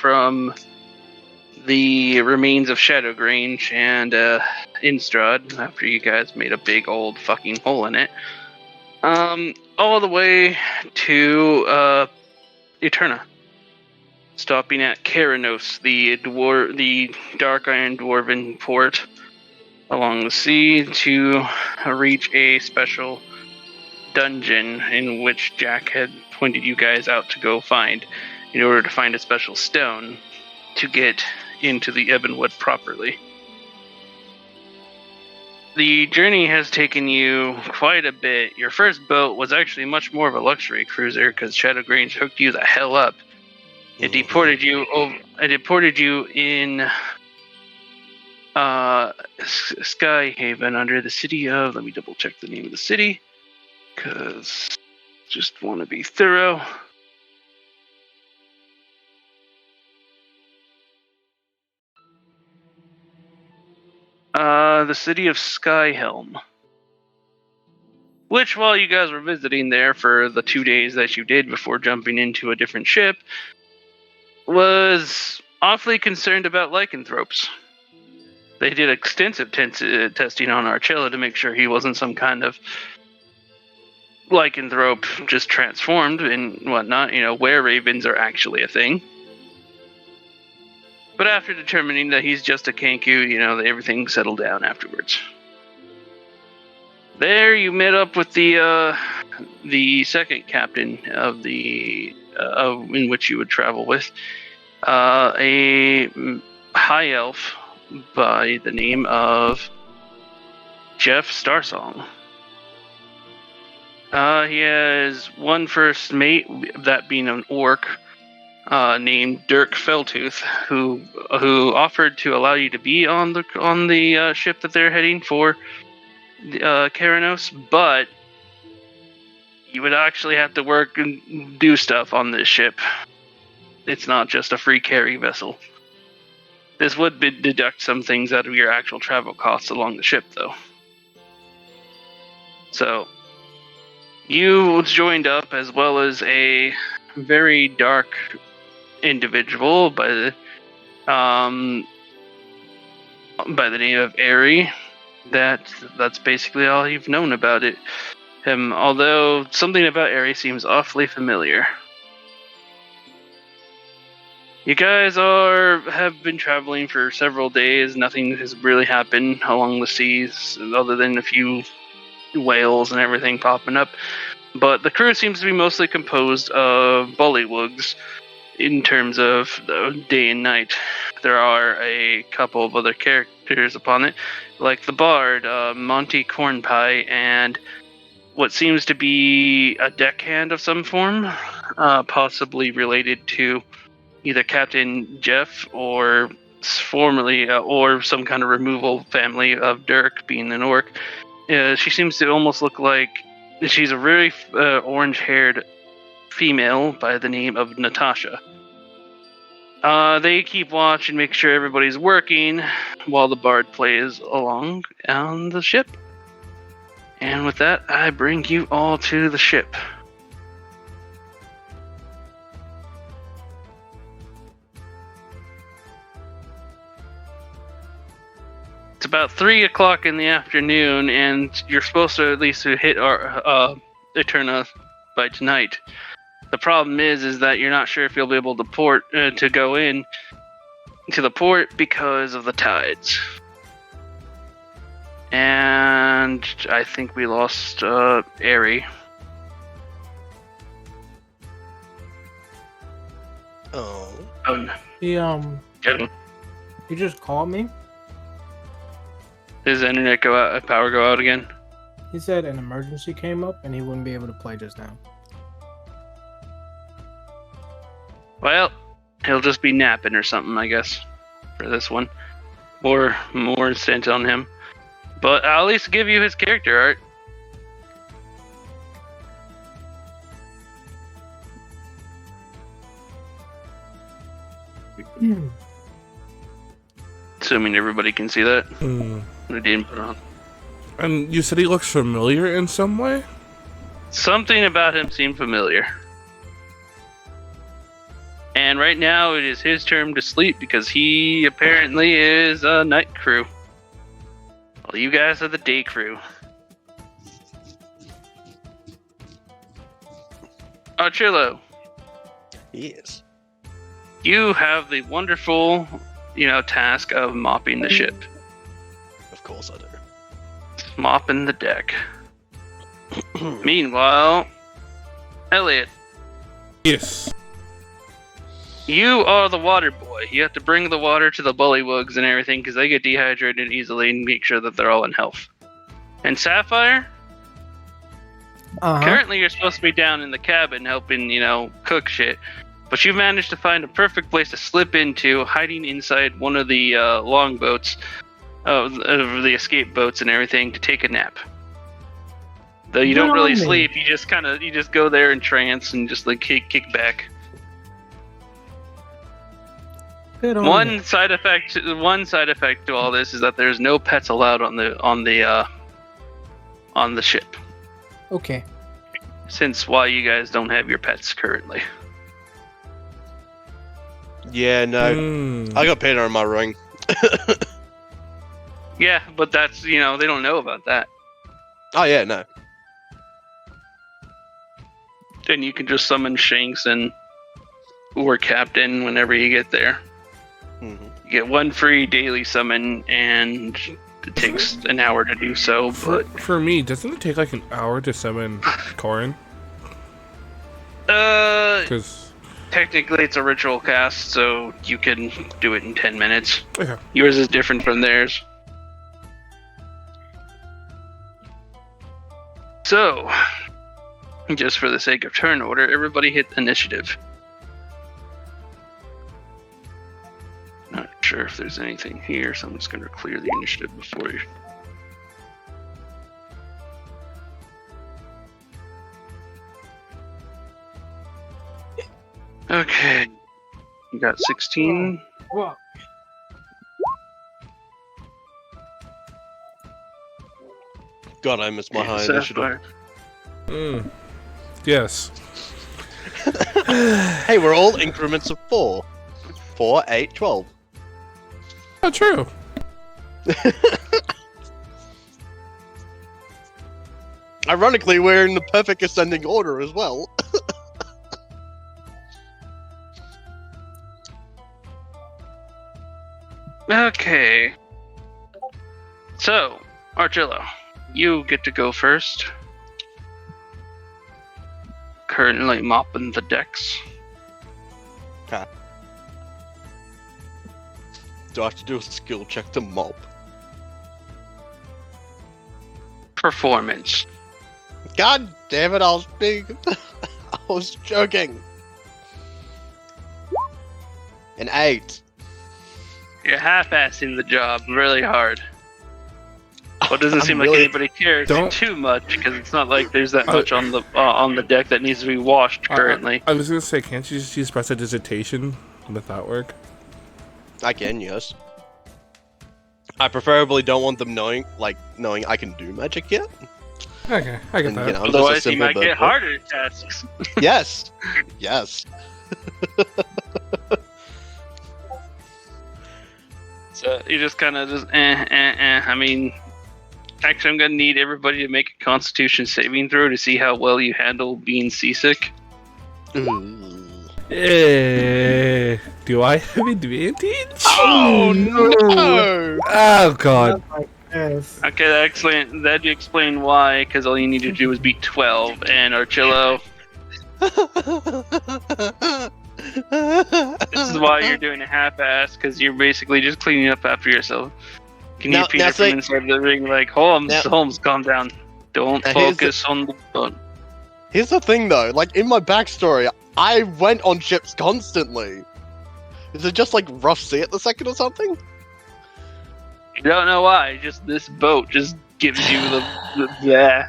from the remains of Shadowgrange and Instrad, after you guys made a big old fucking hole in it, all the way to Eterna, stopping at Keranos, the dark iron dwarven port along the sea, to reach a special dungeon in which Jack had pointed you guys out to go find, in order to find a special stone to get into the Ebonwood properly. The journey has taken you quite a bit. Your first boat was actually much more of a luxury cruiser because Shadowgrange hooked you the hell up. It deported you in Skyhaven under the city of. Let me double check the name of the city, because just want to be thorough. The city of Skyhelm. Which, while you guys were visiting there for the 2 days that you did before jumping into a different ship, was awfully concerned about lycanthropes. They did extensive testing on Archella to make sure he wasn't some kind of lycanthrope just transformed and whatnot. Were-ravens are actually a thing. But after determining that he's just a Kenku, everything settled down afterwards. There you met up with the second captain of the in which you would travel with, a high elf by the name of Jeff Starsong. He has one first mate, that being an orc, named Dirk Felltooth, who offered to allow you to be on the ship that they're heading for, Keranos, but you would actually have to work and do stuff on this ship. It's not just a free carry vessel. This would deduct some things out of your actual travel costs along the ship, though. So, you joined up, as well as a very dark individual by the name of Airy. That's basically all you've known about him, although something about Airy seems awfully familiar. You guys have been traveling for several days. Nothing has really happened along the seas, other than a few whales and everything popping up. But the crew seems to be mostly composed of bullywugs in terms of day and night. There are a couple of other characters upon it, like the bard, Monty Cornpie, and what seems to be a deckhand of some form, possibly related to either Captain Jeff or formerly, or some kind of removal family of Dirk, being an orc. She seems to almost look like she's a very orange-haired female by the name of Natasha. They keep watch and make sure everybody's working while the bard plays along on the ship. And with that, I bring you all to the ship. It's about 3 o'clock in the afternoon, and you're supposed to at least hit our Eterna by tonight. The problem is that you're not sure if you'll be able to go in to the port because of the tides. And I think we lost Airy. Oh. He just called me. Does the internet power go out again? He said an emergency came up and he wouldn't be able to play just now. Well, he'll just be napping or something, I guess, for this one. Or more sent on him. But I'll at least give you his character art. Assuming everybody can see that. I didn't put on. And you said he looks familiar in some way? Something about him seemed familiar. And right now it is his turn to sleep because he apparently is a night crew. Well, you guys are the day crew. Archillo, Yes. you have the wonderful, task of mopping the ship. Of course I do. Mopping the deck. Meanwhile, Elliot, Yes. you are the water boy. You have to bring the water to the bullywugs and everything because they get dehydrated easily and make sure that they're all in health. And Sapphire, currently you're supposed to be down in the cabin helping, cook shit. But you've managed to find a perfect place to slip into, hiding inside one of the longboats, of the escape boats and everything, to take a nap. Though you don't really sleep, you just go there in trance and just like kick back. Good on One you. side effect to all this is that there's no pets allowed on the ship. Okay. Since why you guys don't have your pets currently. Yeah, no. Mm. I got Peter in my ring. Yeah, but that's they don't know about that. Oh, yeah, no. Then you can just summon Shanks and or Captain whenever you get there. Mm-hmm. You get one free daily summon, and it takes an hour to do so. But For me, doesn't it take like an hour to summon Corin? Because technically it's a ritual cast, so you can do it in 10 minutes. okay. Yours is different from theirs. So, just for the sake of turn order, everybody hit initiative. Not sure if there's anything here, so I'm just going to clear the initiative before you. Okay. You got 16. Well, God, I missed my high initiative. Mm. Yes. Hey, we're all increments of 4. 4, 8, 12. Oh, true. Ironically, we're in the perfect ascending order as well. Okay. So, Archillo, you get to go first. Currently mopping the decks. Do I have to do a skill check to mop? Performance. God damn it, I was being... I was joking. An 8. You're half-assing the job really hard. Well, it doesn't I'm seem really- like anybody cares Don't- too much because it's not like there's that much on the deck that needs to be washed currently. I was gonna say, can't you just use prestidigitation? Would that work? I can, yes. I preferably don't want them knowing I can do magic yet. Okay, I get And, that. you know, I'm just a Otherwise, you simple might bird get boy. harder tasks. Yes. Yes. So you just kind of I mean, actually, I'm gonna need everybody to make a Constitution saving throw to see how well you handle being seasick. Ooh. Do I have advantage? Oh no! Oh god. yes. Okay, excellent. That'd explain why, because all you need to do is beat 12. And Archillo, this is why you're doing a half-ass, because you're basically just cleaning up after yourself. Can you Now- Peter now from say- inside the ring like, Holmes, Now- Holmes, calm down. Don't Now here's focus on the button. Here's the thing though, like in my backstory, I went on ships constantly. Is it just like rough sea at the second or something? You don't know why, just this boat just gives you the yeah.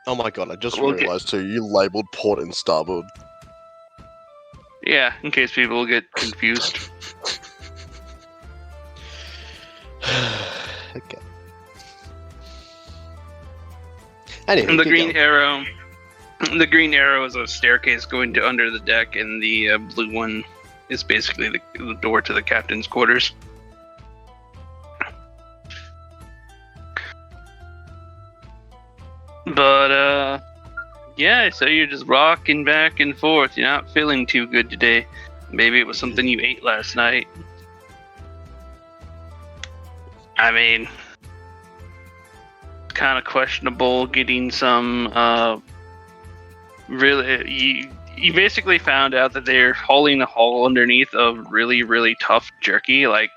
Oh my god, I just We'll get- realized too, you labeled port and starboard. Yeah, in case people get confused. Okay. Anyway, And the keep green going. arrow The green arrow is a staircase going to under the deck, and the blue one is basically the door to the captain's quarters. But, yeah, so you're just rocking back and forth. You're not feeling too good today. Maybe it was something you ate last night. I mean, it's kind of questionable getting some, really, you basically found out that they're hauling a hull underneath of really, really tough jerky. Like,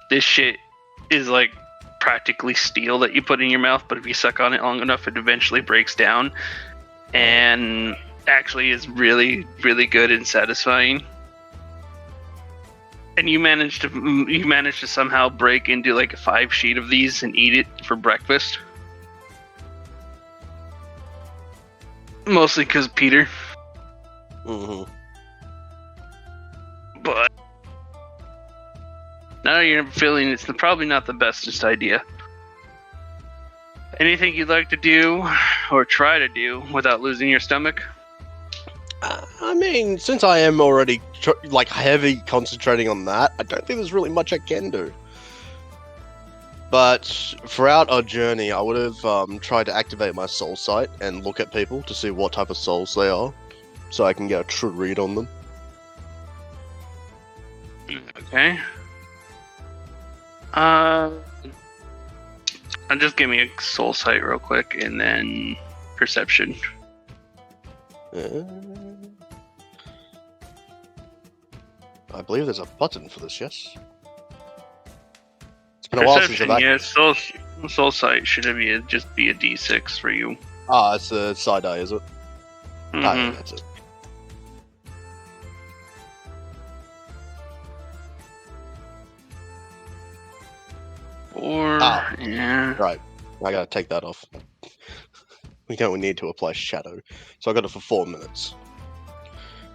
this shit is like practically steel that you put in your mouth, but if you suck on it long enough, it eventually breaks down, and actually is really, really good and satisfying. And you managed to somehow break into like a 5 sheet of these and eat it for breakfast. Mostly because Peter. Mm-hmm. But now you're feeling it's probably not the bestest idea. Anything you'd like to do or try to do without losing your stomach? I mean, since I am already heavy concentrating on that, I don't think there's really much I can do. But throughout our journey, I would have tried to activate my soul sight and look at people to see what type of souls they are, so I can get a true read on them. Okay. Just give me a soul sight real quick, and then perception. I believe there's a button for this, yes? It's been a while since I've Soul sight should just be a D6 for you. Ah, it's a side eye, is it? Mm-hmm. Ah, yeah, that's it. Yeah. Right. I gotta take that off. We don't need to apply shadow. So I got it for 4 minutes.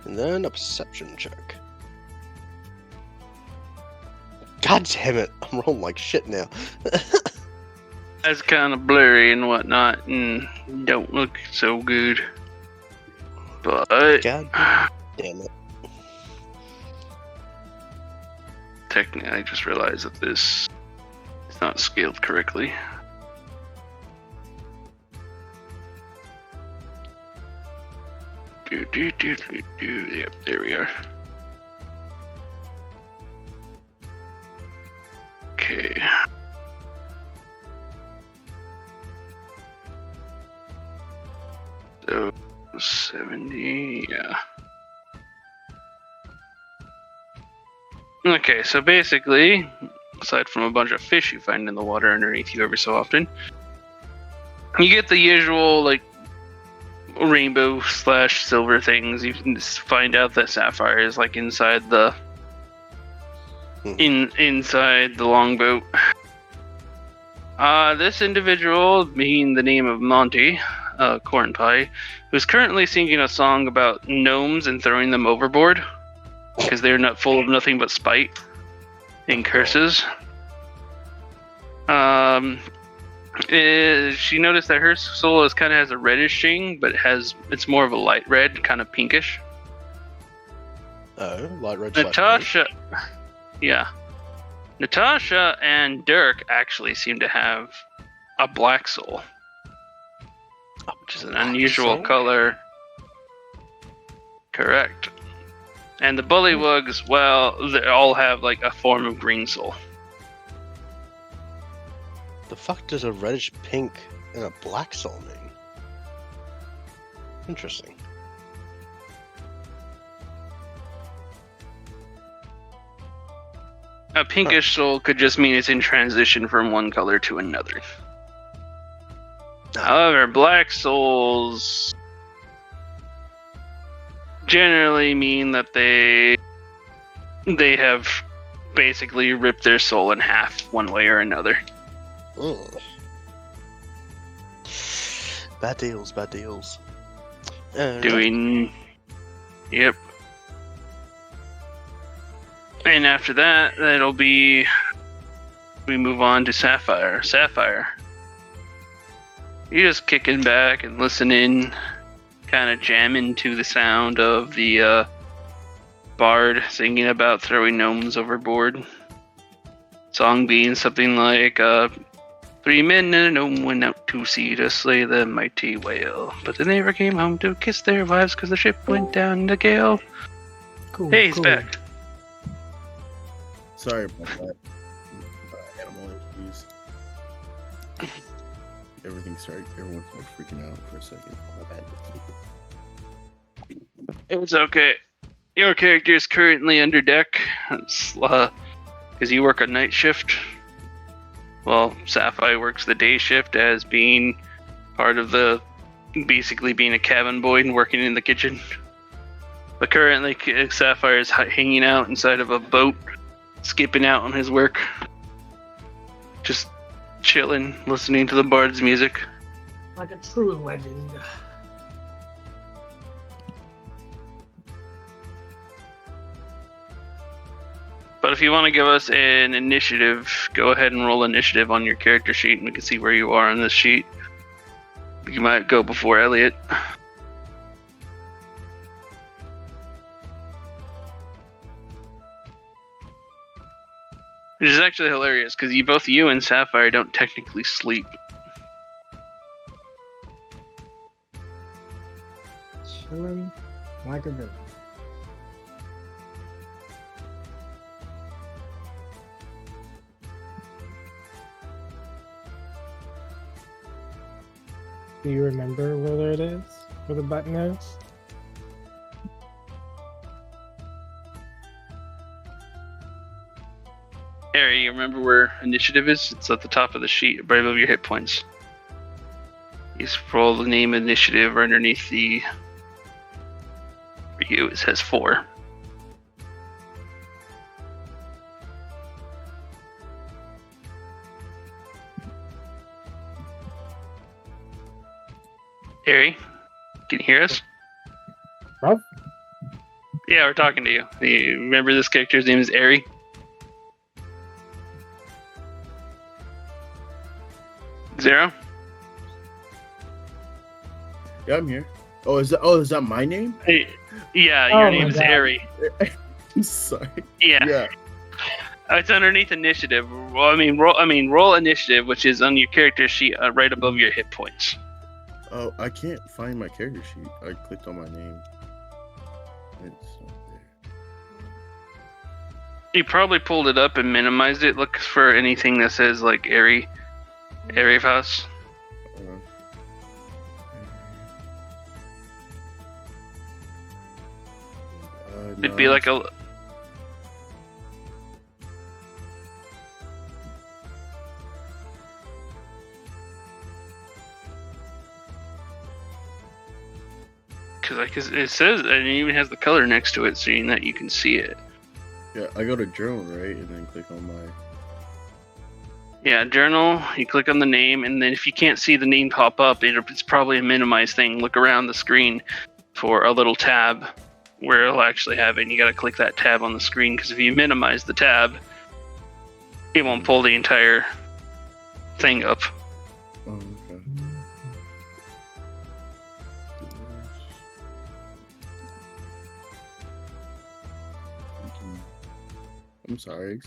And then a perception check. God damn it, I'm rolling like shit now. That's kind of blurry and whatnot, and don't look so good. But God damn it. Technically, I just realized that this is not scaled correctly. Yep, there we are. Okay. So 70, yeah. Okay, so basically, aside from a bunch of fish you find in the water underneath you every so often, you get the usual, like, rainbow/silver things. You can just find out that Sapphire is, like, inside the inside the longboat. This individual, being the name of Monty, Corn Pie, who's currently singing a song about gnomes and throwing them overboard because they're not full of nothing but spite and curses. She noticed that her soul kind of has a reddish sheen, but it's more of a light red, kind of pinkish. Oh, light red. Natasha, yeah. Natasha and Dirk actually seem to have a black soul, which is an unusual color. Correct. And the bullywugs, well, they all have like a form of green soul. The fuck does a reddish pink and a black soul mean? Interesting. A pinkish soul could just mean it's in transition from one color to another. However, black souls generally mean that they have basically ripped their soul in half one way or another. Ugh. Bad deals, bad deals. Yep. And after that, we move on to Sapphire. Sapphire, you're just kicking back and listening, kind of jamming to the sound of the bard singing about throwing gnomes overboard. Song being something like, 3 men and a gnome went out to sea to slay the mighty whale, but they never came home to kiss their wives because the ship went down the gale. Cool. Hey, he's cool. back. Sorry about that. Animal issues. Everyone started freaking out for a second. My bad. It's okay. Your character is currently under deck. Because you work a night shift. Well, Sapphire works the day shift as being part of basically being a cabin boy and working in the kitchen. But currently, Sapphire is hanging out inside of a boat, skipping out on his work. Just chilling, listening to the bard's music. Like a true legend. But if you want to give us an initiative, go ahead and roll initiative on your character sheet, and we can see where you are on this sheet. You might go before Elliot. Which is actually hilarious, because both you and Sapphire don't technically sleep. Chilling like a villain. Do you remember where it is? Where the button is? Harry, you remember where initiative is? It's at the top of the sheet, right above your hit points. You scroll the name initiative right underneath the... For you, it says 4. Harry, can you hear us? Rob? Yeah, we're talking to you. You remember this character's name is Ari? Zero? Yeah, I'm here. Is that my name? Yeah, Oh your my name is God. Ari. I'm sorry. Yeah. Yeah. It's underneath initiative. Well, roll initiative, which is on your character sheet right above your hit points. Oh, I can't find my character sheet. I clicked on my name. It's not there. You probably pulled it up and minimized it. Look for anything that says like Ari House. It'd be like a... Because it says, and it even has the color next to it, so that you can see it. Yeah, I go to journal, right, and then click on my. Yeah, journal. You click on the name, and then if you can't see the name pop up, it's probably a minimized thing. Look around the screen for a little tab where it'll actually have it. And you got to click that tab on the screen, because if you minimize the tab, it won't pull the entire thing up. Oh, okay. I'm sorry.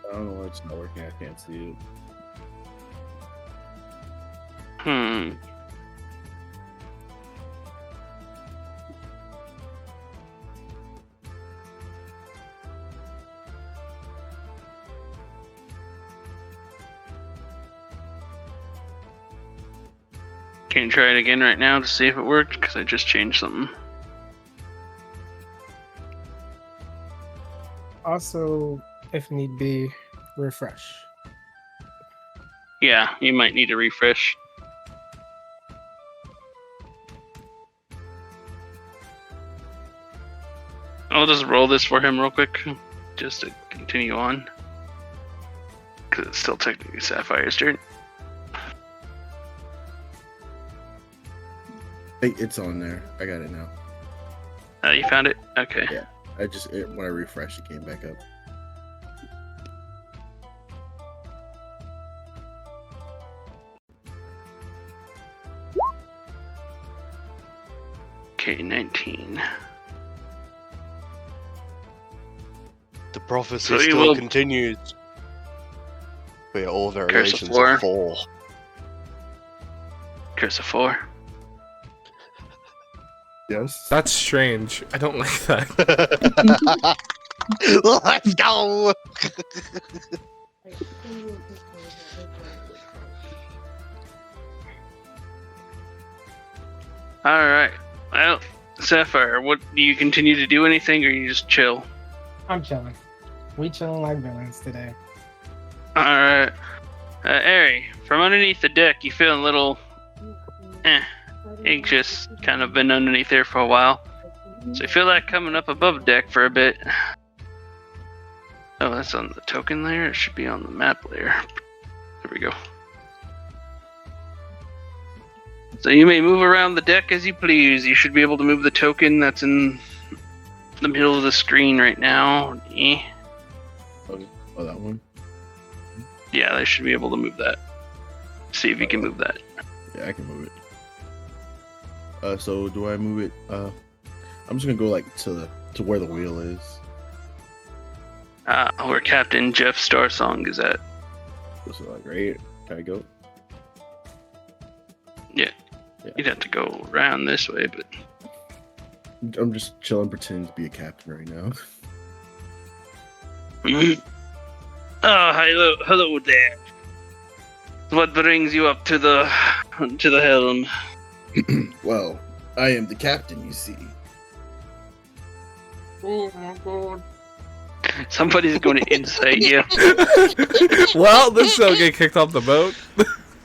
I don't know why it's not working. I can't see it. Can you try it again right now to see if it worked? Because I just changed something. Also, if need be, refresh. Yeah, you might need to refresh. I'll just roll this for him real quick, just to continue on. Because it's still technically Sapphire's turn. It's on there. I got it now. You found it? Okay. Yeah. When I refreshed, it came back up. Okay, 19. The prophecy So you still will- continues. We are all Curse of variations four. of 4. Curse of 4. Yes. That's strange. I don't like that. Let's go! Alright. Well, Sapphire, what do you continue to do anything or you just chill? I'm chilling. We chilling like villains today. Alright. Ari, from underneath the deck, you feel a little anxious. Kind of been underneath there for a while. So you feel like coming up above deck for a bit. Oh, that's on the token layer? It should be on the map layer. There we go. So you may move around the deck as you please. You should be able to move the token that's in the middle of the screen right now. Oh, that one. Yeah, they should be able to move that. See if you can move that. Yeah, I can move it. So do I move it? I'm just gonna go like to where the wheel is. Where Captain Jeff Starsong is at. So like right here. Can I go? Yeah. You'd have to go around this way, but I'm just chilling, pretending to be a captain right now. Oh, hello there. What brings you up to the helm? Well, I am the captain, you see. Oh my god. Somebody's going to insight you. Well, this will get kicked off the boat.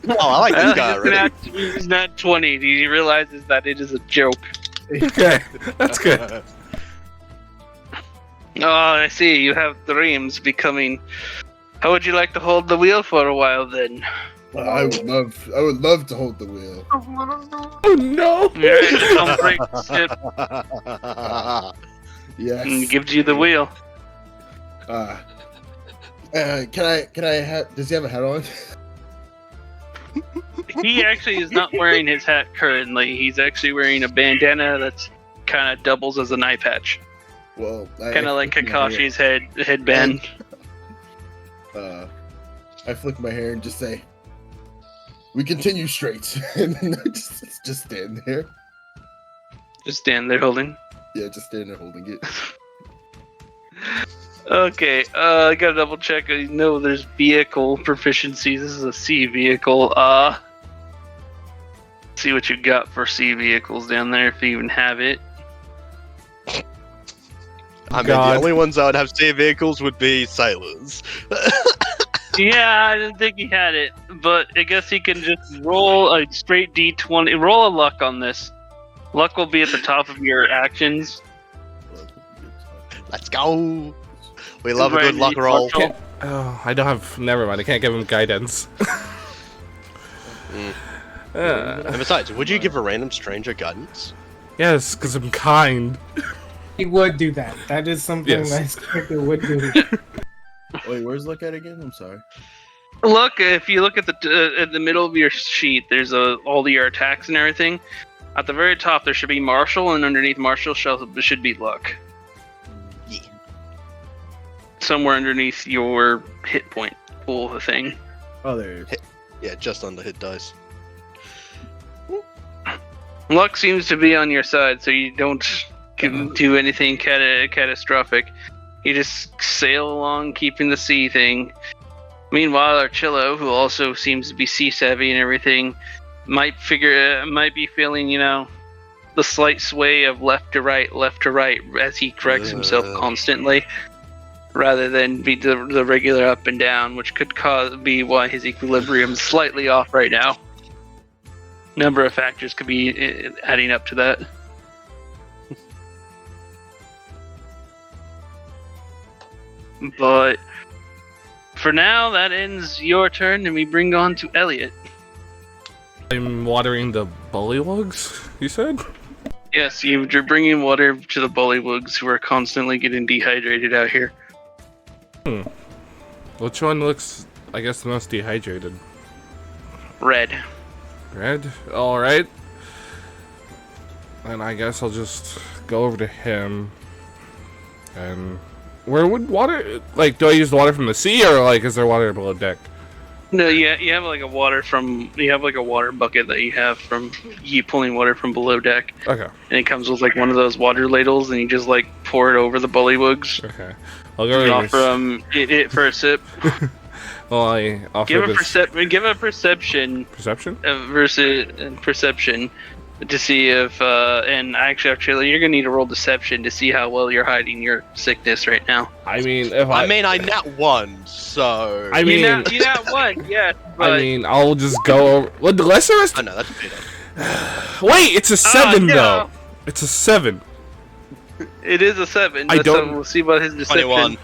Oh, I like this guy already. He's not 20. He realizes that it is a joke. Okay, that's good. Oh, I see. You have dreams becoming. How would you like to hold the wheel for a while then? I would love to hold the wheel. Oh no! Alright, don't break the ship. Yes. And gives you the wheel. Can I have? Does he have a hat on? He actually is not wearing his hat currently. He's actually wearing a bandana that's kind of doubles as an eye patch. Well, Kind of like Kakashi's headband. I flick my hair and just say, "We continue straight," and then I just stand there. Just stand there holding. Yeah, just stand there holding it. Okay, I gotta double check. I know there's vehicle proficiency. This is a sea vehicle. See what you got for sea vehicles down there, if you even have it. I mean, God. the only ones I would have sea vehicles would be sailors. Yeah, I didn't think he had it, but I guess he can just roll a straight D20. Roll a luck on this. Luck will be at the top of your actions. Let's go. We love a good luck roll. Oh, I don't have. Never mind. I can't give him guidance. And besides, would you give a random stranger guidance? Yes, because I'm kind. He would do that. That is something Yes. that his character would do. Wait, where's look at again? I'm sorry. Look, if you look at the middle of your sheet, there's all your attacks and everything. At the very top, there should be Marshall, and underneath Marshall should be Luck. Yeah. Somewhere underneath your hit point pool thing. Oh, there it is. Yeah, just on the hit dice. Luck seems to be on your side, so you don't do anything catastrophic. You just sail along, keeping the sea thing. Meanwhile, Archillo, who also seems to be sea savvy and everything, might be feeling, the slight sway of left to right as he corrects himself constantly, rather than be the regular up and down, which could be why his equilibrium's slightly off right now. Number of factors could be adding up to that. But for now, that ends your turn, and we bring on to Elliot. I'm watering the bullywugs, you said? Yes, you're bringing water to the bullywugs who are constantly getting dehydrated out here. Which one looks, I guess, the most dehydrated? Red. Red? Alright. And I guess I'll just go over to him. And where would water, like, do I use the water from the sea, or like is there water below deck? No, yeah, you have like a water bucket that you have from you pulling water from below deck, Okay. and it comes with like one of those water ladles, and you just like pour it over the bullywugs. Okay. I'll go And over offer it for a sip. Well, I offer Give a this give a perception perception. versus perception to see if and actually you're gonna need to roll deception to see how well you're hiding your sickness right now. I mean, if I mean, I nat 1, so. I mean, you not one, yeah. But, I mean, I'll just go over. Well, the lesser is. Oh no, that's better. Wait, it's a 7 no. though. It's a 7. it is a 7. I So don't- we'll see about his deception. 21.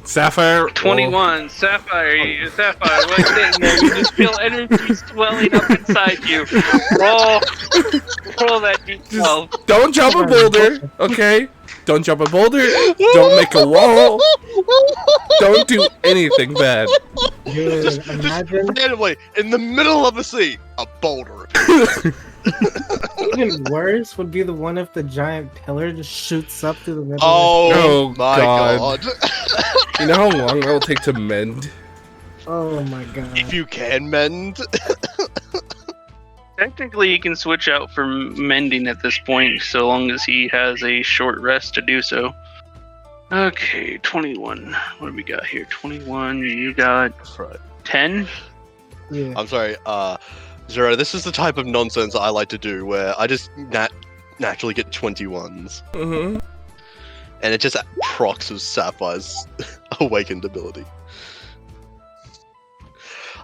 Sapphire. 21. Sapphire, what's sitting there? You just feel energy swelling up inside you. Roll that d12. Don't jump a boulder, okay? Don't jump a boulder. Don't make a wall. Don't do anything bad. Dude, imagine Randomly, in the middle of the sea, a boulder. even worse would be the one if the giant pillar just shoots up through the middle. Oh, my God. god. You know how long that will take to mend? Oh my god. If you can mend. Technically, he can switch out for mending at this point, so long as he has a short rest to do so. Okay, 21. What do we got here? 21. You got 10? Yeah. I'm sorry, Zero, this is the type of nonsense I like to do where I just naturally get 21s. Mm-hmm. And it just procs as Sapphire's awakened ability.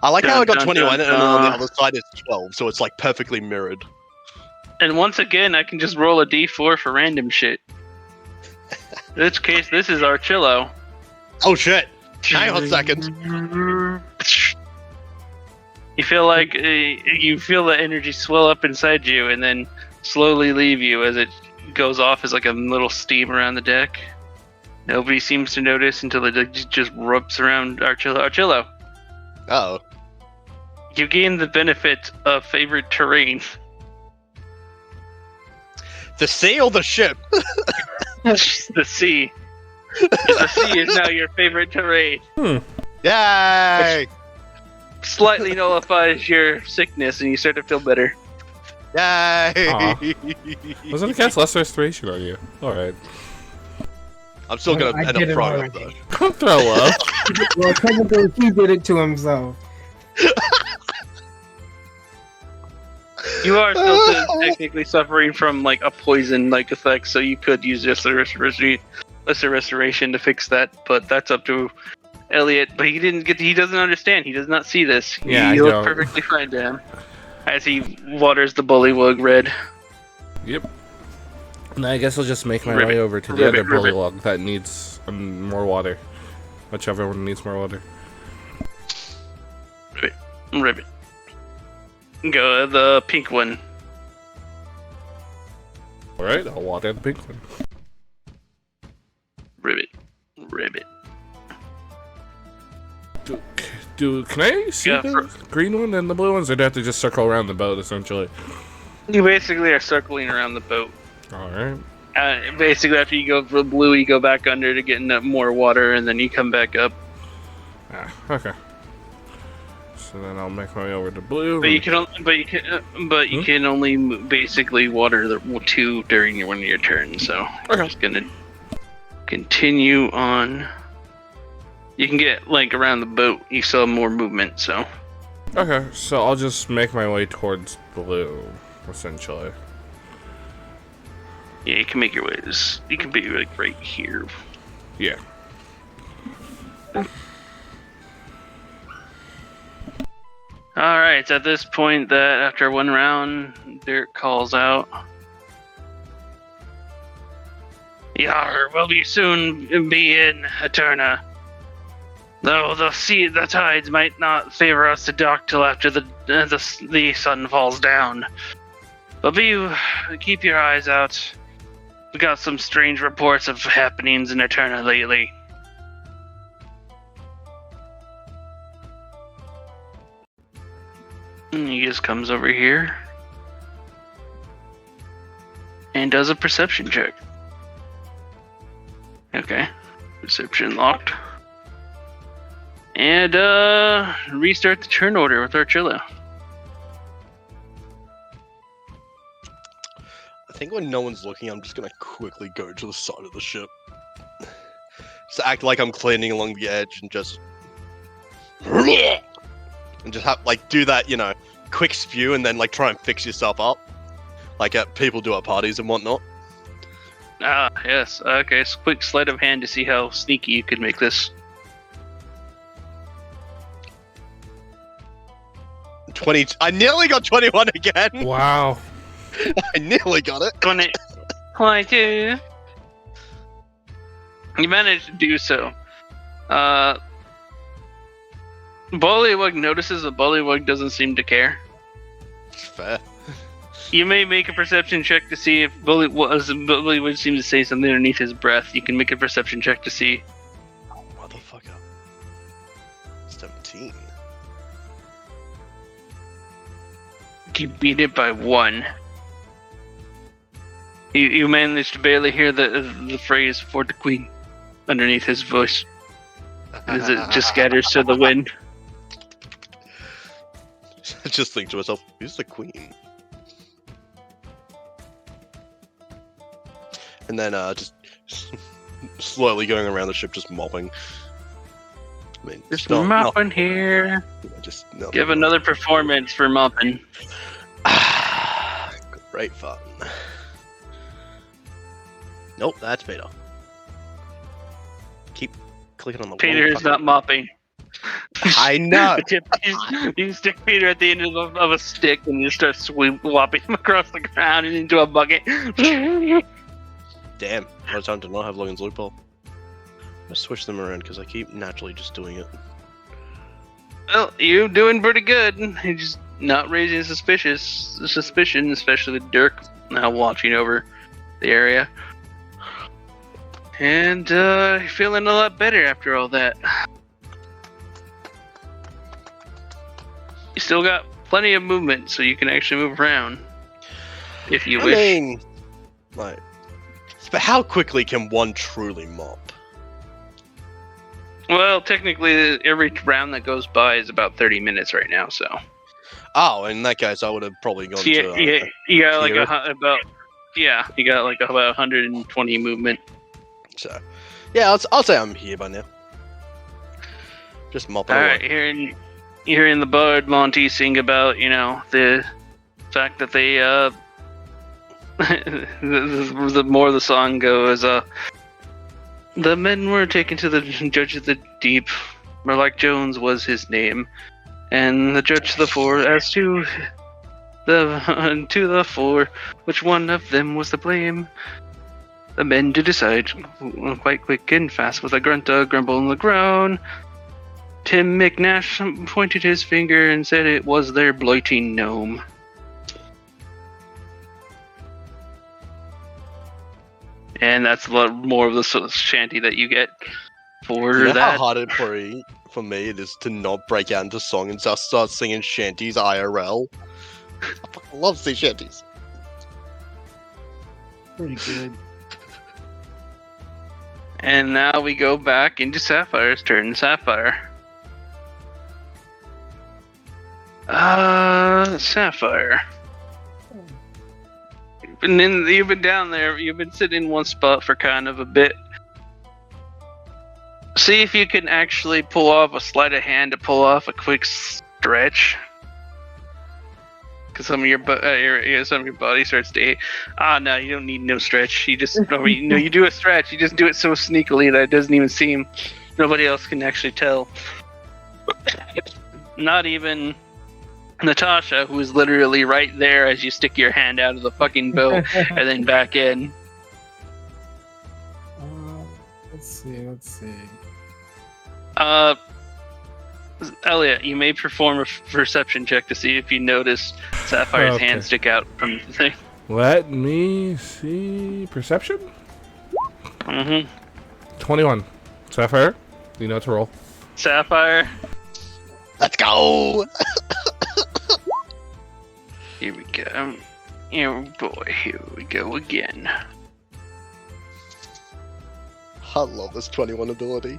I like how I got Dun, 21 dun, and on the dun. other side is 12, so it's like perfectly mirrored. And once again, I can just roll a d4 for random shit. In this case, this is Archillo. Oh shit! Hang on a second. You feel like you feel the energy swell up inside you and then slowly leave you as it goes off as like a little steam around the deck. Nobody seems to notice until it just rubs around Archillo. Archillo, Oh. you gain the benefit of favorite terrain. The sea or the ship? The sea. The sea is now your favorite terrain. Yay! Slightly nullifies your sickness and you start to feel better. Yay! Aw. I was gonna cast Lesser Restoration on you. Alright. I'm still gonna I end did up it throwing already. up though. Don't throw up. Well, technically, he did it to himself. You are still technically suffering from like a poison-like effect, so you could use Lesser Restoration to fix that. But that's up to Elliot. But he doesn't understand. He does not see this. Yeah, he I looks don't. perfectly fine to him as he waters the bullywug red. Yep. And I guess I'll just make my Ribbit. way over to the Ribbit, other ribbit. bullywug that needs more water. Whichever one needs more water. Ribbit. Go the pink one. Alright, I'll water the pink one. Ribbit. Can I see Yeah, the green one and the blue ones, or do I have to just circle around the boat, essentially? You basically are circling around the boat. Alright. Basically, after you go for blue, you go back under to get more water, and then you come back up. Ah, okay. So then I'll make my way over to blue. But you can only basically water the 2 during one of your turns. So I'm just gonna continue on. You can get like around the boat. You still have more movement. So Okay, so I'll just make my way towards blue, essentially. yeah, you can make your way. You can be like right here. Yeah. All right. It's at this point that after one round, Dirk calls out, "Yar, will be soon be in Eterna. Though the tides might not favor us to dock till after the sun falls down. But keep your eyes out. We got some strange reports of happenings in Eterna lately. And he just comes over here and does a perception check. Okay, perception locked. And restart the turn order with Archilla. I think when no one's looking, I'm just gonna quickly go to the side of the ship. Just act like I'm cleaning along the edge and just have like do that, you know, quick spew and then like try and fix yourself up, like people do at parties and whatnot. Ah, yes. Okay, so quick sleight of hand to see how sneaky you could make this. 20. I nearly got 21 again. Wow. I nearly got it. 22. You managed to do so. Bullywug notices that Bullywug doesn't seem to care. Fair. You may make a perception check to see if Bullywug seems to say something underneath his breath. You can make a perception check to see. Oh, motherfucker. 17. You beat it by 1. You managed to barely hear the phrase "for the queen" underneath his voice, as it just scatters to the wind. I just think to myself, who's the queen? And then just slowly going around the ship, just mopping. I mean, Just mopping here. Just Give another performance for mopping. Great fun. Nope, that's Peter. Keep clicking on the Peter is not mopping. I know. You stick Peter at the end of a stick and you start whopping him across the ground and into a bucket. Damn, what a time to not have Logan's loophole. Let's switch them around because I keep naturally just doing it. Well, you're doing pretty good. You're just not raising suspicion, especially with Dirk now watching over the area. And feeling a lot better after all that. You still got plenty of movement, so you can actually move around if you wish. I mean, like, but how quickly can one truly mop? Well, technically, every round that goes by is about 30 minutes right now. So. Oh, in that case, I would have probably gone to. You got like Kira. you got like about 120 movement. So, yeah, I'll say I'm here by now. Just mopping All away. right, hearing the Bard Monty sing about the fact that they the more the song goes, the men were taken to the judge of the deep. Merlike Jones was his name, and the judge of the four as to the four, which one of them was to blame. The men did decide quite quick and fast with a grunt, a grumble on the ground. Tim McNash pointed his finger and said it was their blighting gnome. And that's a lot more of the sort of shanty that you get for You know that. how hard for me it is to not break out into song and just start singing shanties IRL? I fucking love sea shanties. Pretty good. And now we go back into Sapphire's turn. Sapphire. Sapphire. You've been down there. You've been sitting in one spot for kind of a bit. See if you can actually pull off a sleight of hand to pull off a quick stretch. Because some of your body starts to ache. No, you don't need no stretch. You just you do a stretch. You just do it so sneakily that it doesn't even seem. Nobody else can actually tell. Not even Natasha, who is literally right there as you stick your hand out of the fucking boat and then back in. Let's see. Elliot, you may perform a perception check to see if you notice Sapphire's Okay. hand stick out from the thing. Let me see. Perception? Mm-hmm. 21. Sapphire, you know to roll. Sapphire, Let's go! here we go. Oh boy, here we go again. I love this 21 ability.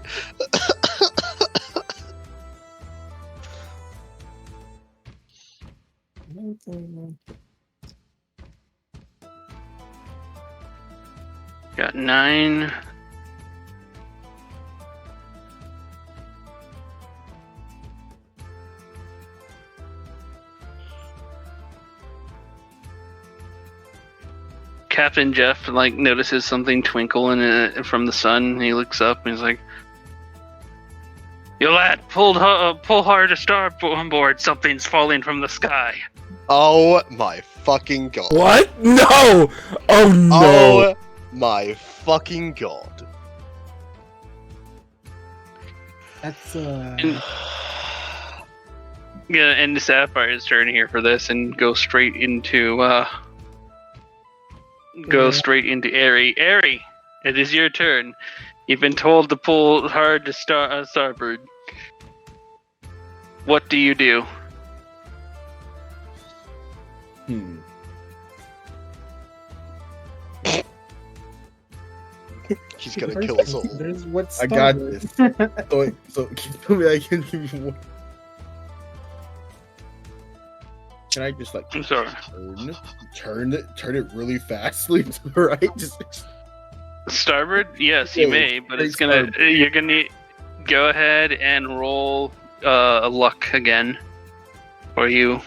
Got 9. Captain Jeff notices something twinkle in it from the sun. And he looks up and he's like, "You lad, pull hard to starboard. Something's falling from the sky." Oh my fucking god. What? No! Oh no! Oh my fucking god. That's Yeah, and Sapphire's turn here for this and go straight into Airy. Airy, it is your turn. You've been told to pull hard to starboard. What do you do? He's gonna kill us all. There's what's I got this. So can you tell me I can give you one? Can I just I'm sorry. turn it really fastly to the right? Just Starboard? Yes, you Yeah, may, but it's straight gonna. starboard. You're gonna go ahead and roll a luck again for you.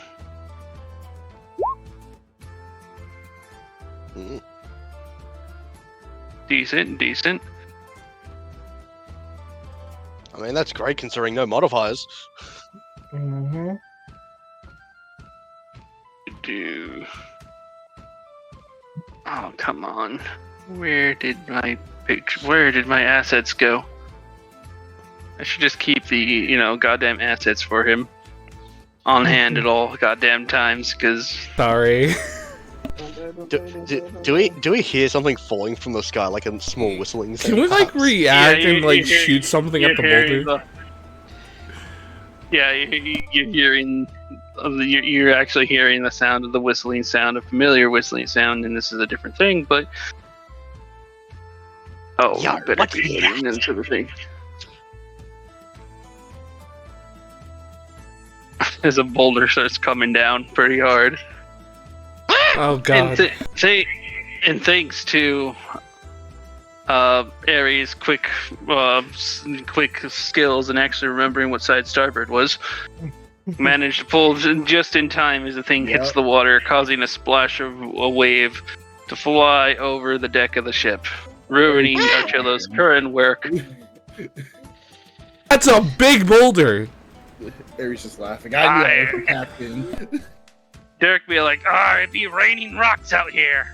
Mm. Decent. I mean, that's great considering no modifiers. Mm-hmm. Do. Oh, come on. Where did my assets go? I should just keep the, goddamn assets for him on hand at all goddamn times, because Sorry. Do we hear something falling from the sky, like a small whistling Can sound? we perhaps? react and you're shoot something at the boulder? You're hearing. You're actually hearing the sound of the whistling sound, a familiar whistling sound, and this is a different thing, but. Oh, Yeah, you better what's be that? getting into the thing. As a boulder starts coming down pretty hard. Oh And, god. and thanks to Ares' quick skills and actually remembering what side starboard was, managed to pull just in time as the thing hits Yep. the water, causing a splash of a wave to fly over the deck of the ship, ruining Arcello's current work. That's a big boulder! Aries just laughing. I know, Captain. Derek be like, "It'd be raining rocks out here."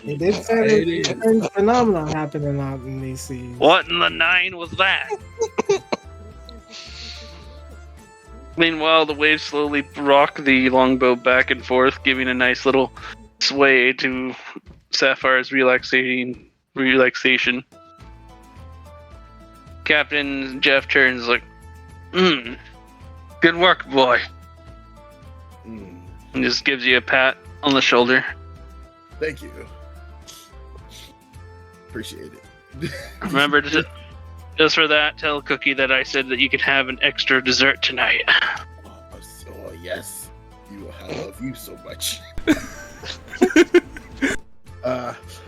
It did say that strange phenomenon happening out in these seas. What in the 9 was that? Meanwhile, the waves slowly rock the longboat back and forth, giving a nice little sway to Sapphire's relaxation. Captain Jeff turns like, "Good work, boy," and just gives you a pat on the shoulder. Thank you. Appreciate it. Remember to just for that, tell Cookie that I said that you could have an extra dessert tonight. Oh yes, I love you so much.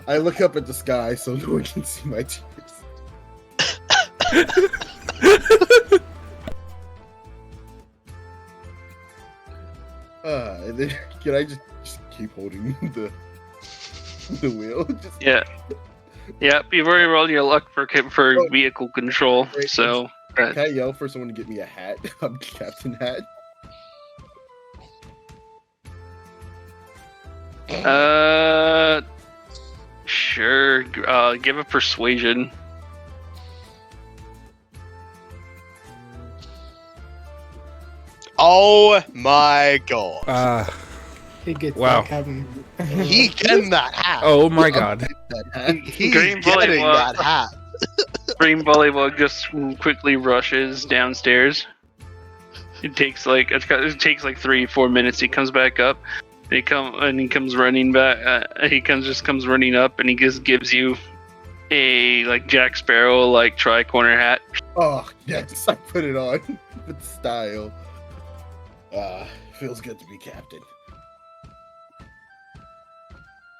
I look up at the sky so no one can see my tears. And then can I just keep holding the wheel? Just, Yeah. Yep, you've already rolled your luck for vehicle control, Great. so. Can I yell for someone to get me a hat? I'm Captain Hat. Sure. Give a persuasion. Oh my god. He gets Wow. that cabin. He getting that hat. Oh my god. He's Green getting volleyball. that hat. Green Volleyball just quickly rushes downstairs. It takes like 3-4 minutes. He comes back up. He comes running back. He comes running up, and he just gives you a like Jack Sparrow like tri-corner hat. Oh, yes, I put it on with style. Feels good to be captain.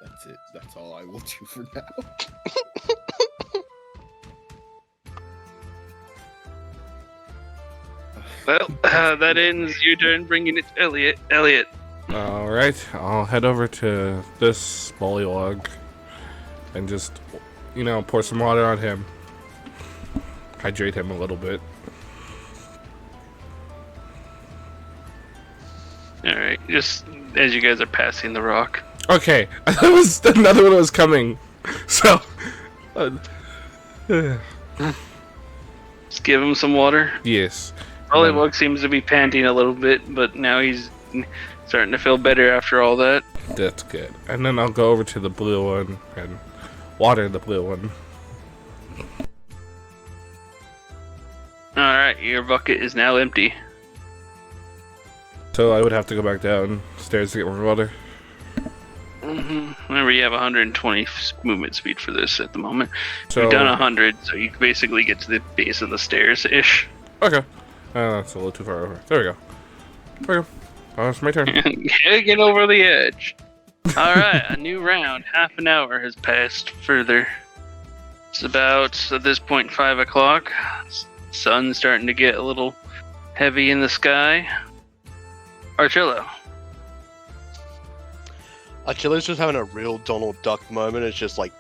That's it. That's all I will do for now. Well, that ends your turn. Bringing it to Elliot. Elliot. All right, I'll head over to this bullywug and just, pour some water on him. Hydrate him a little bit. All right, just as you guys are passing the rock. Okay, that was another one was coming. So, Just give him some water. yes. Volleyball seems to be panting a little bit, but now he's starting to feel better after all that. That's good. And then I'll go over to the blue one and water the blue one. Alright, your bucket is now empty. So I would have to go back downstairs to get more water. Remember, you have 120 movement speed for this at the moment. So You've done 100, so you can basically get to the base of the stairs-ish. Okay. That's a little too far over. There we go. There we go. Oh, it's my turn. Get over the edge. Alright, a new round. Half an hour has passed further. It's about, at this point, 5 o'clock. Sun's starting to get a little heavy in the sky. Archillo. Achilles just having a real Donald Duck moment. It's just like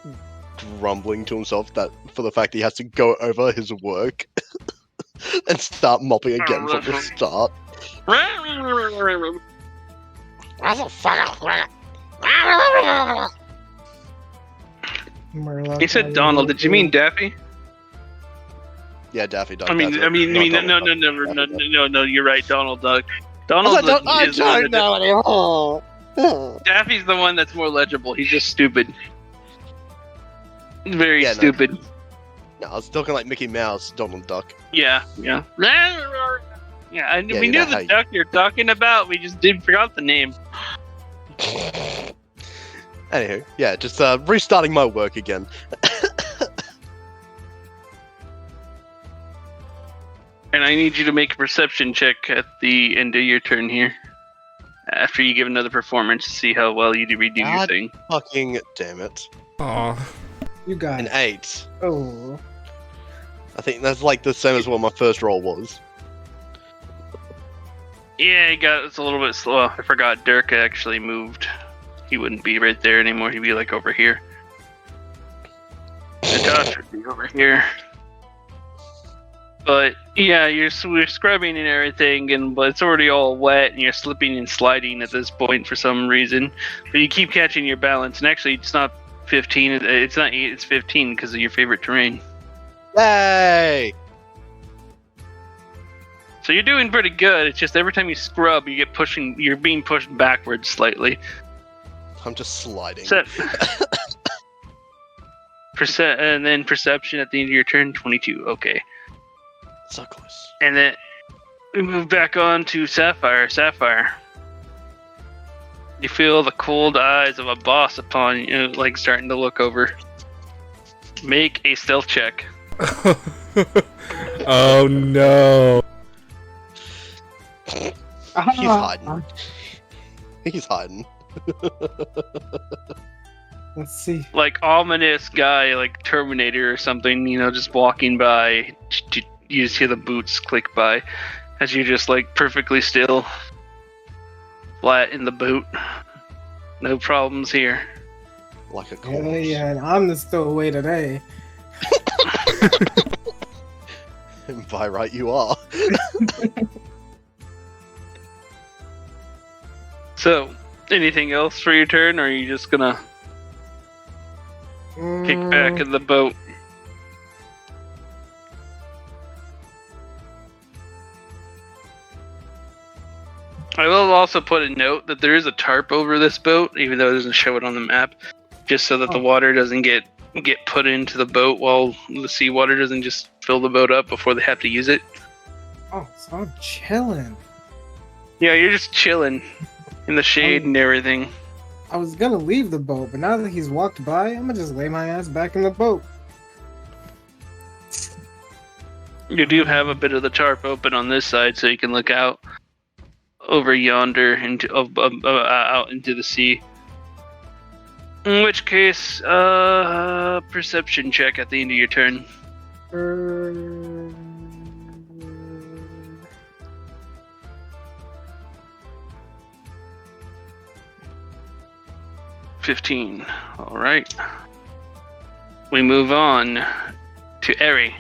grumbling to himself that for the fact that he has to go over his work and start mopping again from the start. He said Donald. Did you mean Daffy? Yeah, Daffy Duck. No. You're right, Donald Duck. Donald I don't know anymore. Daffy's the one that's more legible. He's just stupid. Very stupid. No, I was talking like Mickey Mouse, Donald Duck. Yeah. Yeah, we you knew know the duck you're talking about. We just forgot the name. Anywho, yeah, just restarting my work again. And I need you to make a perception check at the end of your turn here. After you give another performance to see how well you redo your God. thing. Fucking damn it. Aw. You got An it. 8. Oh. I think that's like the same as what my first roll was. Yeah, it's a little bit slow. I forgot Dirk actually moved. He wouldn't be right there anymore. He'd be like over here. Natasha would be over here. But yeah, you're scrubbing and everything, but it's already all wet, and you're slipping and sliding at this point for some reason. But you keep catching your balance, and actually, it's not 15. It's not 8. It's 15 because of your favorite terrain. Yay! So you're doing pretty good. It's just every time you scrub, you're being pushed backwards slightly. I'm just sliding. And then perception at the end of your turn, 22. Okay. So close. And then we move back on to Sapphire. Sapphire. You feel the cold eyes of a boss upon you, like starting to look over. Make a stealth check. Oh no. He's hiding. He's hiding. Let's see. Like ominous guy, like Terminator or something, just walking by. You just hear the boots click by as you're just like perfectly still, flat in the boot. No problems here. Like a corpse. Yeah, and I'm the stowaway today. By right, you are. So, anything else for your turn, or are you just gonna kick back in the boat? I will also put a note that there is a tarp over this boat, even though it doesn't show it on the map, just so that the water doesn't get put into the boat while the seawater doesn't just fill the boat up before they have to use it. Oh, so I'm chilling. Yeah, you're just chilling in the shade and everything. I was gonna leave the boat, but now that he's walked by, I'm gonna just lay my ass back in the boat. You do have a bit of the tarp open on this side, so you can look out over yonder into out into the sea. In which case, perception check at the end of your turn. 15. All right. We move on to Eri,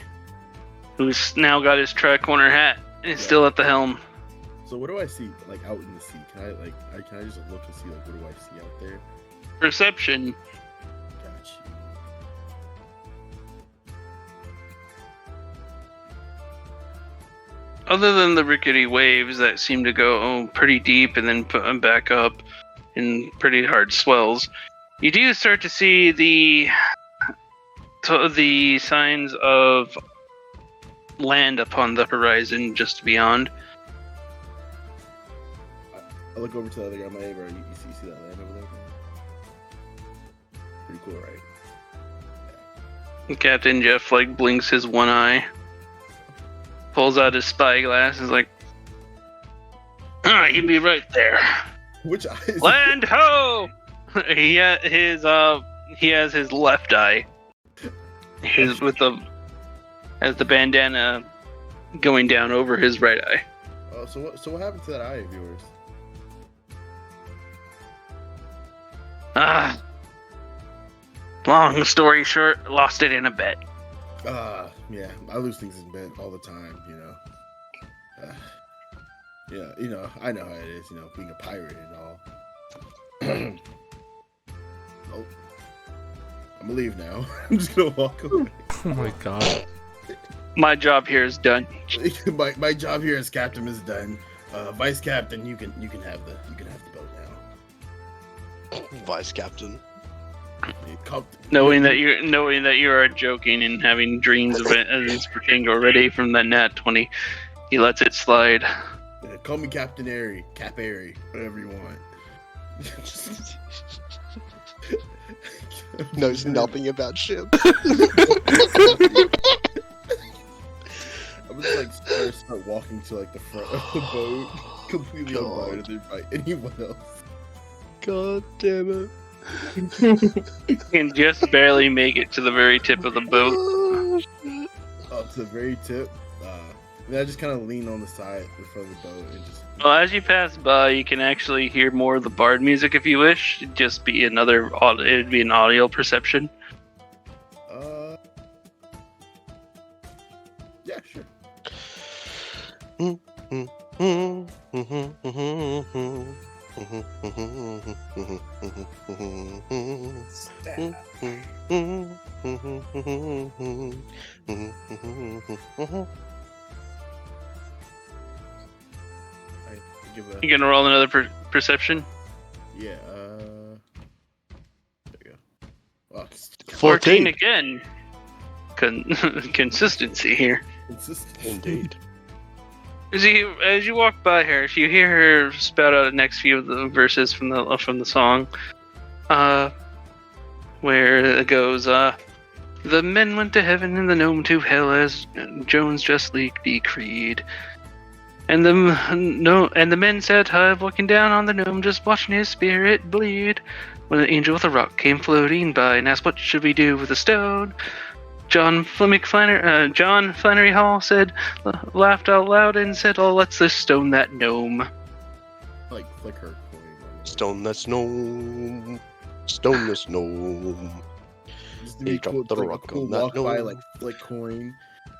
who's now got his tri-corner hat and is still at the helm. So what do I see like out in the sea? Can I just look and see like what do I see out there? Perception. Got you. Other than the rickety waves that seem to go pretty deep and then put them back up in pretty hard swells, you do start to see the signs of land upon the horizon just beyond. I look over to the other guy, my neighbor. You see that land over there? Pretty cool, right? Captain Jeff blinks his one eye, pulls out his spyglass, and is like, you'd be right there. Which eye is Land ho! He has his left eye. His has the bandana going down over his right eye. Oh, so what happened to that eye of yours? Long story short, lost it in a bet. Yeah, I lose things in bed all the time, you know. Yeah, you know, I know how it is, you know, being a pirate and all. Oh, I'm gonna leave now. I'm just gonna walk away. Oh my god. My job here is done. my job here as captain is done. Vice captain, you can have the boat now. Vice captain. Knowing that you are joking and having dreams of it as pretending already from that nat 20, he lets it slide. Yeah, call me Captain Airy, Cap Airy, whatever you want. Knows nothing about ship. I would start walking to the front of the boat, completely unbothered by anyone else. God damn it. You can just barely make it to the very tip of the boat. Oh, to the very tip. I just kind of lean on the side in front of the boat and just. Well, as you pass by, you can actually hear more of the bard music if you wish. It'd just be it would be an audio perception. Yeah, sure. You gonna roll another perception? Yeah, there you go. Oh, 14 again. Consistency here. Indeed. As you walk by her, you hear her spout out the next few of the verses from the song, where it goes, the men went to heaven and the gnome to hell as Jones justly decreed. And the men sat high, looking down on the gnome, just watching his spirit bleed. When an angel with a rock came floating by and asked, "What should we do with the stone?" John Flannery Hall laughed out loud and said, "Oh, let's just stone that gnome." Like her coin. Stone this gnome. Stone this gnome. Just to be cool, the like, rock cool on that walk by gnome. like coin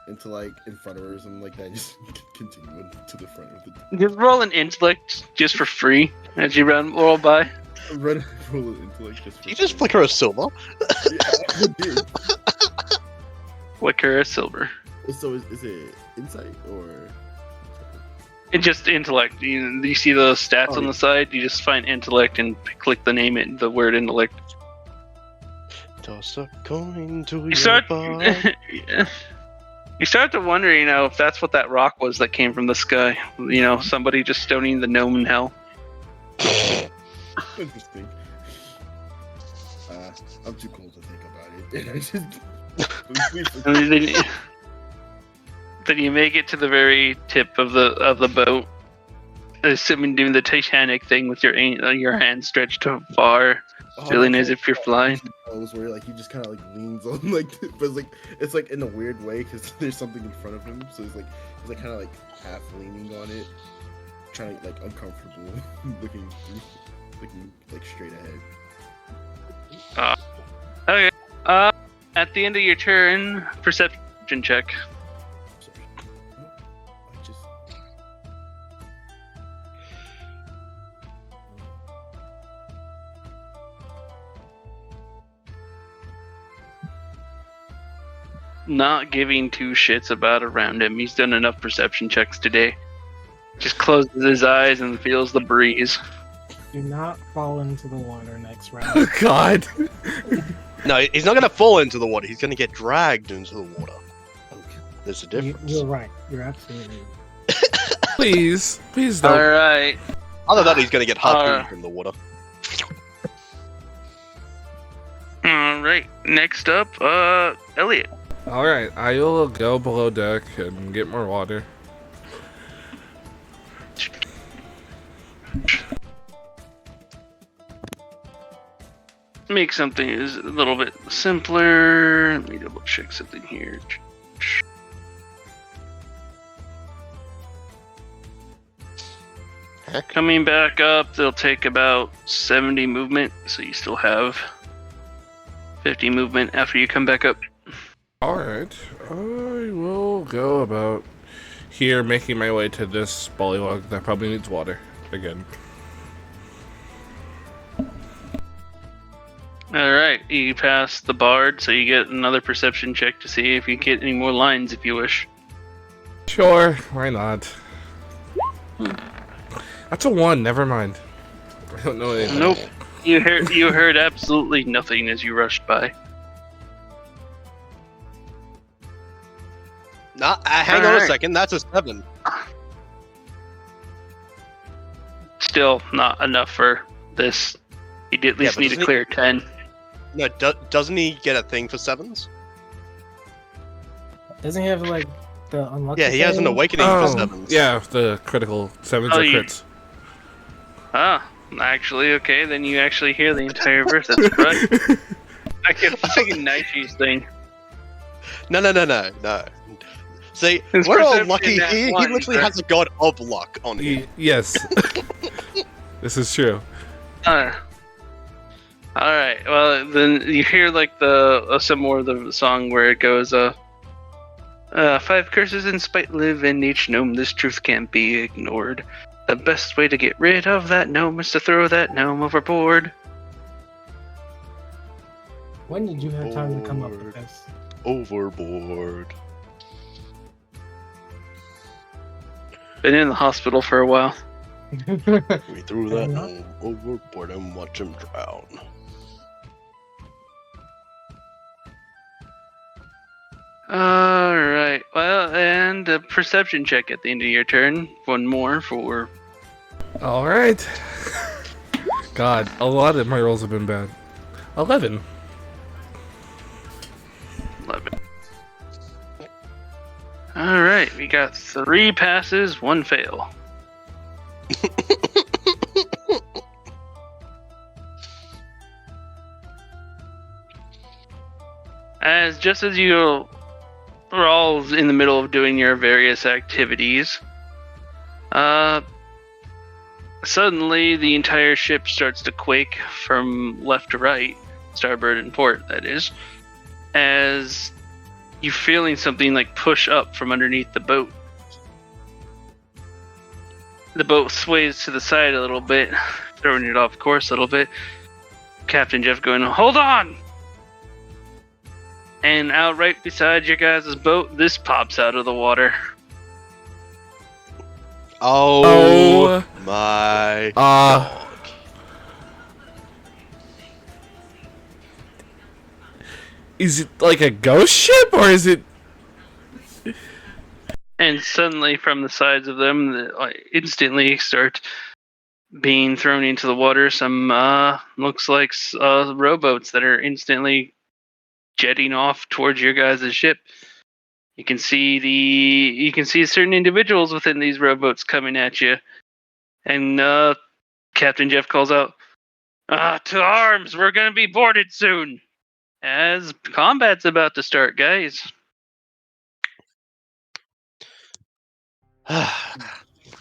into in front of her or something like that. Just continue to the front of the. Just roll an intellect just for free as you roll by. Roll an intellect just. You just flicker a silver. Yeah, I did. Flicker a silver. So is it insight or? It's just intellect. You see those stats on the side? You just find intellect and click the word intellect. Toss a coin to You your start, body. you start to wonder, if that's what that rock was that came from the sky. Somebody just stoning the gnome in hell. Interesting. I'm too cool to think about it. I just. And then you make it to the very tip of the boat. Assuming doing the Titanic thing with your hand stretched too far, feeling as if you're flying. Where like he just kind of like leans on but it's like in a weird way because there's something in front of him, so he's kind of like half leaning on it, trying to like uncomfortable, looking like straight ahead. Okay. At the end of your turn, perception check. Not giving two shits about around him. He's done enough perception checks today. Just closes his eyes and feels the breeze. Do not fall into the water next round. Oh, God. No, he's not going to fall into the water. He's going to get dragged into the water. There's a difference. You're right. You're absolutely right. Please don't. All right. Other than that, he's going to get harpooned from the water. All right. Next up, Elliot. All right, I will go below deck and get more water. Make something is a little bit simpler. Let me double check something here. Coming back up, they'll take about 70 movement, so you still have 50 movement after you come back up. Alright, I will go about here, making my way to this bullywug that probably needs water again. Alright, you pass the bard, so you get another perception check to see if you get any more lines if you wish. Sure, why not? That's a 1, never mind. I don't know anything. Nope. You heard absolutely nothing as you rushed by. Hang on a second, that's a 7. Still not enough for this. You at least need to clear 10. No, doesn't he get a thing for 7s? Doesn't he have like the unlucky? Yeah, he has an awakening for 7s. Yeah, the critical 7s are crits. Actually, okay, then you actually hear the entire verse. That's right. I can fucking Nightshade thing. No. See, His we're all perception lucky. at He one, literally has a god of luck on him. Yes. This is true. Alright, well, then you hear like some more of the song where it goes, 5 curses in spite live in each gnome, this truth can't be ignored. The best way to get rid of that gnome is to throw that gnome overboard. When did you have time to come up with this? Overboard. Been in the hospital for a while. We threw that gnome overboard and watch him drown. Alright, well, and a perception check at the end of your turn. One more for... Alright. God, a lot of my rolls have been bad. 11. 11. Alright, we got 3 passes, 1 fail. Just as you are all in the middle of doing your various activities, suddenly the entire ship starts to quake from left to right, starboard and port, that is, as you're feeling something like push up from underneath the boat. The boat sways to the side a little bit, throwing it off course a little bit. Captain Jeff going, "Hold on!" And out right beside your guys' boat, this pops out of the water. Oh, Oh, my uh, god. is it like a ghost ship or is it? And suddenly, from the sides of them, instantly start being thrown into the water. Some looks like rowboats that are instantly jetting off towards your guys' ship. You can see certain individuals within these rowboats coming at you, and Captain Jeff calls out, "To arms! We're gonna be boarded soon." As combat's about to start, guys. Oh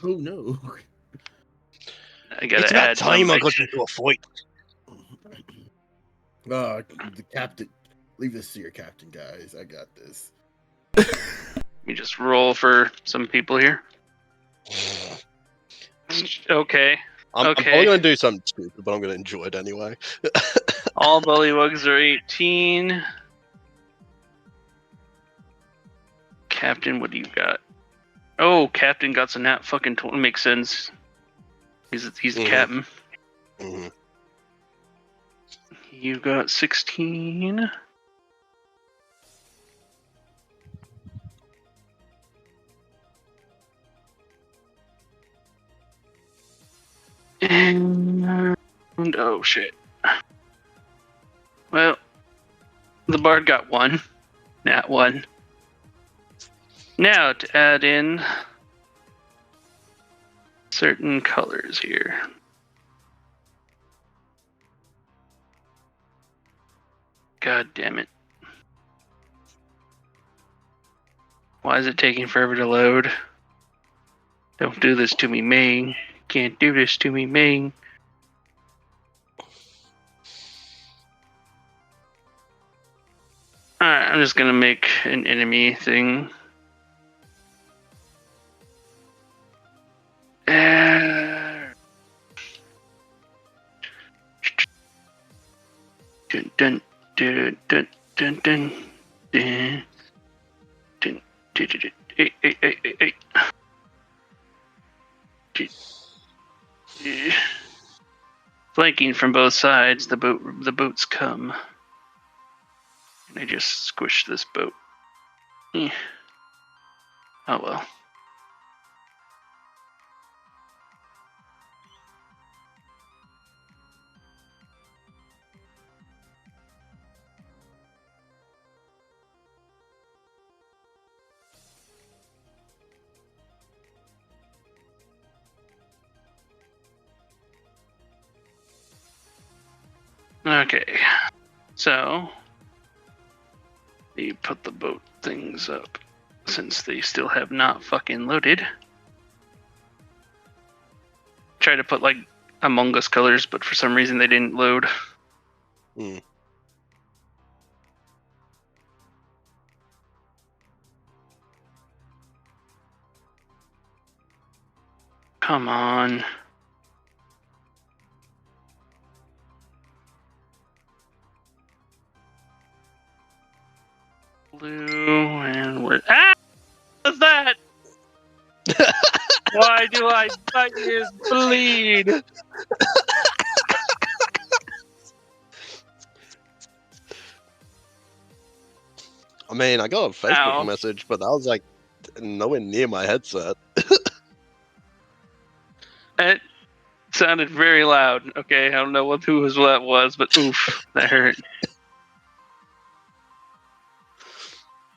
no. I gotta It's about add some. time I got into a fight. The captain. Leave this to your captain, guys. I got this. Let me just roll for some people here. Okay. I'm Okay. probably going to do something stupid, but I'm going to enjoy it anyway. All bullywugs are 18. Captain, what do you got? Oh, Captain got some nat fucking 20. Makes sense. He's the captain. Mhm. You got 16. And oh shit. Well, the bard got 1. Nat 1. Now to add in certain colors here. God damn it. Why is it taking forever to load? Don't do this to me, Ming. Can't do this to me, Ming. Alright, I'm just gonna make an enemy thing. Dun dun dun dun dun dun dun dun dun. Hey. Flanking from both sides, the boats come. And I just squish this boat. Oh well. Okay, so you put the boat things up since they still have not fucking loaded. Try to put like Among Us colors, but for some reason they didn't load. Hmm. Come on. Blue and what is that? Why do I fucking bleed? I mean, I got a Facebook Ow. message, but that was like nowhere near my headset. It sounded very loud. Okay, I don't know who that was, but oof, that hurt.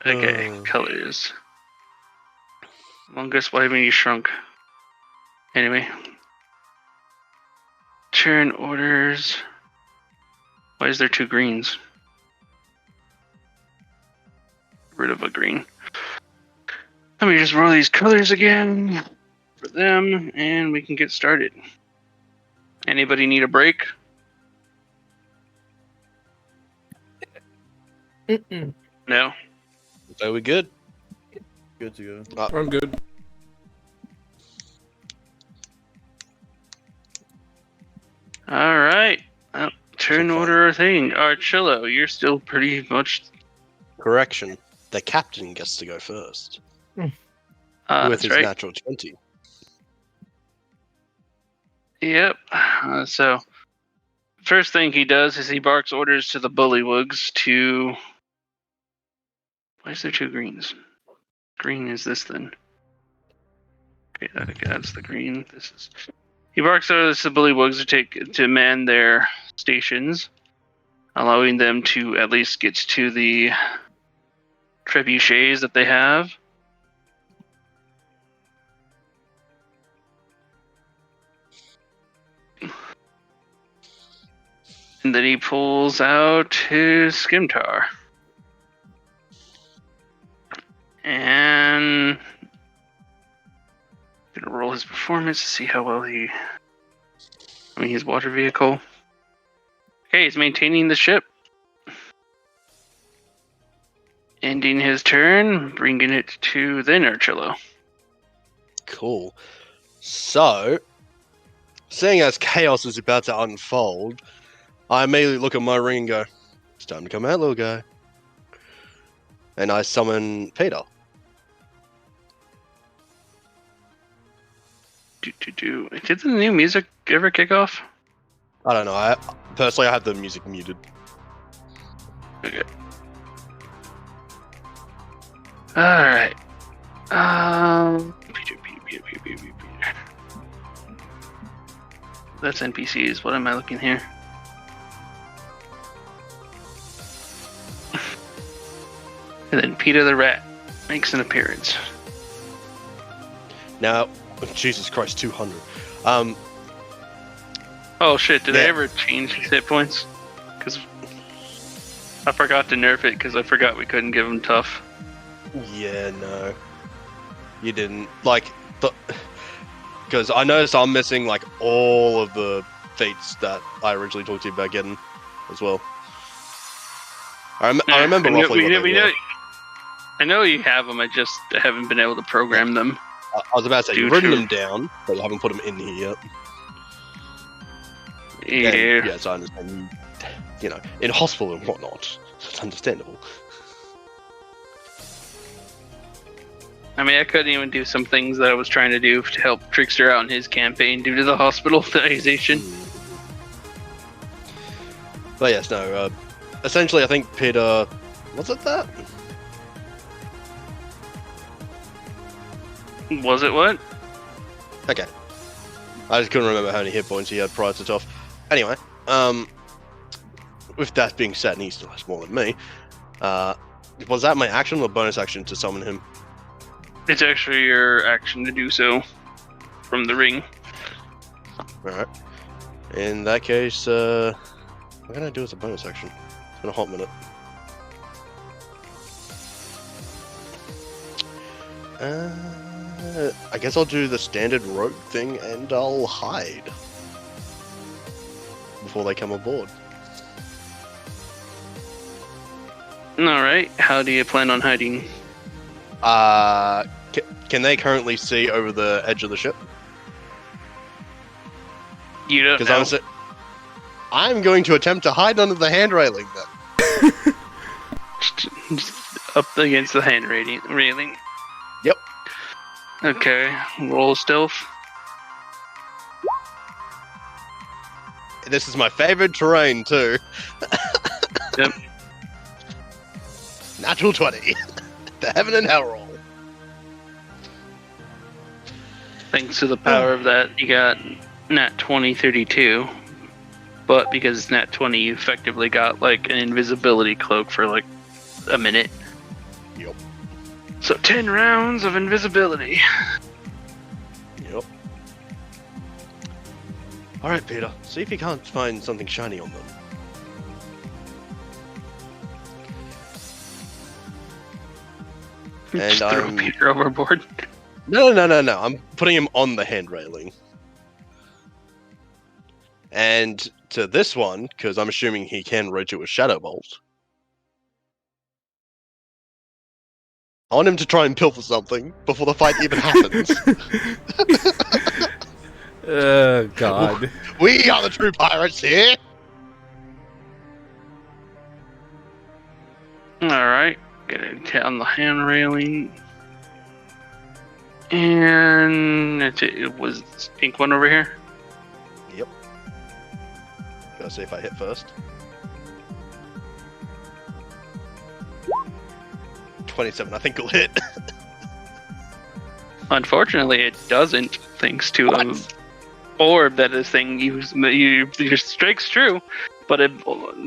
Okay, colors. Among Us, why haven't you shrunk? Anyway. Turn orders. Why is there 2 greens? Rid of a green. Let me just roll these colors again for them, and we can get started. Anybody need a break? Mm-mm. No. So we good? Good to go. I'm good. All right. Turn So far. order thing. Archillo, you're still pretty much. Correction. The captain gets to go first. With That's his right. natural 20. Yep. So, first thing he does is he barks orders to the bullywugs to. Why is there 2 greens? Green is this then? Okay, that's the green. This is. He barks orders to the bullywugs to man their stations, allowing them to at least get to the trebuchets that they have. And then he pulls out his skimtar. And gonna roll his performance to see how well his water vehicle. Okay, he's maintaining the ship. Ending his turn, bringing it to the Nurchillo. Cool. So, seeing as chaos is about to unfold, I immediately look at my ring and go, "It's time to come out, little guy." And I summon Peter. Did the new music ever kick off? I don't know. I have the music muted. Okay. Alright. Peter. That's NPCs. What am I looking here? And then Peter the Rat makes an appearance. Now, Jesus Christ, 200. Oh shit, did I Yeah. ever change his hit points? Because I forgot to nerf it because I forgot we couldn't give him tough. Yeah, no. You didn't. Because I noticed I'm missing, all of the feats that I originally talked to you about getting as well. I remember roughly what they were. I know you have them, I just haven't been able to program them. I was about to say, you've Due written to- them down, but you haven't put them in here yet. Yeah. And, yes, I understand. In hospital and whatnot. It's understandable. I mean, I couldn't even do some things that I was trying to do to help Trickster out in his campaign due to the hospitalization. But yes, no. Essentially, I think Peter. Was it that? Was it what? Okay. I just couldn't remember how many hit points he had prior to tough. Anyway, with that being said, and he still has more than me, was that my action or bonus action to summon him? It's actually your action to do so from the ring. Alright. In that case, what can I do as a bonus action? It's been a hot minute. I guess I'll do the standard rogue thing and I'll hide before they come aboard. Alright, how do you plan on hiding? Can they currently see over the edge of the ship? You don't know. Because I'm going to attempt to hide under the hand railing then. Just up against the hand railing. Yep. Okay, roll stealth. This is my favorite terrain too. Yep. Natural 20. The heaven and hell roll. Thanks to the power of that, you got nat 20, 32. But because it's nat 20, you effectively got like an invisibility cloak for like a minute. Yep. So 10 rounds of invisibility. Yep. Alright, Peter. See if you can't find something shiny on them. And Just throw I'm... Peter overboard. No. I'm putting him on the hand railing. And to this one, because I'm assuming he can rotate with Shadow Bolt. I want him to try and pilfer something before the fight even happens. God. We are the true pirates here! Alright, get it on the hand railing. And that's it. It was this pink one over here. Gotta see if I hit first. 27, I think it'll hit. Unfortunately, it doesn't, thanks to a orb that this thing your strike's true, but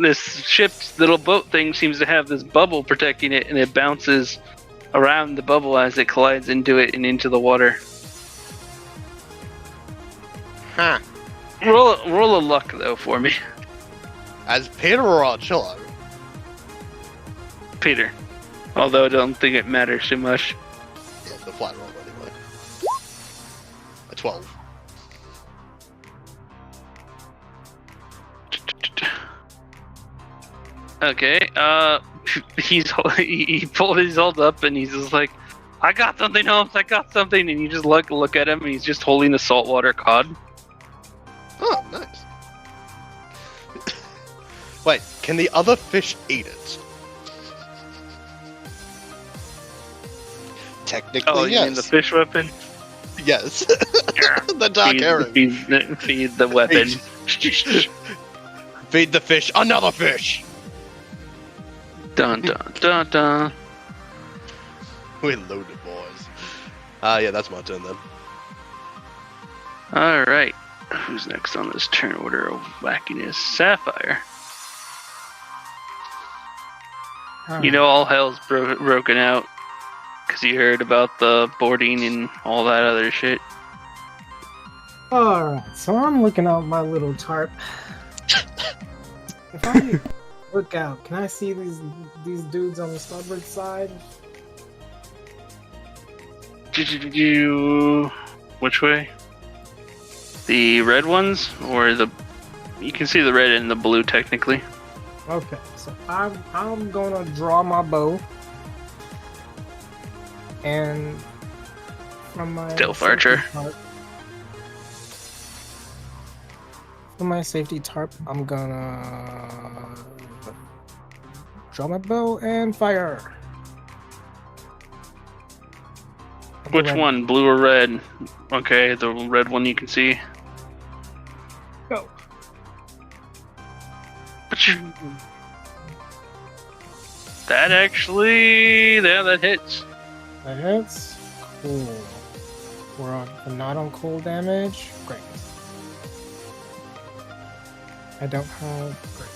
this ship's little boat thing seems to have this bubble protecting it, and it bounces around the bubble as it collides into it and into the water. Huh. Roll a luck though for me, As Peter or Archillo? Peter. Although I don't think it matters too much. Yeah, the flat roll anyway. A 12. Okay, he pulled his hold up and he's just like, I got something, Holmes, I got something, and you just look at him and he's just holding a saltwater cod. Oh, nice. Wait, can the other fish eat it? Technically, Oh, you yes. mean the fish weapon? Yes. The dark arrow. Feed the weapon. Feed the fish another fish. Dun dun dun dun. We're loaded, boys. Yeah, that's my turn then. Alright. Who's next on this turn order of wackiness? Sapphire. You know all hell's broken out because you heard about the boarding and all that other shit. Alright, so I'm looking out my little tarp. If I look out, can I see these dudes on the starboard side? Which way? The red ones, or the? You can see the red and the blue technically. Okay, so I'm gonna draw my bow, and from my Stealth archer. For my safety tarp, I'm gonna draw my bow and fire. Which one, blue or red? Okay, the red one you can see. Go. That actually, yeah, that hits. That hits. Cool. We're not on cool damage. Great. I don't have great.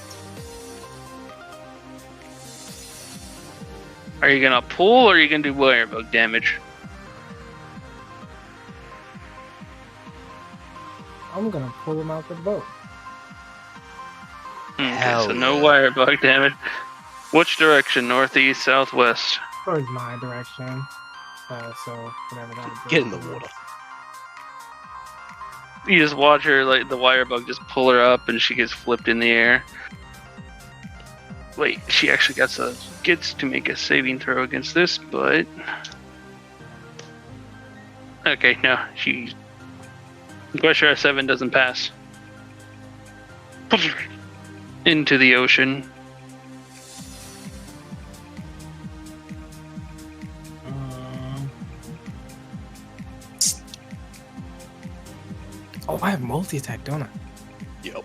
Are you gonna pull or are you gonna do wire bug damage? I'm gonna pull him out the boat. Okay, Hell so no yeah. wire bug damage. Which direction? Northeast, southwest? Towards my direction. So whatever that is. Get in the water. You just watch her, like the wire bug, just pull her up, and she gets flipped in the air. Wait, she actually gets to make a saving throw against this, but okay, no, she. Question 7 doesn't pass. Into the ocean. Oh, I have multi-attack, don't I? Yep.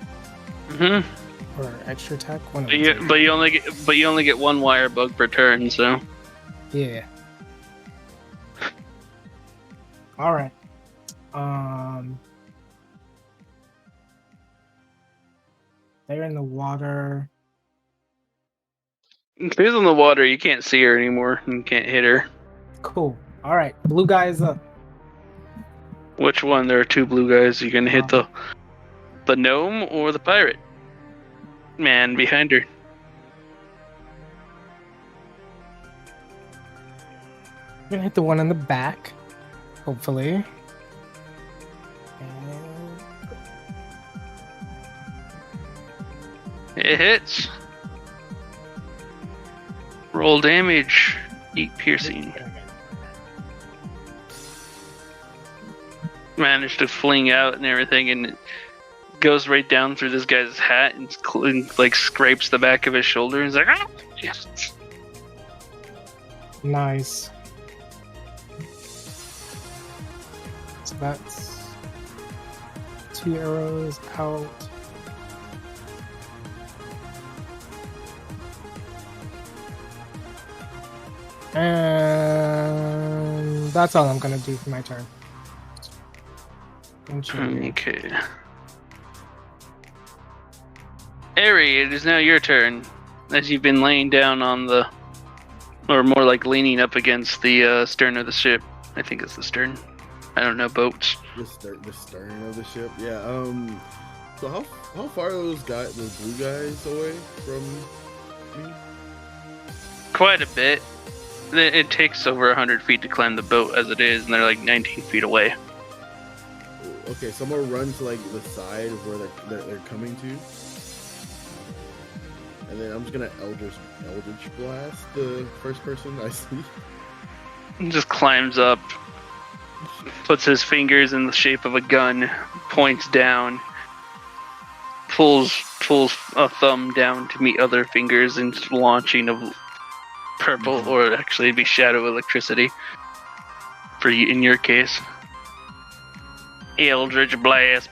Mm-hmm. Or extra attack? One of But you only get one wire bug per turn, so. Yeah. All right. They're in the water. If she's in the water, you can't see her anymore. You can't hit her. Cool. All right. Blue guy is up. Which one? There are two blue guys. You gonna hit the gnome or the pirate? Man behind her. I'm gonna hit the one in the back, hopefully. It hits. Roll damage. 8 piercing. Managed to fling out and everything, and it goes right down through this guy's hat and like scrapes the back of his shoulder. He's like, ah! Yes. Nice. So that's 2 arrows out. And that's all I'm gonna do for my turn. Continue. Okay. Ari, it is now your turn. As you've been laying down on the, or more like leaning up against the stern of the ship. I think it's the stern. I don't know boats. The stern of the ship. Yeah. So how far are those blue guys away from me? Quite a bit. It takes over 100 feet to climb the boat as it is, and they're like 19 feet away. Okay, so I'm gonna run to like the side of where they're coming to, and then I'm just gonna Eldritch Blast the first person I see. He just climbs up, puts his fingers in the shape of a gun, points down, pulls a thumb down to meet other fingers, and launching of purple, or actually it'd be shadow electricity for you in your case. Eldritch Blast.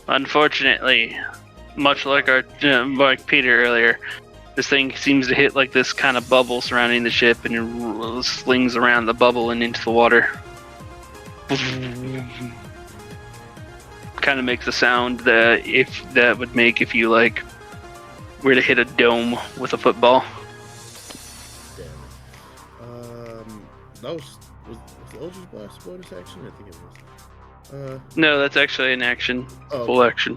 Unfortunately, much like like Peter earlier, this thing seems to hit like this kind of bubble surrounding the ship, and it slings around the bubble and into the water. Kind of makes a sound that would make if you like were to hit a dome with a football. Damn it. That was the Eldritch Blast bonus action? I think it was. No, that's actually an action. Oh, Full action.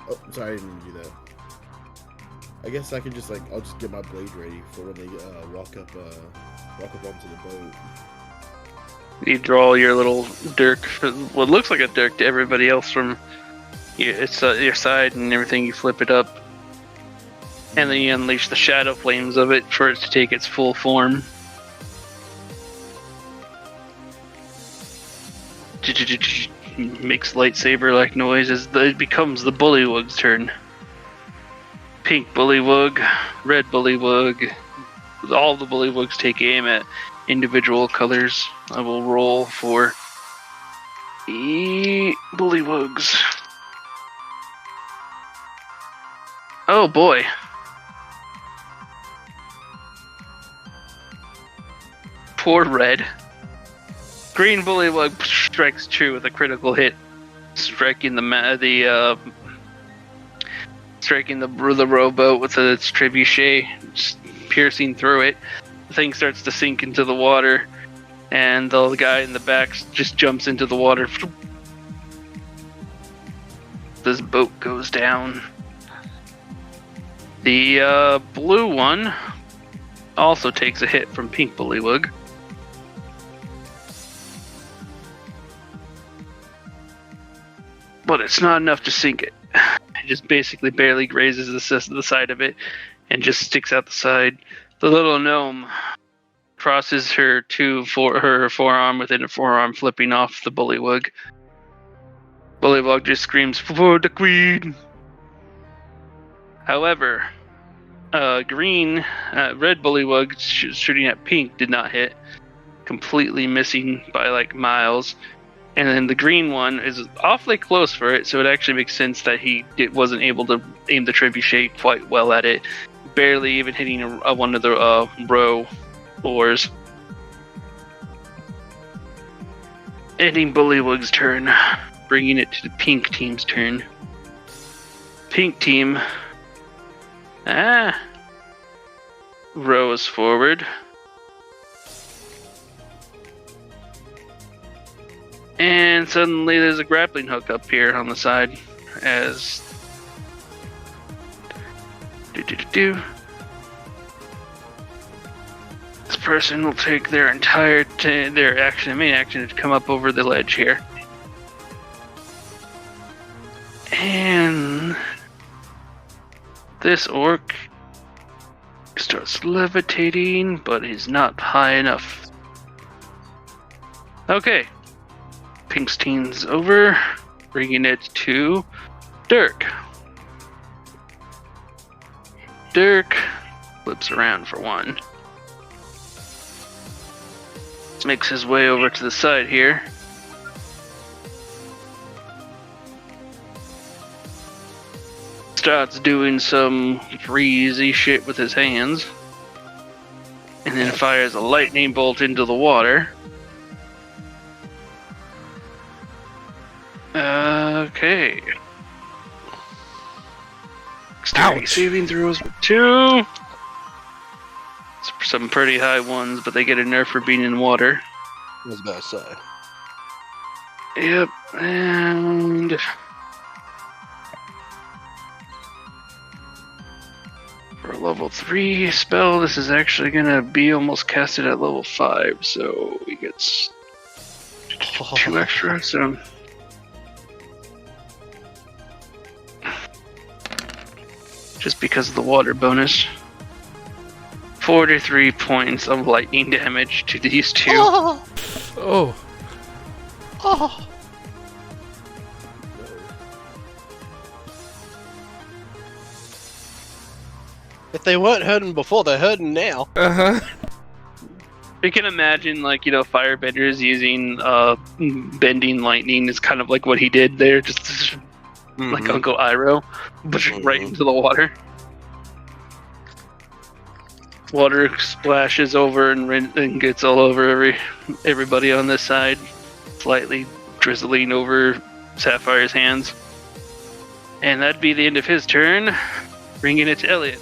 Oh, sorry, I didn't mean to do that. I guess I can just I'll just get my blade ready for when they walk up onto the boat. You draw your little dirk, what looks like a dirk to everybody else from your side and everything. You flip it up, and then you unleash the shadow flames of it for it to take its full form. Makes lightsaber-like noise as it becomes the Bullywug's turn. Pink Bullywug, red Bullywug. All the Bullywugs take aim at individual colors. I will roll for the Bullywugs. Oh boy. Poor red. Green Bullywug strikes true with a critical hit, striking the rowboat with its trebuchet, just piercing through it. The thing starts to sink into the water, and the guy in the back just jumps into the water. This boat goes down. The blue one also takes a hit from Pink Bullywug. But it's not enough to sink it. It just basically barely grazes the side of it and just sticks out the side. The little gnome crosses her her forearm within a forearm, flipping off the Bullywug. Bullywug just screams, "For the queen!" However, red Bullywug shooting at Pink did not hit, completely missing by like miles. And then the green one is awfully close for it, so it actually makes sense that he wasn't able to aim the trebuchet quite well at it, barely even hitting one of the row oars. Ending Bullywug's turn, bringing it to the pink team's turn. Pink team rows forward. And suddenly there's a grappling hook up here on the side as this person will take their entire main action to come up over the ledge here. And this orc starts levitating, but he's not high enough. Okay. Pink's team's over, bringing it to Dirk. Dirk flips around for one. Makes his way over to the side here. starts doing some freezy shit with his hands. And then fires a lightning bolt into the water. Okay. Dexterity Ouch. saving throws with 2. Some pretty high ones, but they get a nerf for being in water. I was about to say. Yep, and for a level 3 spell, this is actually gonna be almost casted at level 5, so he gets 2 extra, so just because of the water bonus. 43 points of lightning damage to these two. Oh. Oh. If they weren't hurting before, they're hurting now. Uh-huh. You can imagine, like, firebenders using bending lightning is kind of like what he did there, just like Uncle Iroh, but right into the water. Water splashes over and gets all over everybody on this side, slightly drizzling over Sapphire's hands. And that'd be the end of his turn, bringing it to Elliot.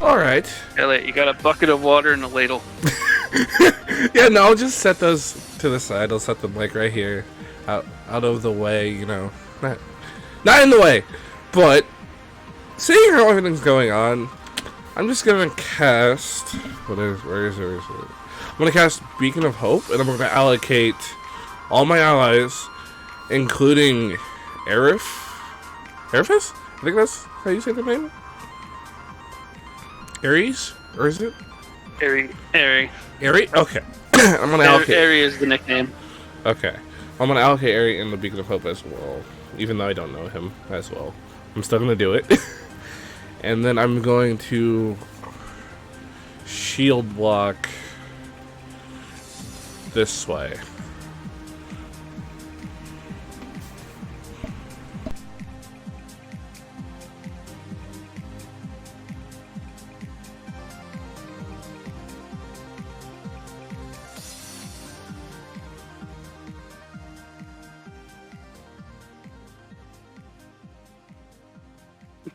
Alright. Elliot, you got a bucket of water and a ladle. Yeah, no, I'll just set those to the side. I'll set them, like, right here. Out of the way, Not in the way. But, seeing how everything's going on, I'm just gonna cast... Where is it? I'm gonna cast Beacon of Hope, and I'm gonna allocate all my allies, including Aerith? Aerithus? I think that's how you say the name? Ares? Or is it? Airy. Aerie? Okay. I'm gonna allocate... Airy is the nickname. Okay. I'm gonna allocate Aerie in the Beacon of Hope as well, even though I don't know him as well. I'm still gonna do it. And then I'm going to shield block this way.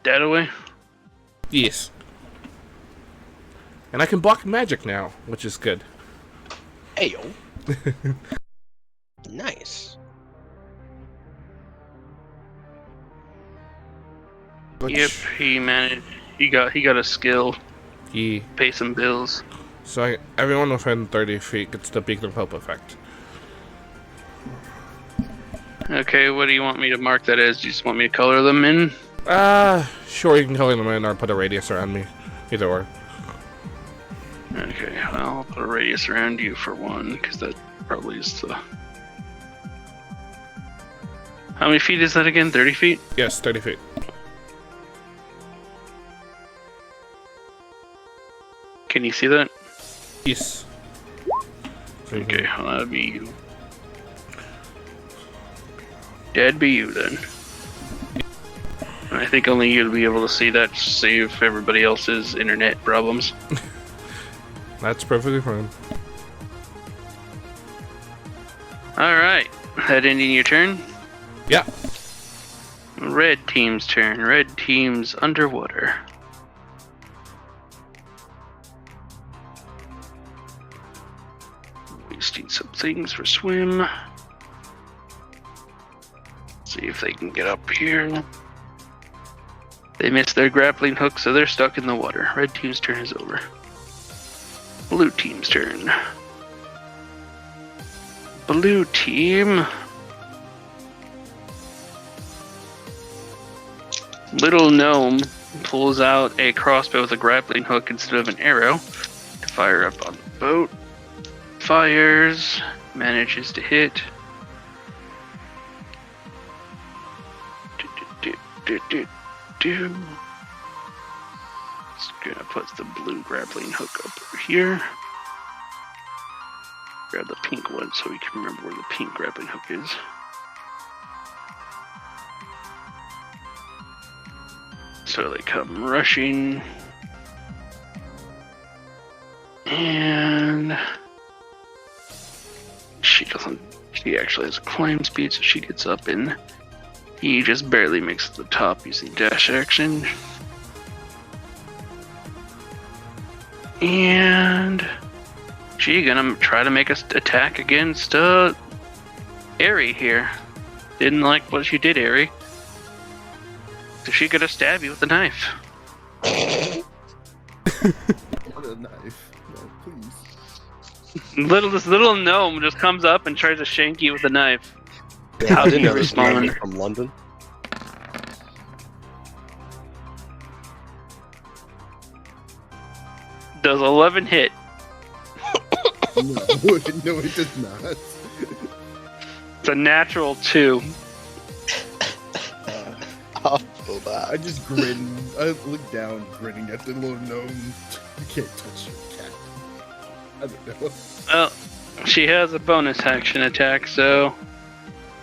That away? Yes. And I can block magic now, which is good. Ayo. Nice. Yep, he managed. He got a skill. Yeah. Pay some bills. So everyone within 30 feet gets the Beacon of Hope effect. Okay, what do you want me to mark that as? Do you just want me to color them in? Sure, you can color them in or put a radius around me. Either or. Okay, I'll put a radius around you for 1, because that probably is the... How many feet is that again? 30 feet? Yes, 30 feet. Can you see that? Yes. Okay, well, that'd be you. That'd be you then. I think only you'll be able to see that to save everybody else's internet problems. That's perfectly fine. Alright, that ending your turn? Yeah. Red team's turn. Red team's underwater. Wasting some things for swim. See if they can get up here. They missed their grappling hook, so they're stuck in the water. Red team's turn is over. Blue team's turn. Blue team. Little Gnome pulls out a crossbow with a grappling hook instead of an arrow to fire up on the boat. Fires. Manages to hit. Just gonna put the blue grappling hook up over here. Grab the pink one so we can remember where the pink grappling hook is. So they come rushing. And she doesn't. She actually has a climb speed, so she gets up and he just barely makes it to the top using dash action. And she gonna try to make us attack against Aerie here. Didn't like what she did, Aerie. So she gonna stab you with a knife. What a knife. No, please. This little gnome just comes up and tries to shank you with a knife. How did you know this respond? man from London? Does 11 hit? No, no, it does not. It's a natural 2. I'll feel that. I just grin. I look down, grinning at the little gnome. You can't touch your cat. I don't know. Well, she has a bonus action attack, so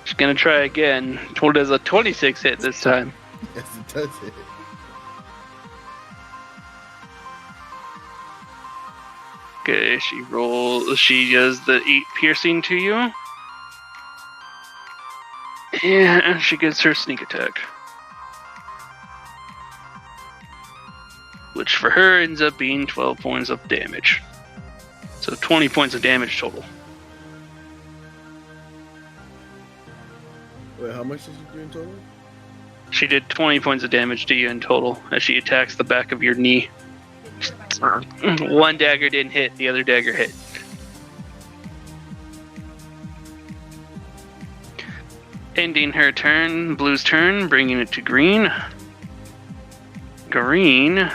she's gonna try again. What does a 26 hit this time? Yes, it does hit. Okay, she rolls. She does the 8 piercing to you. And she gets her sneak attack. Which for her ends up being 12 points of damage. So 20 points of damage total. Wait, how much did you do in total? She did 20 points of damage to you in total as she attacks the back of your knee. One dagger didn't hit, the other dagger hit. Ending her turn, Blue's turn, bringing it to Green. Green.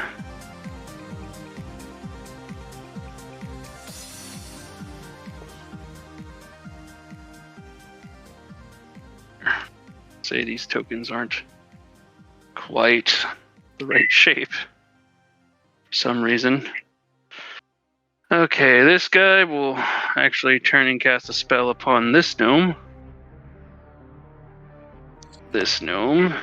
Say these tokens aren't quite the right shape for some reason. Okay, this guy will actually turn and cast a spell upon this gnome. This gnome.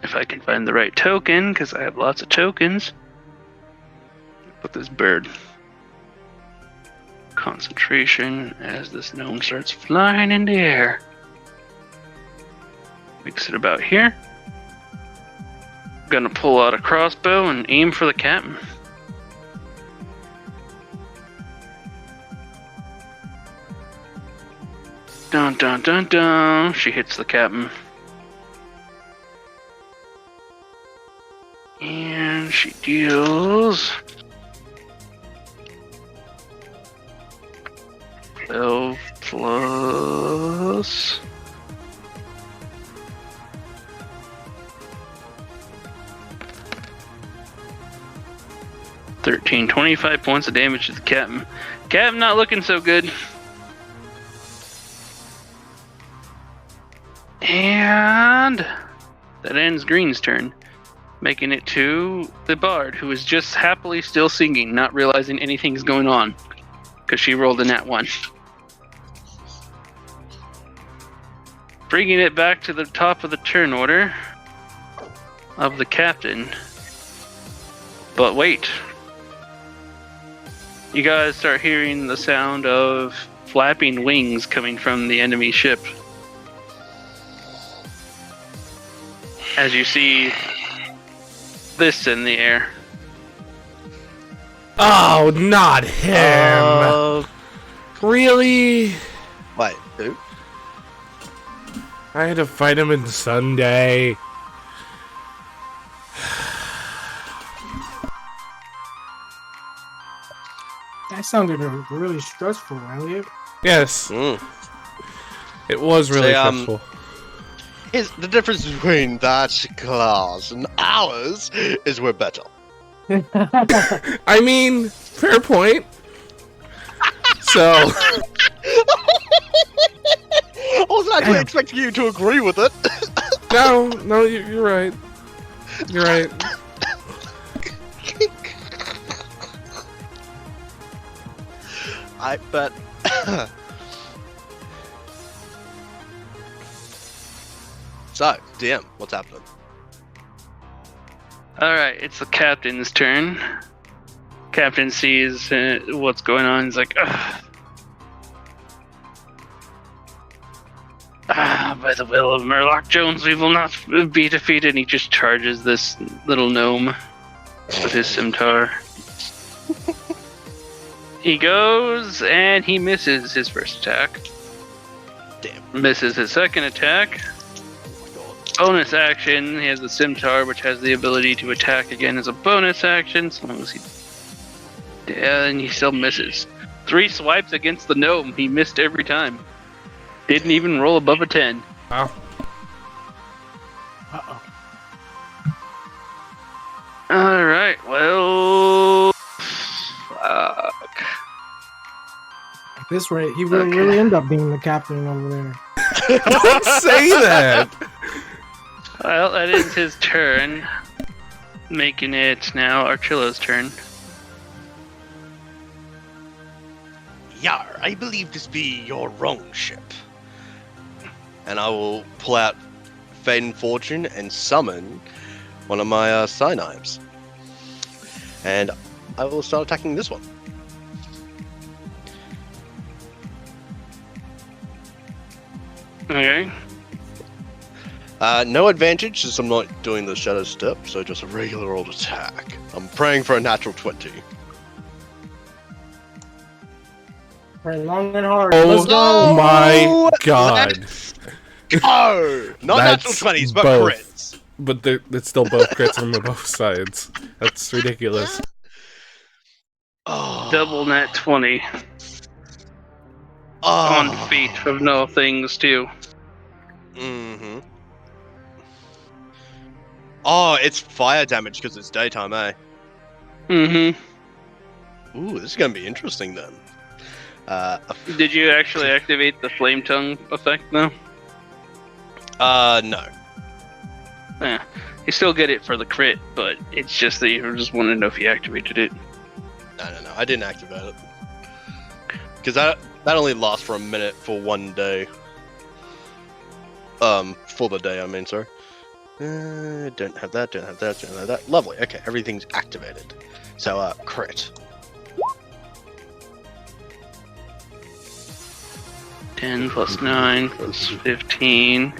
If I can find the right token, because I have lots of tokens. Put this bird. Concentration as this gnome starts flying in the air. Makes it about here. Gonna pull out a crossbow and aim for the captain. Dun dun dun dun. She hits the captain. And she deals 12 plus 13, 25 points of damage to the captain. Captain not looking so good. And that ends Green's turn, making it to the bard, who is just happily still singing, not realizing anything's going on, because she rolled a nat 1. Bringing it back to the top of the turn order of the captain. But wait. You guys start hearing the sound of flapping wings coming from the enemy ship. As you see this in the air. Oh, not him! Really? Wait, who? I had to fight him in Sunday. That sounded really stressful, Elliot. Yes, Mm. it was really Say, stressful. Is the difference between that class and ours is we're better. I mean, fair point. So, I wasn't actually expecting you to agree with it. no, you're right. You're right. I bet. So, DM, what's happening? Alright, it's the captain's turn. Captain sees what's going on. He's like, ugh. By the will of Murloc Jones, we will not be defeated. And he just charges this little gnome with his scimitar. He goes and he misses his first attack. Damn. Misses his second attack. Bonus action, he has the scimitar, which has the ability to attack again as a bonus action, so long as he... Yeah, and he still misses. 3 swipes against the gnome, he missed every time. Didn't even roll above a 10. Wow. Uh-oh. Alright, well... Fuck. At this rate, he will really end up being the captain over there. Don't say that! Well, that is his turn. Making it now Archillo's turn. Yar, I believe this be your wrong ship. And I will pull out Fate and Fortune and summon one of my Psi Knives. And I will start attacking this one. Okay. No advantage since I'm not doing the Shadow Step, so just a regular old attack. I'm praying for a natural 20. Right, long and hard. Oh Let's go. my god. Oh! Not natural That's 20s, but both. crits. But it's still both crits on both sides. That's ridiculous. Oh. Double nat 20. On feet of no things, too. Mm-hmm. Oh, it's fire damage because it's daytime, eh? Mm-hmm. Ooh, this is gonna be interesting then. Did you actually activate the flame tongue effect, though? No. Yeah. You still get it for the crit, but it's just that you just want to know if you activated it. No. I didn't activate it. Because that only lasts for a minute for 1 day. For the day, I mean, sorry. Don't have that. Lovely. Okay, everything's activated. So, crit. 10 plus 9 plus 15.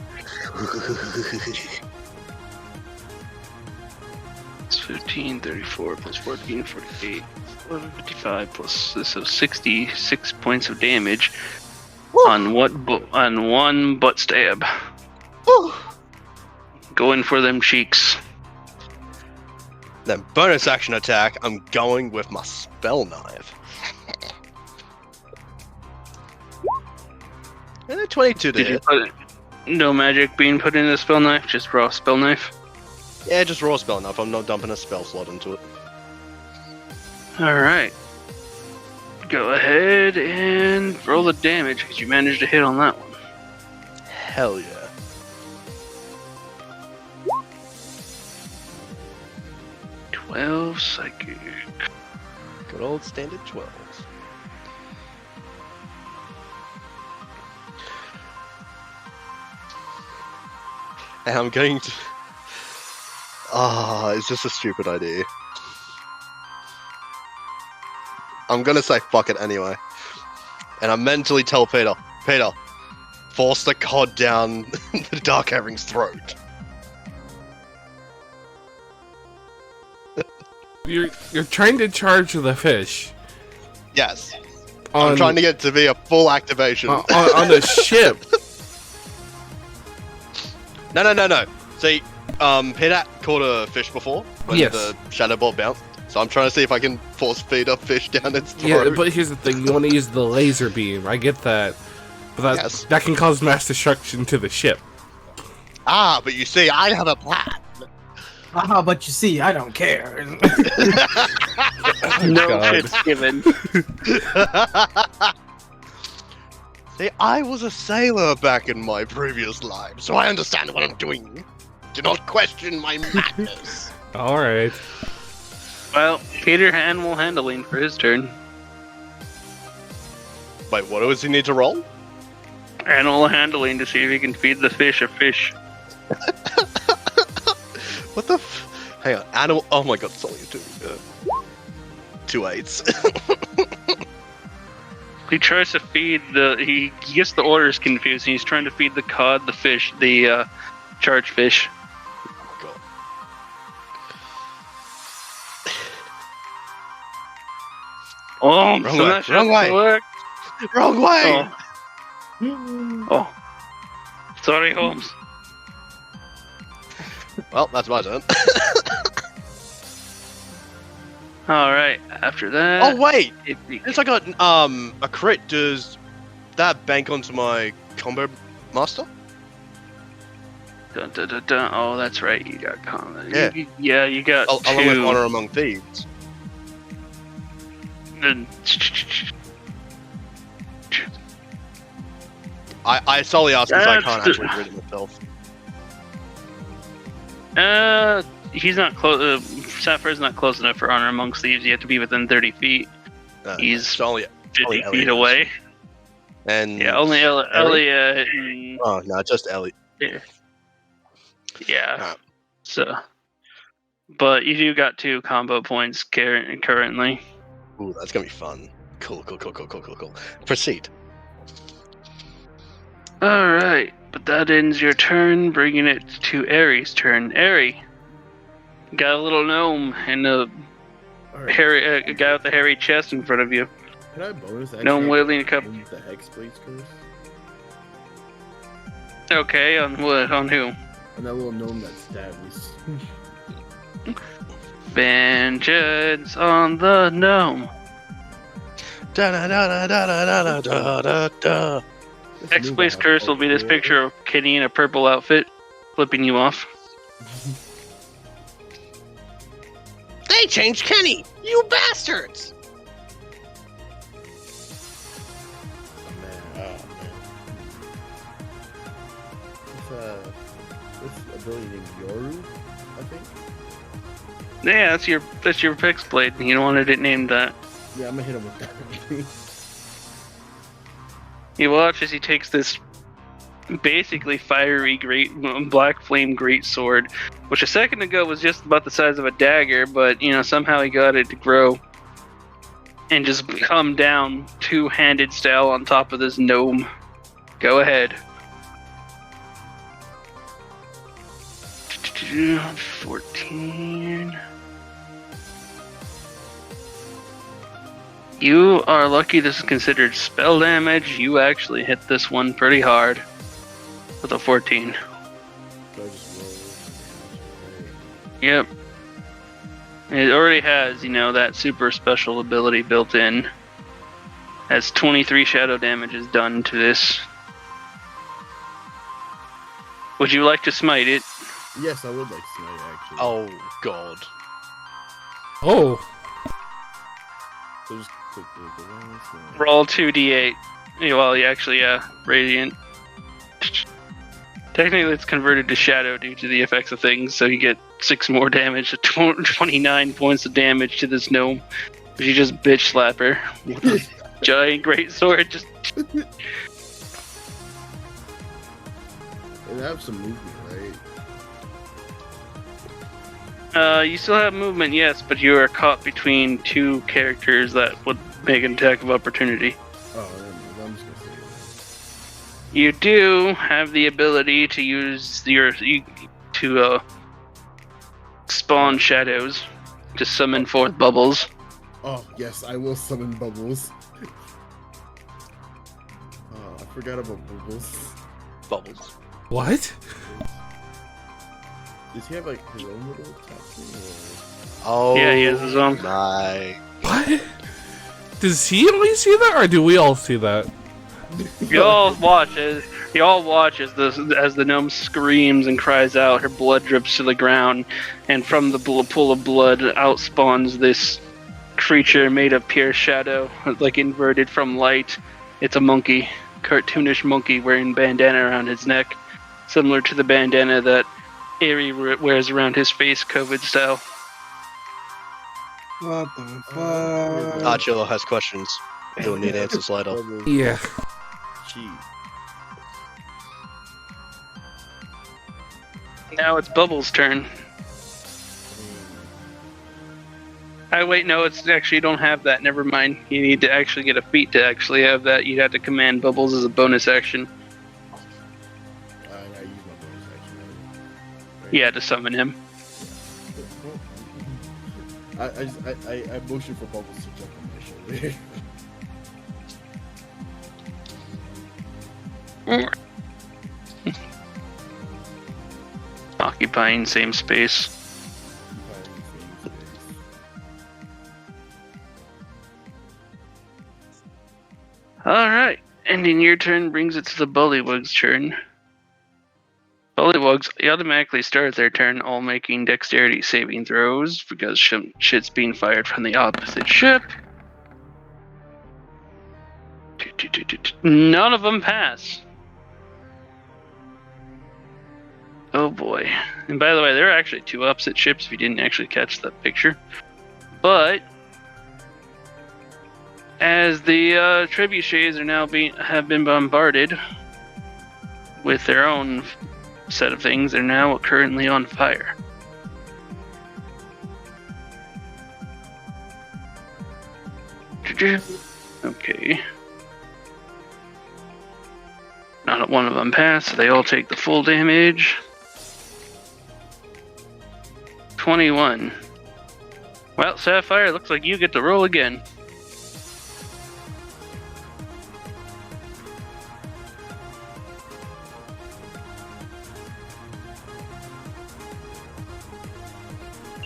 It's 15, 34 plus 14, 48, 55 plus this, so 66 points of damage. Woo! On one butt stab. Woo! Going for them cheeks. Then bonus action attack, I'm going with my spell knife. And a 22 to Did you hit. put no magic being put in the spell knife? Just raw spell knife? Yeah, just raw spell knife. I'm not dumping a spell slot into it. Alright. Go ahead and roll the damage because you managed to hit on that one. Hell yeah. Psychic. Good old standard 12. And I'm going to... is this a stupid idea? I'm gonna say fuck it anyway. And I mentally tell Peter, force the cod down the Dark Havering's throat. You're trying to charge the fish. Yes. I'm trying to get it to be a full activation. On the ship. No. See, Peter caught a fish before when Yes. the Shadow Ball bounced. So I'm trying to see if I can force feed a fish down its throat. Yeah, but here's the thing. You want to use the laser beam. I get that. But Yes. that can cause mass destruction to the ship. But you see, I have a plan. But you see, I don't care. No God. shit's given. See, I was a sailor back in my previous life, so I understand what I'm doing. Do not question my madness. Alright. Well, Peter Animal Handling for his turn. Wait, what does he need to roll? Animal Handling to see if he can feed the fish a fish. What the? Hang on. Animal. Oh my god, it's only two 8s. He tries to feed he gets the orders confused. And he's trying to feed the cod, the fish, the charge fish. God. Oh, Wrong so way, that's wrong way. work. Wrong way. Oh, sorry, Holmes. Well, that's my turn. All right. After that. Oh wait, it- since I got a crit, does that bank onto my combo master? Dun, dun, dun, dun. Oh, that's right. You got comment. Yeah. Yeah, you got Along with two. honor among thieves. Then- I solely ask because I can't That's actually read it myself. He's not close. Sapphire's not close enough for honor amongst thieves. You have to be within 30 feet. He's He's only 50 only feet Elliot away. and Yeah, only Elliot. Oh no, just Elliot. Yeah. Ah. So, but you do got 2 combo points currently. Ooh, that's gonna be fun. Cool. Proceed. All right, but that ends your turn, bringing it to Aries' turn. Aries, got a little gnome and a Alright. a guy with a hairy chest in front of you. Can I bonus action? Gnome wielding a cup. The Hex Blades curse? Okay, on what? On who? And that little gnome that stabbed me. Vengeance on the gnome. Da da da da da da da da da. X-Blaze curse will be this picture of Kitty in a purple outfit, flipping you off. They changed Kenny! You bastards! Oh man. This ability named Yoru, I think. Yeah, that's your X-Blade. You don't wanted it named that. Yeah, I'm gonna hit him with that. You watch as he takes this basically fiery black flame great sword, which a second ago was just about the size of a dagger, but somehow he got it to grow and just come down 2-handed style on top of this gnome. Go ahead. 14. You are lucky this is considered spell damage. You actually hit this one pretty hard with a 14. So I just roll. Yep. It already has, that super special ability built in. As 23 shadow damage is done to this. Would you like to smite it? Yes, I would like to smite it, actually. Oh god. Oh, So just click the ones. Roll 2d8. Well, you actually, radiant. Technically, it's converted to shadow due to the effects of things, so you get 6 more damage, 29 points of damage to this gnome. If you just bitch slap her with a giant great sword, just And I have some movement, right? you still have movement, yes, but you are caught between 2 characters that would make an attack of opportunity. Oh, I'm just gonna say it. You do have the ability to use to spawn shadows to summon forth bubbles. Oh, yes, I will summon Bubbles. Oh, I forgot about Bubbles. Bubbles. what? Does he have, like, his own little tattoo? Oh. Yeah, he has his own. My. What? Does he only see that, or do we all see that? You all watch as the gnome screams and cries out. Her blood drips to the ground, and from the pool of blood out spawns this creature made of pure shadow, like inverted from light. It's a monkey, cartoonish monkey wearing bandana around his neck, similar to the bandana that Aerie wears around his face, COVID style. What the fuck? Archilo has questions. He'll need answers later. Bubbles. Yeah. Cheat. Now it's Bubbles' turn. Wait, no, it's actually, you don't have that. Never mind. You need to actually get a feat to actually have that. You'd have to command Bubbles as a bonus action. I use my bonus action. Right? Yeah, to summon him. I motion for Bubbles to jump on my shoulder. Occupying same space. Alright, ending your turn brings it to the Bullywug's turn. Bullywugs automatically start their turn all making dexterity saving throws because shit's being fired from the opposite ship. None of them pass. Oh boy. And by the way, there are actually two opposite ships if you didn't actually catch the picture. But as the trebuchets are now have been bombarded with their own set of things, they're now currently on fire. Okay. Not one of them passed, so they all take the full damage. 21. Well, Sapphire, looks like you get to roll again.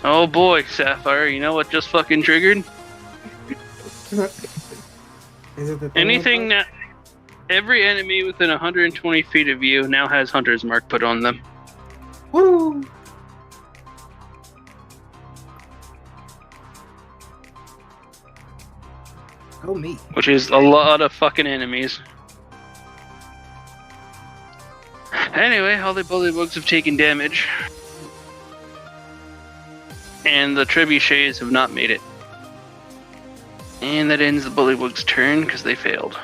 Oh boy, Sapphire, you know what just fucking triggered? Is it the Anything that... Every enemy within 120 feet of you now has Hunter's Mark put on them. Woo! Oh me. Which is a lot of fucking enemies. Anyway, all the Bullywugs have taken damage. And the trebuchets have not made it. And that ends the Bullywug's turn because they failed.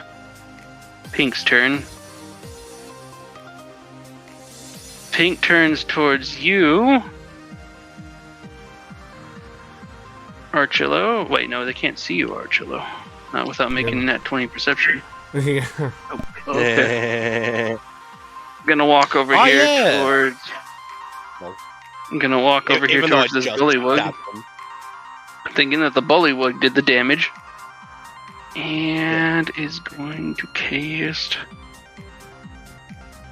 Pink's turn. Pink turns towards you. Archillo. Wait, no, they can't see you, Archillo. Not without making that 20 perception. Yeah. Oh, okay. I'm gonna walk over here towards... I'm gonna walk over here towards this Bullywug. Thinking that the Bullywug did the damage. And is going to cast...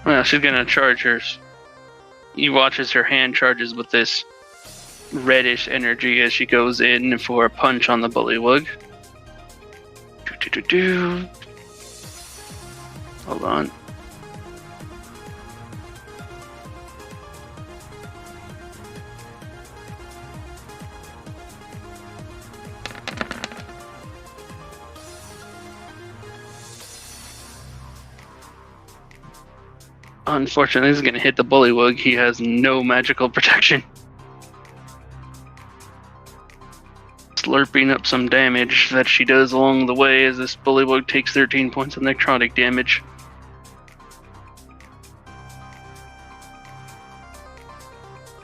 Well, she's gonna charge hers. You watch as her hand charges with this reddish energy as she goes in for a punch on the Bullywug. Hold on. Unfortunately, this is going to hit the Bullywug. He has no magical protection. Slurping up some damage that she does along the way as this Bullywug takes 13 points of necrotic damage.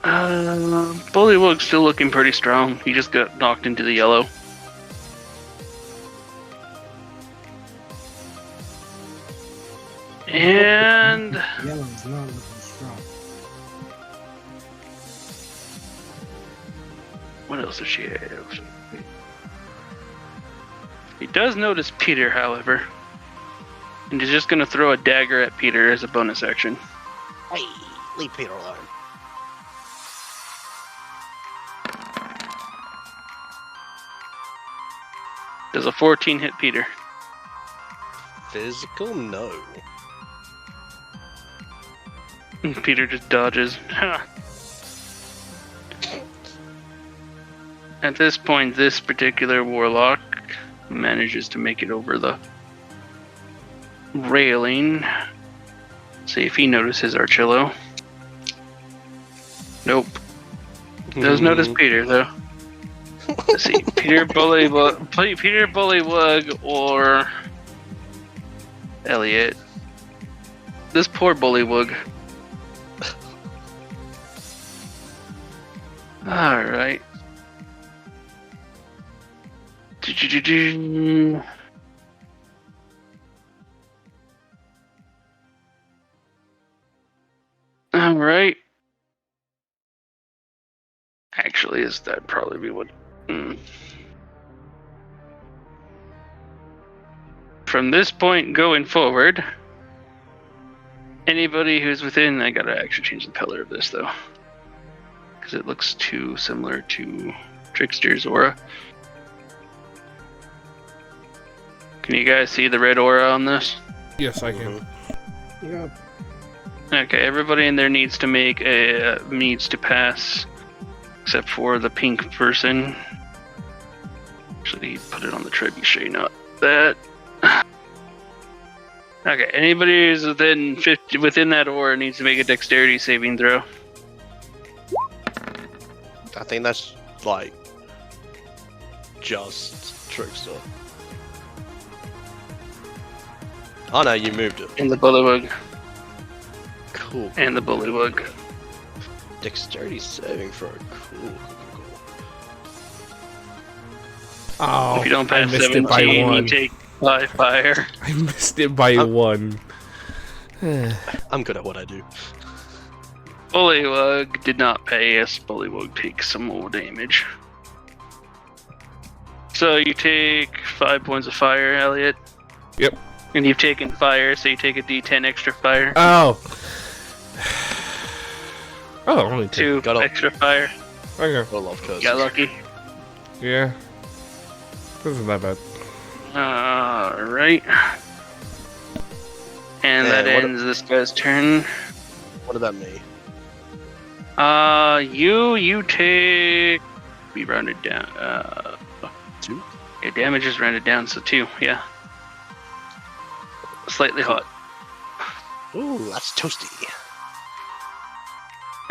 Bullywug's still looking pretty strong. He just got knocked into the yellow. And Yellow's not looking strong. what else does she have? He does notice Peter, however, and he's just going to throw a dagger at Peter as a bonus action. Hey, leave Peter alone. Does a 14 hit Peter? Physical? No. Peter just dodges. Ha. At this point, this particular warlock manages to make it over the railing. See if he notices Archillo. Nope. Does notice Peter though. Let's see, Peter Bullywug or Elliot. This poor Bullywug. Alright. Alright. Actually, that'd probably be what... From this point going forward, anybody who's within... I gotta actually change the color of this, though. Because it looks too similar to Trickster's aura. Can you guys see the red aura on this? Yes, I can. Yeah. Okay, everybody in there needs to pass, except for the pink person. Actually, put it on the trebuchet, not that. Okay, anybody who's within that aura needs to make a dexterity saving throw. I think that's like just Trickster. Oh no, you moved it. And the bullywug. Cool. And the bullywug. Dexterity saving throw. Cool. Oh, If you don't pass I missed it by 17, you one. take 5 fire. I missed it by one. I'm good at what I do. Bullywug did not pay us. Bullywug takes some more damage. So you take 5 points of fire, Elliot. Yep. And you've taken fire, so you take a d10 extra fire. Oh. Oh, only two. 2 extra fire. Okay. I love curses. Got lucky. Yeah. This isn't that bad. Alright. And that what ends this guy's turn. What about me? You take... We rounded down. 2? Yeah, damage is rounded down, so 2, yeah. Slightly hot. Ooh, that's toasty.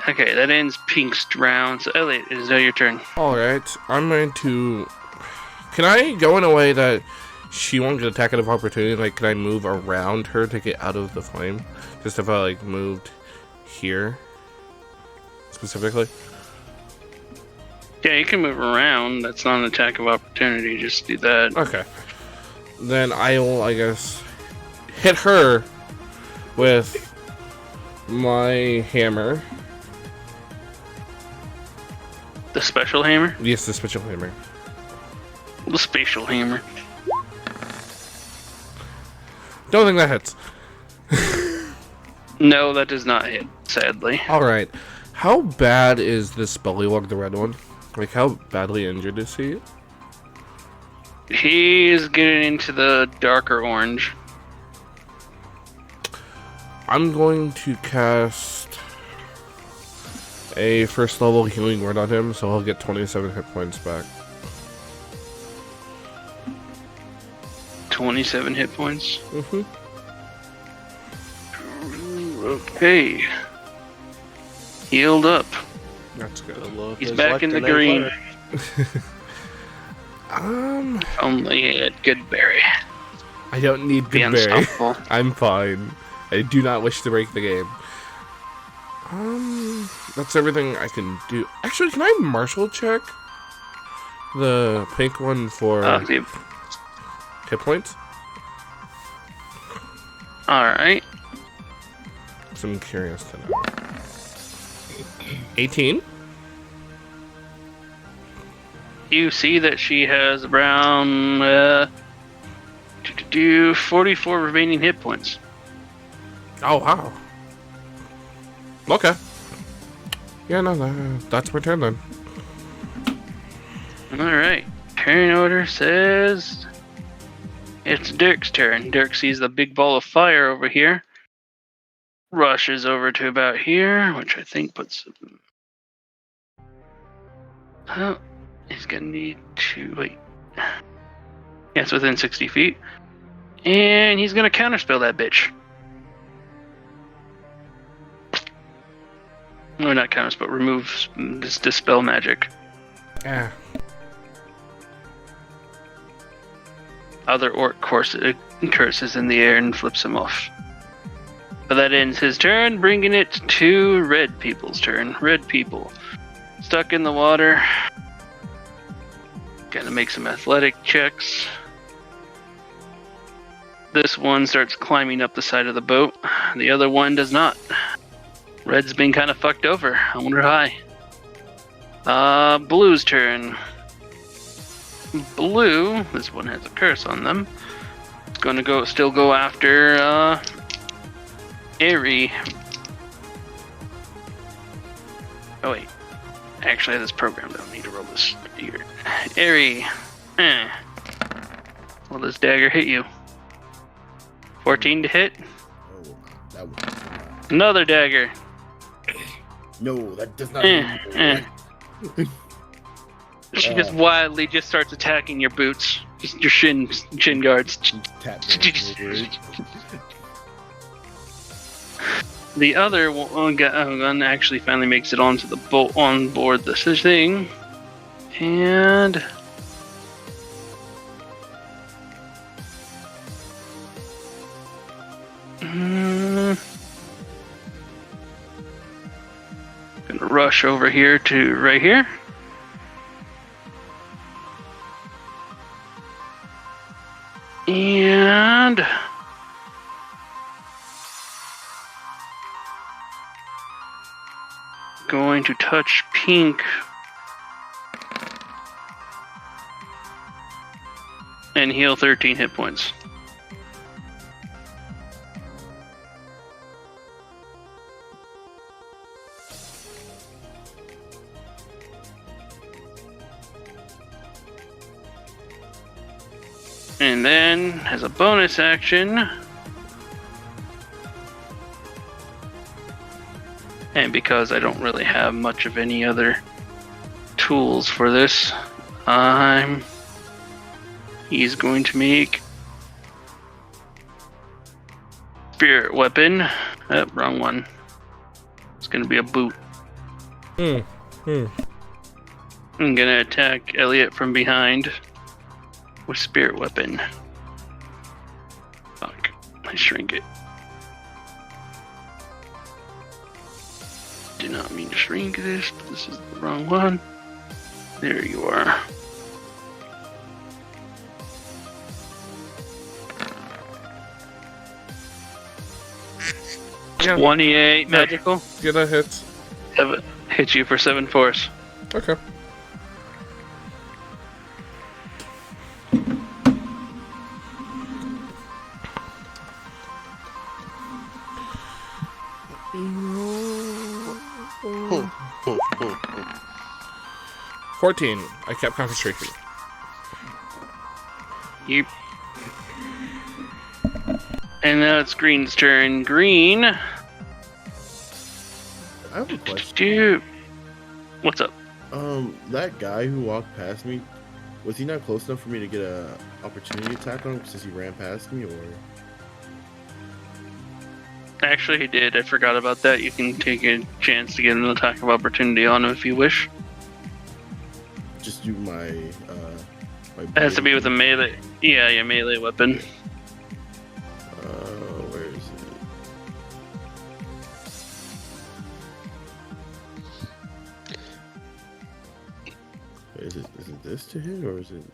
Okay, that ends Pink's round. So Elliot, it is now your turn. Alright, I'm going to... Can I go in a way that she won't get attack of opportunity? Like, can I move around her to get out of the flame? Just if I, like, moved here, specifically? Yeah, you can move around. That's not an attack of opportunity. Just do that. Okay. Then I will, I guess, hit her with my hammer. The special hammer? Yes, the special hammer. The spatial hammer. Don't think that hits. No, that does not hit, sadly. Alright. How bad is this bullywug, the red one? Like, how badly injured is he? He is getting into the darker orange. I'm going to cast a first level healing word on him, so he'll get 27 hit points back. 27 hit points. Mm-hmm. Okay. Healed up. That's good. He's back in the green. Only at Goodberry. I don't need Be Goodberry. unstoppable. I'm fine. I do not wish to break the game. That's everything I can do. Actually, can I martial check the pink one for hit points? Alright. So I'm curious to know. 18? You see that she has around 44 remaining hit points. Oh, wow. Okay. Yeah, no, that's my turn then. Alright. Turn order says it's Dirk's turn. Dirk sees the big ball of fire over here. Rushes over to about here, which I think puts him... Oh, he's gonna need to... Wait. Yeah, it's within 60 feet. And he's gonna counterspell that bitch. No, not counterspell, remove this dispel magic. Yeah. Other orc curses in the air and flips him off. But that ends his turn, bringing it to red people's turn. Red people. stuck in the water. Gotta make some athletic checks. This one starts climbing up the side of the boat. The other one does not. Red's been kind of fucked over. I wonder why. Blue's turn. Blue, this one has a curse on them. It's gonna still go after Airy. Oh wait. Actually, I have this program. I don't need to roll this here. Airy. Will this dagger hit you? 14 to hit. Oh, that was Another dagger. no, that does not. She just wildly just starts attacking your boots. Just your shin guards. Tap dance over it. The other gun actually finally makes it onto the boat on board this thing. And gonna rush over here to right here. And going to touch pink and heal 13 hit points. And then, as a bonus action, and because I don't really have much of any other tools for this, he's going to make spirit weapon. Wrong one. It's going to be a boot. I'm going to attack Elliot from behind with spirit weapon. Fuck. I shrink it. Did not mean to shrink this, but this is the wrong one. There you are. Yeah. 28 magical. Get a hit. Hit you for 7 force. Okay. Hmm. 14. I kept concentration. Yep. And now it's Green's turn. Green. I have a question. What's up? That guy who walked past me, was he not close enough for me to get a opportunity attack on him since he ran past me, or? Actually, he did. I forgot about that. You can take a chance to get an attack of opportunity on him if you wish. Just do my It has to be with a melee. Yeah, your melee weapon. Where is it? Is it this to hit, or is it?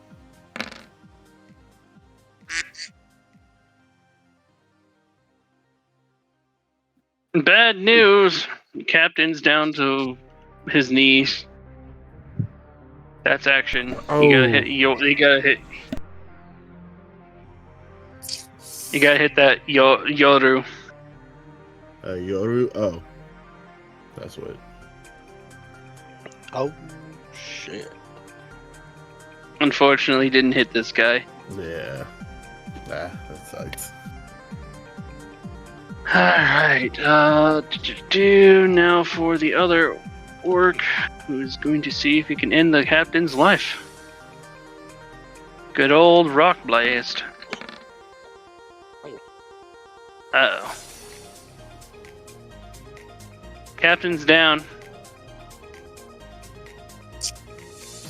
Bad news. Captain's down to his knees. That's action. Oh. You gotta hit. You gotta hit. You gotta hit that Yoru. Yoru? Oh. That's what. Oh, shit. Unfortunately, didn't hit this guy. Yeah. That sucks. Alright, now for the other orc who's going to see if he can end the captain's life. Good old rock blast. Uh-oh. Captain's down.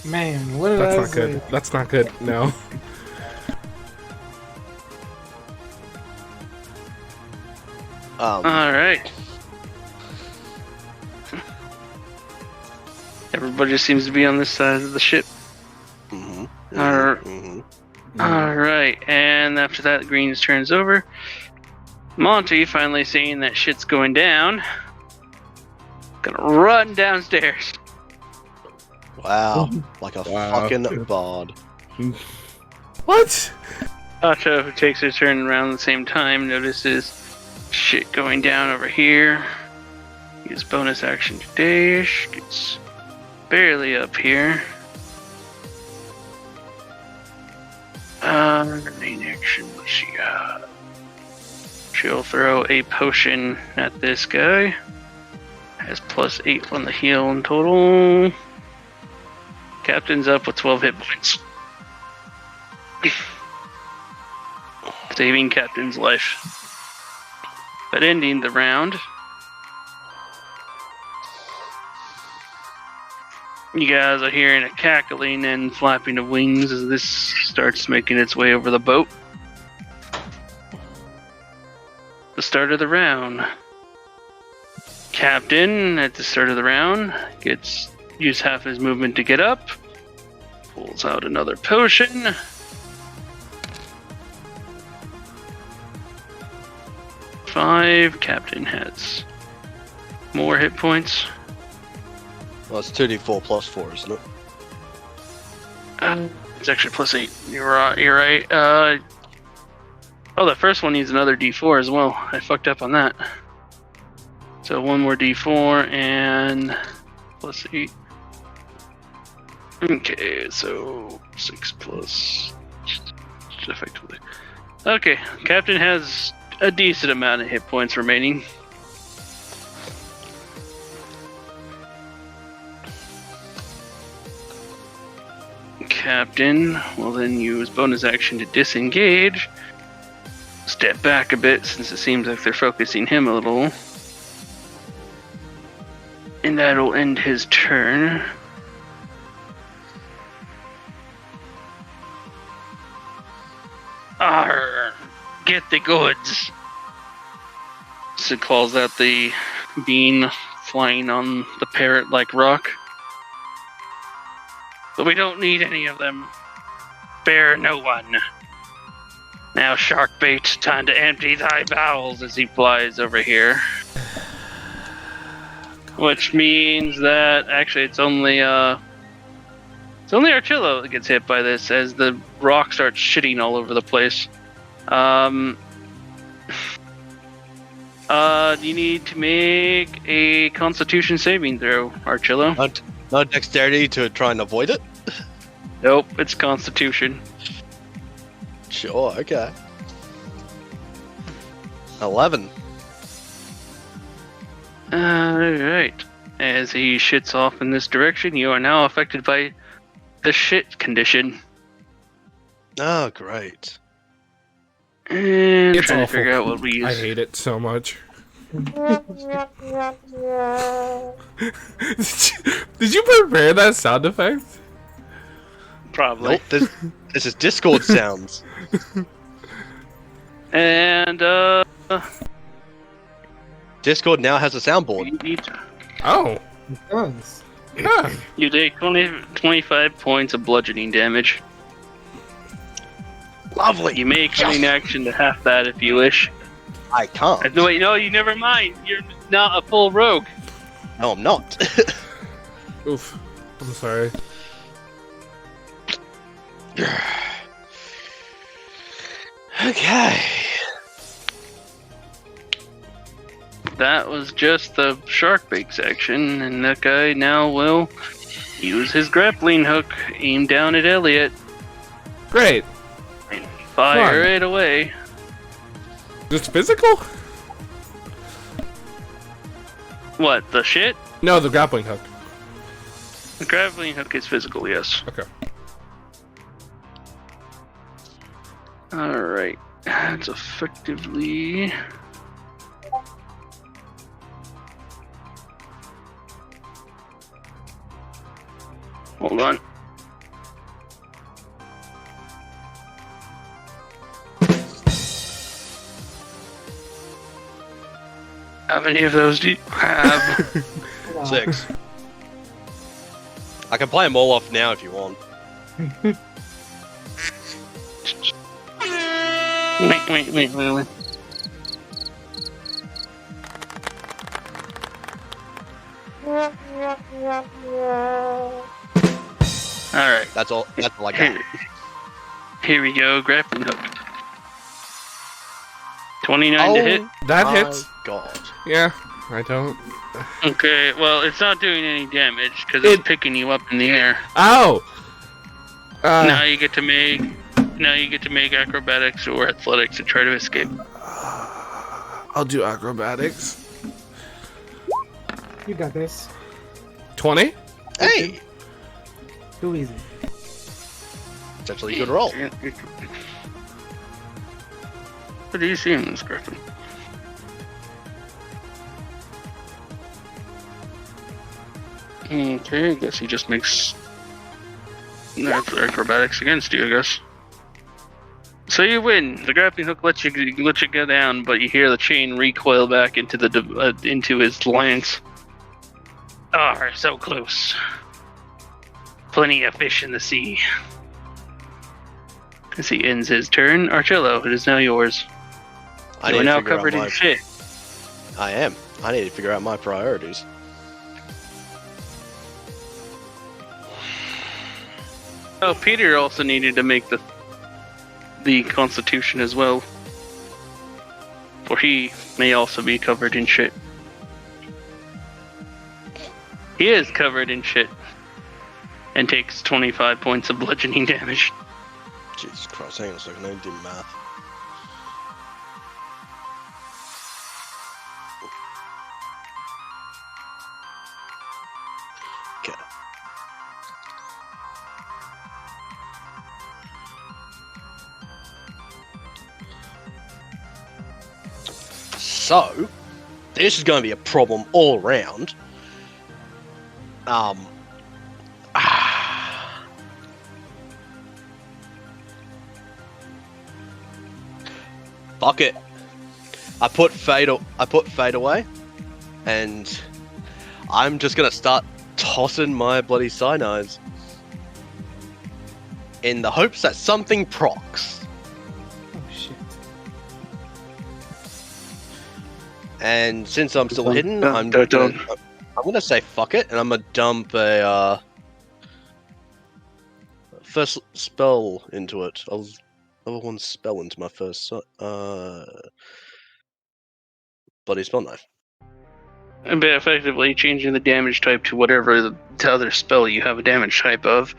Man, what did That's I not say? good. That's not good. No. Alright. Everybody just seems to be on this side of the ship. Mm-hmm. Alright. Mm-hmm. Alright, and after that, Greens turns over. Monty, finally seeing that shit's going down, gonna run downstairs. Wow, like a Wow. fucking bard. What? Tasha, who takes her turn around at the same time, notices shit going down over here. Use bonus action to dash. Gets barely up here. Main action, what's she got? She'll throw a potion at this guy. Has +8 on the heal in total. Captain's up with 12 hit points. Saving Captain's life. But ending the round. You guys are hearing a cackling and flapping of wings as this starts making its way over the boat. The start of the round. Captain, at the start of the round, gets use half his movement to get up. Pulls out another potion. Five. Captain has more hit points. Well, it's 2d4 plus 4, isn't it? It's actually +8. You're right. The first one needs another D4 as well. I fucked up on that. So one more D4 and +8. Okay, so 6 plus effectively. Okay, Captain has a decent amount of hit points remaining. Captain will then use bonus action to disengage. Step back a bit since it seems like they're focusing him a little. And that'll end his turn. Arr, get the goods. Sid calls out the bean flying on the parrot-like rock. But we don't need any of them. Spare no one. Now, Sharkbait, time to empty thy bowels as he flies over here. Which means that actually it's only Archillo that gets hit by this as the rock starts shitting all over the place. You need to make a Constitution saving throw, Archillo. No dexterity to try and avoid it? Nope, it's Constitution. Sure, okay. 11. Alright. As he shits off in this direction, you are now affected by the shit condition. Oh, great. And It's trying to awful. figure out what we use. I hate it so much. Did you prepare that sound effect? Probably. Nope, this is Discord sounds. And, Discord now has a soundboard. you need to- Oh. It does. Yeah. you take 25 points of bludgeoning damage. Lovely. You may cunning action to half that if you wish. I can't. No, wait, no, you never mind. You're not a full rogue. No, I'm not. Oof. I'm sorry. Okay. That was just the Sharkbait section, and that guy now will use his grappling hook, aim down at Elliot, Great. and fire Fun. it away. Just physical? What, the shit? No, the grappling hook. The grappling hook is physical, yes. Okay. Alright. That's effectively... Hold on. How many of those do you have? 6. I can play them all off now if you want. Wait. Alright. That's all I got. Here we go, grappling hook. 29 to hit. That hits. God. Yeah, I don't. Okay, well, it's not doing any damage because it's picking you up in the air. Ow! Now you get to make acrobatics or athletics to try to escape. I'll do acrobatics. You got this. 20? Hey! Too easy. It's actually a good roll. What do you see in this, Griffin? Okay, I guess he just makes acrobatics against you, I guess. So you win. The grappling hook lets you go down, but you hear the chain recoil back into his lance. Ah, so close. Plenty of fish in the sea. As he ends his turn, Arcello, it is now yours. You are now covered in shit. I am. I need to figure out my priorities. Oh, Peter also needed to make the Constitution as well, for he may also be covered in shit. He is covered in shit, and takes 25 points of bludgeoning damage. Jesus Christ, hang on a second, I need to do math. Okay. So, this is going to be a problem all round. Fuck it. I put fade away, and I'm just gonna start tossing my bloody cyanides in the hopes that something procs. Oh shit. And since I'm still hidden, I'm gonna say fuck it, and I'm gonna dump a first spell into it. Level 1 spell into my first bloody spell knife. And by effectively changing the damage type to whatever the other spell you have a damage type of,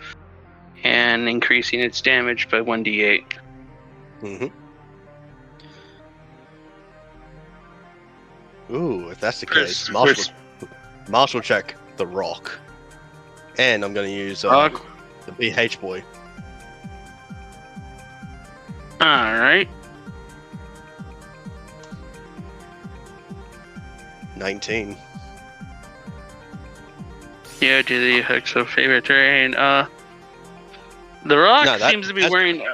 and increasing its damage by 1d8. Mm-hmm. Ooh, if that's the case, Marshall check the rock. And I'm going to use the BH boy. Alright. 19. Yeah, do the effects of favorite terrain. The rock seems to be wearing...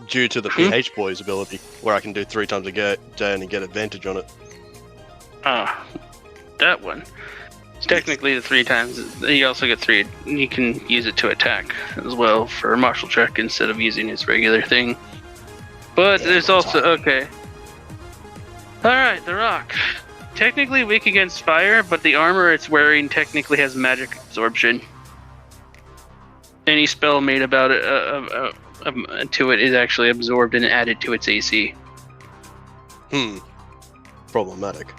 Due to the BH boy's ability, where I can do 3 times a day and get advantage on it. That one. It's technically the 3 times. You also get 3. You can use it to attack as well for a martial check instead of using his regular thing. But yeah, there's also... Okay. Alright, the rock. Technically weak against fire, but the armor it's wearing technically has magic absorption. Any spell made about it to it is actually absorbed and added to its AC. Problematic.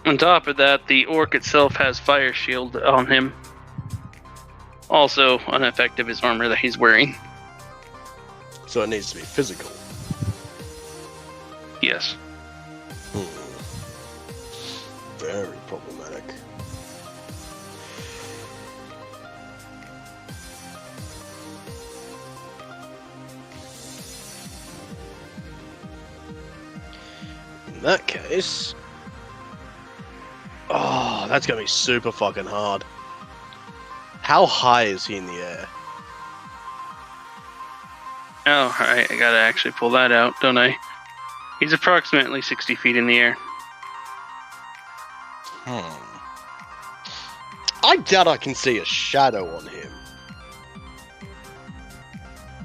On top of that, the orc itself has fire shield on him. Also unaffected his armor that he's wearing. So it needs to be physical. Yes. Very problematic. In that case... Oh, that's gonna be super fucking hard. How high is he in the air? Oh, alright, I gotta actually pull that out, don't I? He's approximately 60 feet in the air. I I doubt I can see a shadow on him.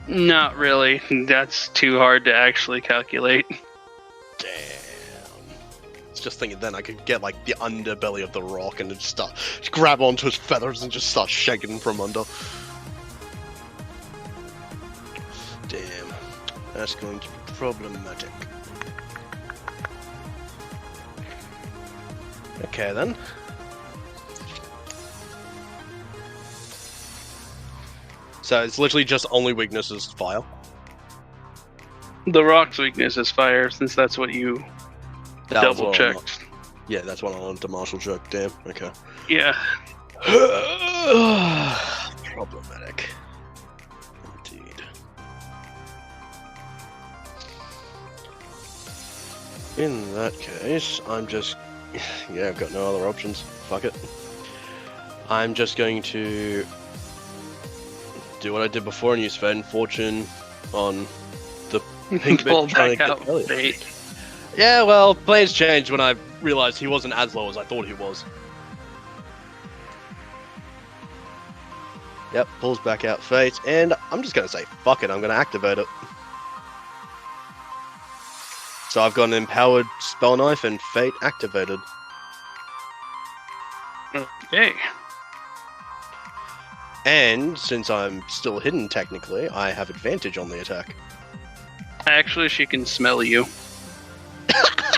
Not really. That's too hard to actually calculate. Damn. It's just thinking then I could get like the underbelly of the rock and just grab onto his feathers and just start shaking him from under. Damn. That's going to be problematic. Okay then. So it's literally just only weakness is fire. The rock's weakness is fire, since that's what you That was double what I checked. Yeah, that's what I wanted to martial check. Damn. Okay. Yeah. Problematic. Indeed. In that case, I'm just... Yeah, I've got no other options. Fuck it. I'm just going to do what I did before and use Fate and Fortune on the pink Pull bit trying back to out get Elliot. fate. Yeah, well, plans changed when I realized he wasn't as low as I thought he was. Yep, pulls back out Fate, and I'm just gonna say, fuck it, I'm gonna activate it. So I've got an empowered spell knife and Fate activated. Okay. And since I'm still hidden technically, I have advantage on the attack. Actually, she can smell you.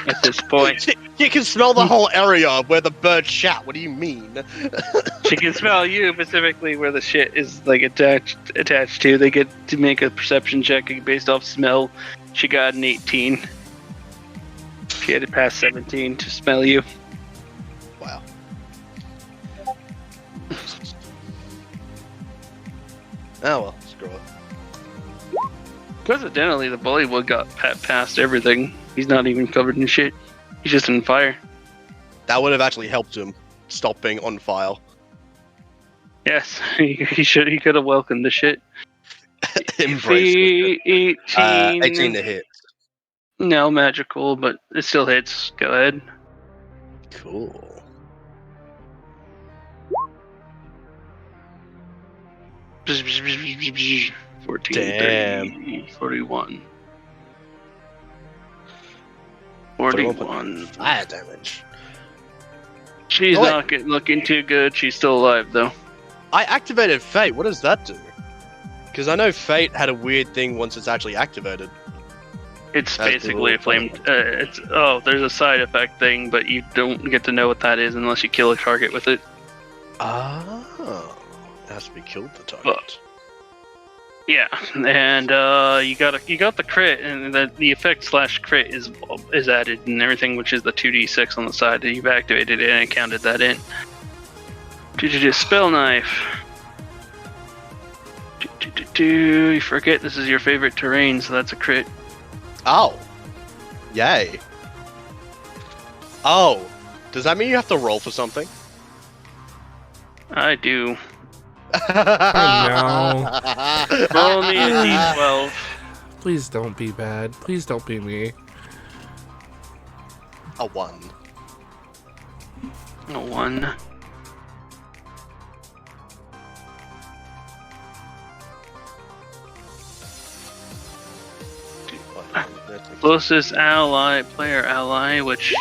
At this point. You can smell the whole area where the birds shout. What do you mean? She can smell you, specifically where the shit is like attached to. They get to make a perception check based off smell. She got an 18. She had to pass 17 to smell you. Wow. Oh well, screw it. Coincidentally, the Bullywug got past everything. He's not even covered in shit. He's just on fire. That would have actually helped him stop being on fire. Yes, he should. He could have welcomed the shit. Embrace it. 18. 18 to hit. No, magical, but it still hits. Go ahead. Cool. Bzz, 14, Damn. 30, 41. 41. 41. Fire damage. She's Oh, wait. not looking too good. She's still alive, though. I activated Fate. What does that do? Because I know Fate had a weird thing once it's actually activated. It's That's basically the a flame. There's a side effect thing, but you don't get to know what that is unless you kill a target with it. Oh. It has to be killed the target. But- Yeah, and you got the crit, and the effect / crit is added and everything, which is the 2d6 on the side that you've activated it and it counted that in. Spell knife. You forget this is your favorite terrain, so that's a crit. Oh. Yay. Oh. Does that mean you have to roll for something? I do. Oh, Roll me a d12. Please don't be bad. Please don't be me. A 1. A 1. Closest player ally, which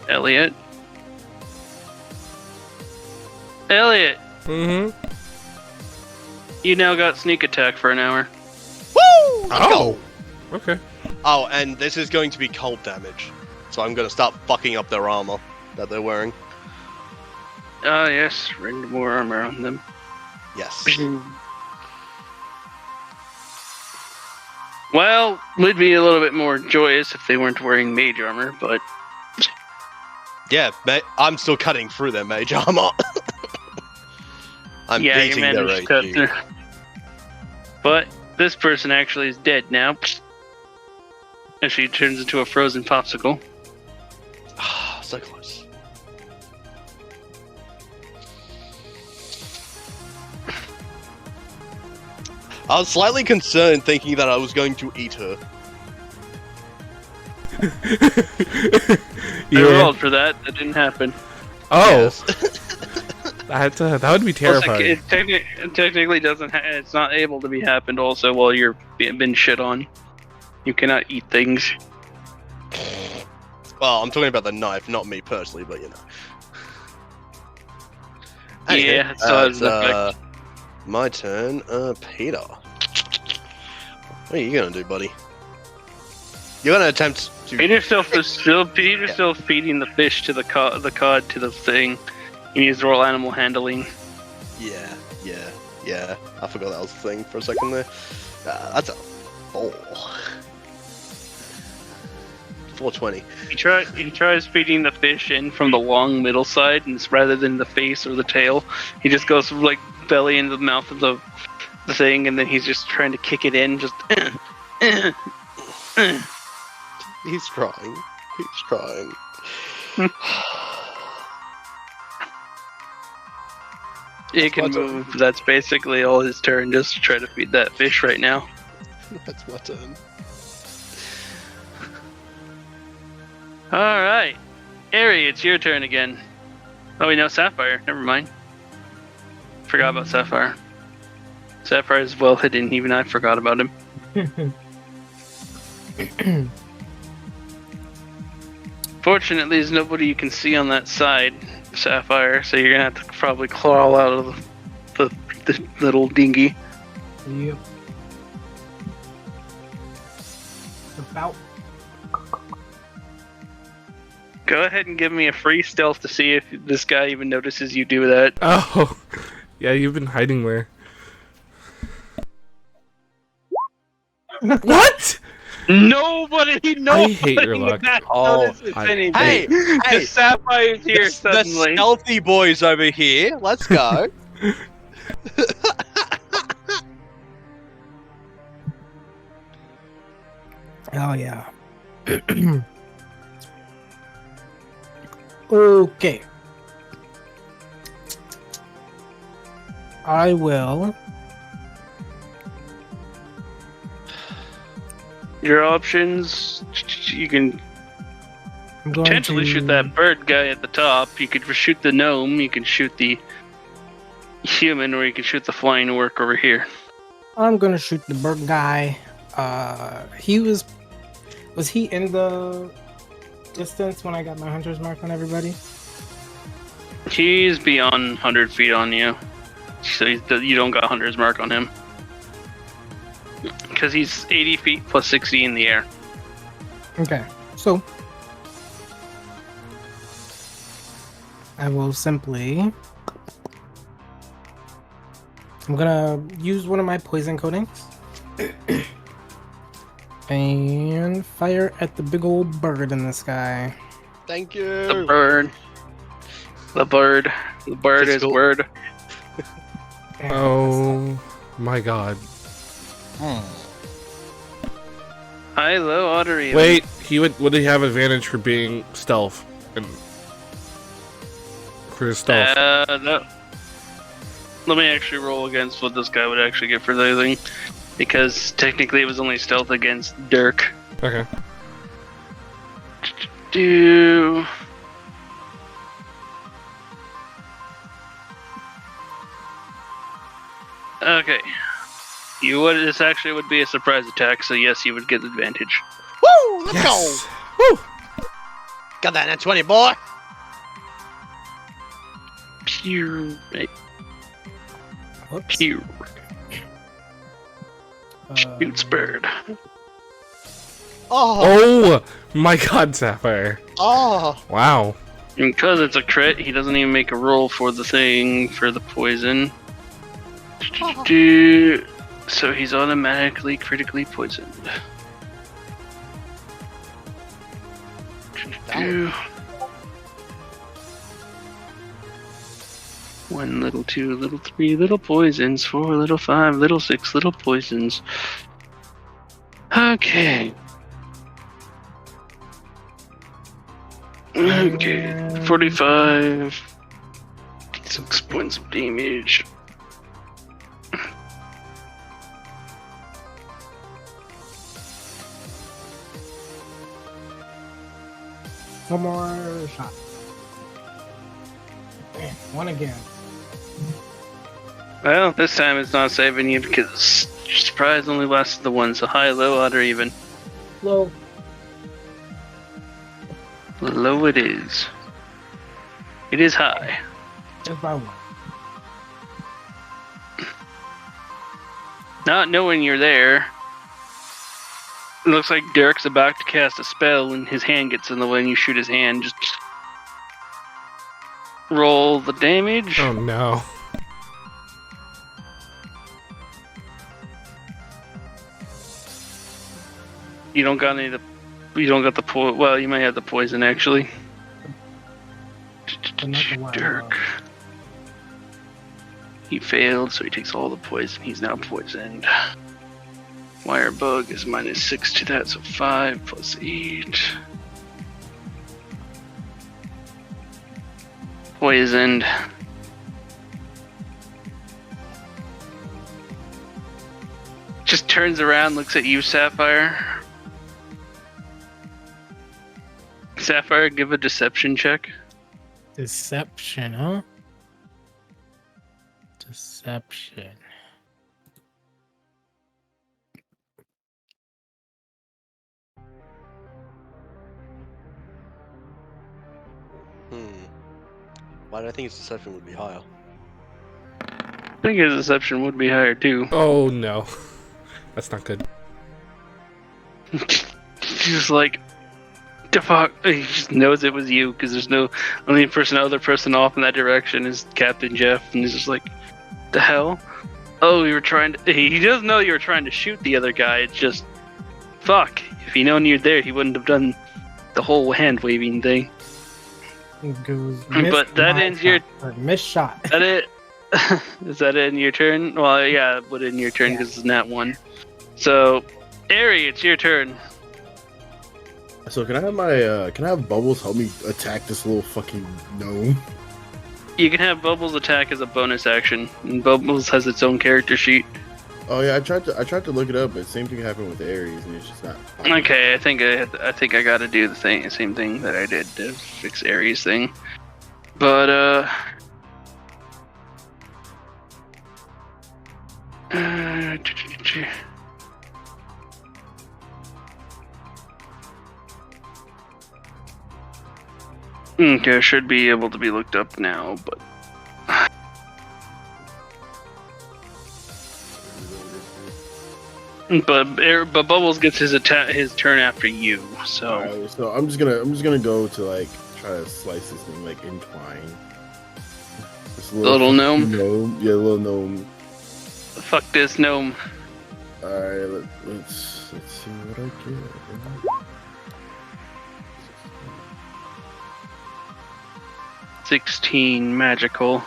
Elliot. Elliot, Mm-hmm. you now got sneak attack for an hour. Woo! Let's Oh. go. Okay. Oh, and this is going to be cold damage. So I'm going to start fucking up their armor that they're wearing. Ah, yes, ring more armor on them. Yes. Well, would be a little bit more joyous if they weren't wearing mage armor, but Yeah, I'm still cutting through their mage armor. I'm yeah, you beating their managed to cut AG. through. But this person actually is dead now. As she turns into a frozen popsicle. Ah, so close. I was slightly concerned thinking that I was going to eat her. I rolled for that. That didn't happen. Oh. Yes. That would be Plus, terrifying. it technically doesn't. It's not able to be happened. Also, while you're been shit on, you cannot eat things. Well, I'm talking about the knife, not me personally, but you know. Yeah, it still has an effect. My turn. Peter. What are you gonna do, buddy? You're gonna attempt to. Peter's still feeding the fish to the cod to the thing. He needs to roll animal handling. Yeah. I forgot that was a thing for a second there. That's a 4. 420. He tries feeding the fish in from the long middle side, and rather than the face or the tail, he just goes like belly into the mouth of the thing, and then he's just trying to kick it in. Just. He's trying. He can move. That's basically all his turn. Just to try to feed that fish right now. That's my turn. All right, Ari, it's your turn again. Oh, wait, no, Sapphire. Never mind. Forgot about Sapphire. Sapphire is well hidden. Even I forgot about him. Fortunately, there's nobody you can see on that side, Sapphire. So you're gonna have to probably crawl out of the little dinghy. Yep. About. Go ahead and give me a free stealth to see if this guy even notices you do that. Oh, yeah, you've been hiding there. What? Nobody I hate your luck. notices anything. Hey, The Sapphire's here the suddenly. stealthy boys over here. Let's go. Oh yeah. Okay. I will. Your options, you can I'm going potentially to shoot that bird guy at the top. You could shoot the gnome. You can shoot the human, or you can shoot the flying orc over here. I'm gonna shoot the bird guy. He was he in the distance when I got my hunter's mark on everybody? He's beyond 100 feet on you, so you don't got hunter's mark on him. Because he's 80 feet plus 60 in the air. Okay, so I will simply. I'm gonna use one of my poison coatings and fire at the big old bird in the sky. Thank you. The bird. The bird. The bird is Physical. word. Oh my god. High, low, ottery. Wait, would he have advantage for being stealth? And for his stealth? No. Let me actually roll against what this guy would actually get for the thing. Because technically it was only stealth against Dirk. Okay. Do. Okay. This actually would be a surprise attack, so yes, you would get advantage. Woo! Let's Yes. go. Woo! Got that at 20, boy. Pew. Whoops. Pew. Shoots bird. Oh. Oh my god, Sapphire. Oh. Wow. And because it's a crit, he doesn't even make a roll for the thing, for the poison. So he's automatically critically poisoned. One little, two little, three little poisons, 4 little, 5 little, 6 little poisons. Okay. Okay, 45. 6 points of damage. One more shot. One again. Well, this time it's not saving you because surprise only lasted the one, so high, low, odd, or even. Low. Low it is. It is high. Just by one. Not knowing you're there, it looks like Derek's about to cast a spell and his hand gets in the way and you shoot his hand. Just roll the damage. Oh no. You don't got any of the. You don't got the well, you might have the poison actually. But not the wild Dirk. bug. He failed, so he takes all the poison. He's now poisoned. Wire bug is -6 to that, so 5 plus 8. Poisoned. Just turns around, looks at you, Sapphire. Sapphire, give a deception check. Deception, huh? Deception. Why do I think its deception would be higher? I think his deception would be higher too. Oh no. That's not good. He's like, the fuck? He just knows it was you because there's no only other person off in that direction is Captain Jeff, and he's just like, the hell? Oh, you were trying to. He doesn't know you were trying to shoot the other guy. It's just, fuck. If he known you were there, he wouldn't have done the whole hand waving thing. Goes, But that ends your. Missed shot. That it? Is that in your turn? Well, yeah, it would in your turn Yeah. because it's not one. So, Ari, it's your turn. So can I have Bubbles help me attack this little fucking gnome? You can have Bubbles attack as a bonus action, and Bubbles has its own character sheet. Oh yeah, I tried to look it up, but same thing happened with Ares, and it's just not. Okay, I think I got to do the same thing that I did to fix Ares thing, but okay, should be able to be looked up now, but Bubbles gets his turn after you, so. Alright, so I'm just gonna go to like try to slice this thing like in twine. This Little gnome? Yeah, little gnome. Fuck this gnome. Alright, let's see what I get. 16 magical.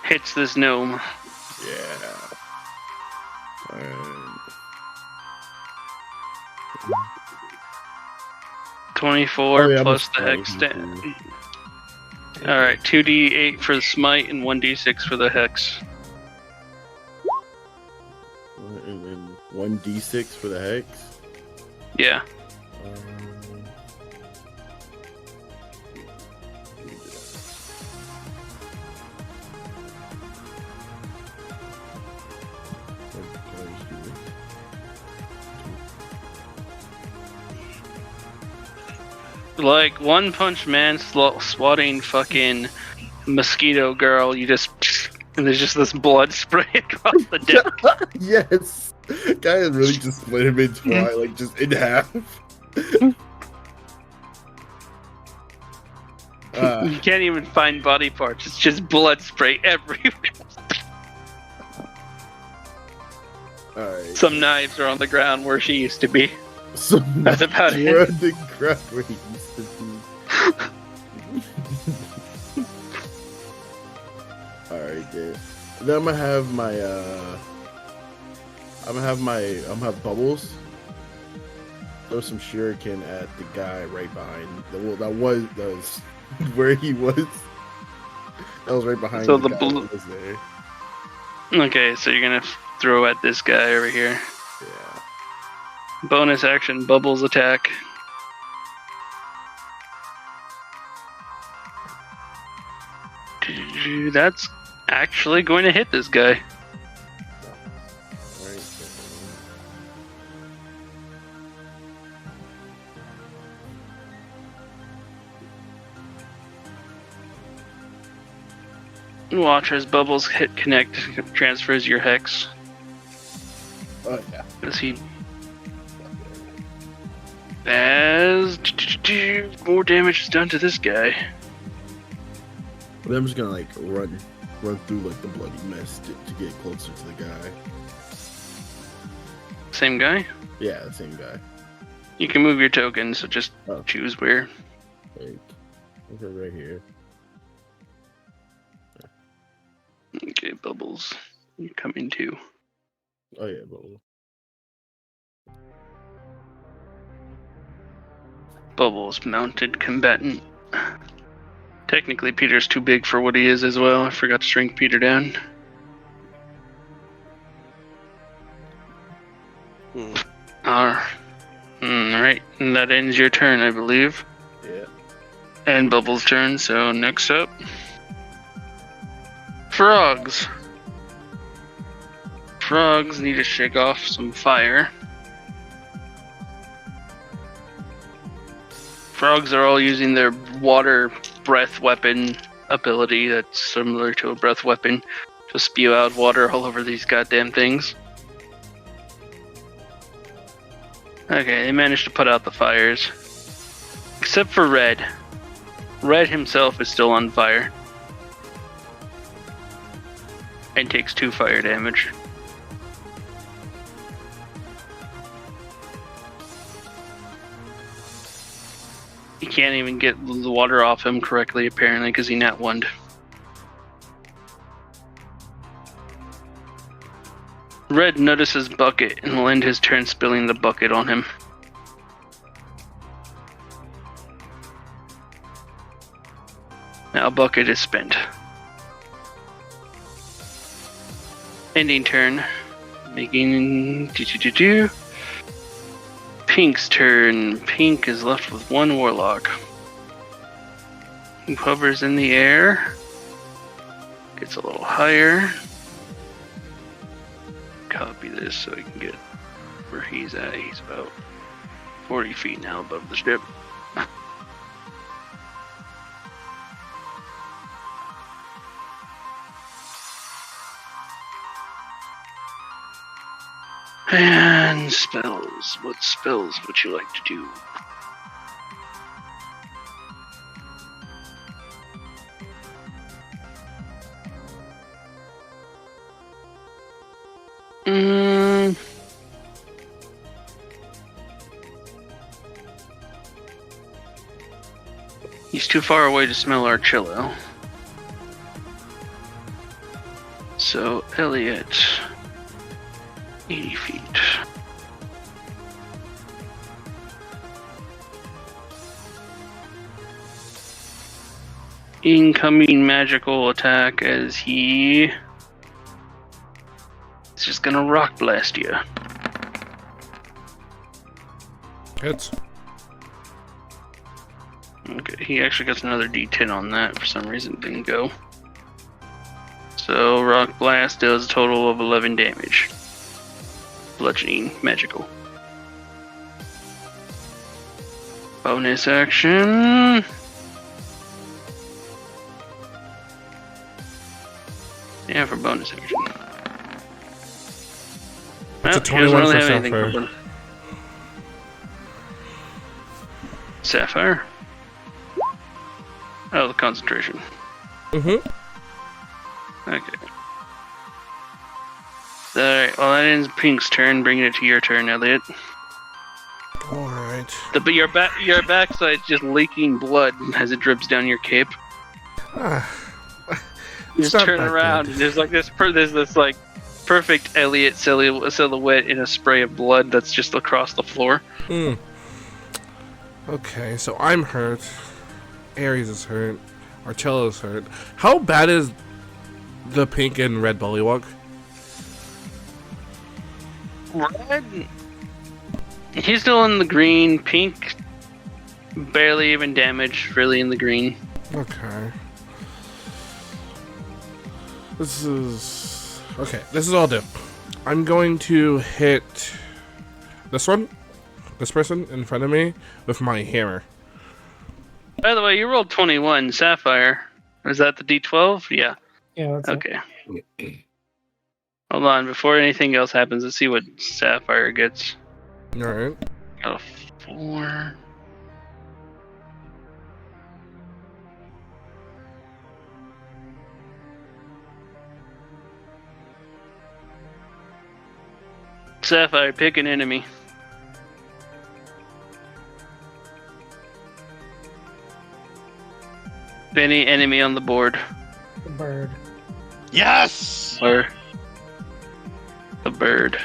Hits this gnome. Yeah. Alright. 24 Oh, yeah, plus I'm the hex. sorry. Alright, 2d8 for the smite and 1d6 for the hex. And then 1d6 for the hex. Yeah. Like One Punch Man swatting fucking mosquito girl, you just. And there's just this blood spray across the deck. Yes! Guy is really just split him in twice, like just in half. You can't even find body parts, it's just blood spray everywhere. Alright. Some knives are on the ground where she used to be. So That's about it. we're on the ground where he used to be. Alright, dude. Then I'm gonna have Bubbles throw some shuriken at the guy right behind. That was where he was. That was right behind. So the the guy blue- that was there. Okay, so you're gonna throw at this guy over here. Yeah. Bonus action, Bubbles attack. That's actually going to hit this guy. Alright. Watch as bubbles hit connect, transfers your hex. Oh yeah. As he. As. More damage is done to this guy. But I'm just gonna like run through like the bloody mess to get closer to the guy. Same guy? Yeah, the same guy. You can move your token, so just Oh. choose where. Like, okay, right here. Okay, Bubbles. You're coming too. Oh yeah, bubble. Bubbles, mounted combatant. Technically, Peter's too big for what he is as well. I forgot to shrink Peter down. Alright, and that ends your turn, I believe. Yeah. And Bubbles' turn, so next up. Frogs. Frogs need to shake off some fire. Frogs are all using their water breath weapon ability that's similar to a breath weapon to spew out water all over these goddamn things. Okay, they managed to put out the fires. Except for Red. Red himself is still on fire. And takes 2 fire damage. He can't even get the water off him correctly, apparently, because he nat 1'd. Red notices Bucket and will end his turn spilling the bucket on him. Now Bucket is spent. Ending turn. Making... Pink's turn. Pink is left with 1 Warlock. He hovers in the air. Gets a little higher. Copy this so I can get where he's at. He's about 40 feet now above the ship. And spells. What spells would you like to do? He's too far away to smell Archillo. So, Elliot... 80 feet. Incoming magical attack as he is just gonna rock blast you. Hits. Okay, he actually gets another D10 on that. For some reason, it didn't go. So rock blast does a total of 11 damage. Bludgeoning, magical. Bonus action. Yeah, for bonus action. It's a he doesn't really 21 have for anything Sapphire. for Sapphire? Oh, the concentration. Mm-hmm. Okay. Alright, well that ends Pink's turn, bringing it to your turn, Elliot. Alright. But your backside's just leaking blood as it drips down your cape. You just not turn that around, good. and there's this like perfect Elliot silhouette in a spray of blood that's just across the floor. Okay, so I'm hurt. Ares is hurt. Arcello's hurt. How bad is the pink and red bullywug? Red, he's still in the green. Pink, barely even damaged, really in the green. Okay. This is okay. This is all done. I'm going to hit this person in front of me with my hammer. By the way, you rolled 21, Sapphire. Was that the D12? Yeah. Yeah, that's Okay. Hold on, before anything else happens, let's see what Sapphire gets. All right. Got a 4. Sapphire, pick an enemy. Any enemy on the board. the bird. Yes! Or the bird.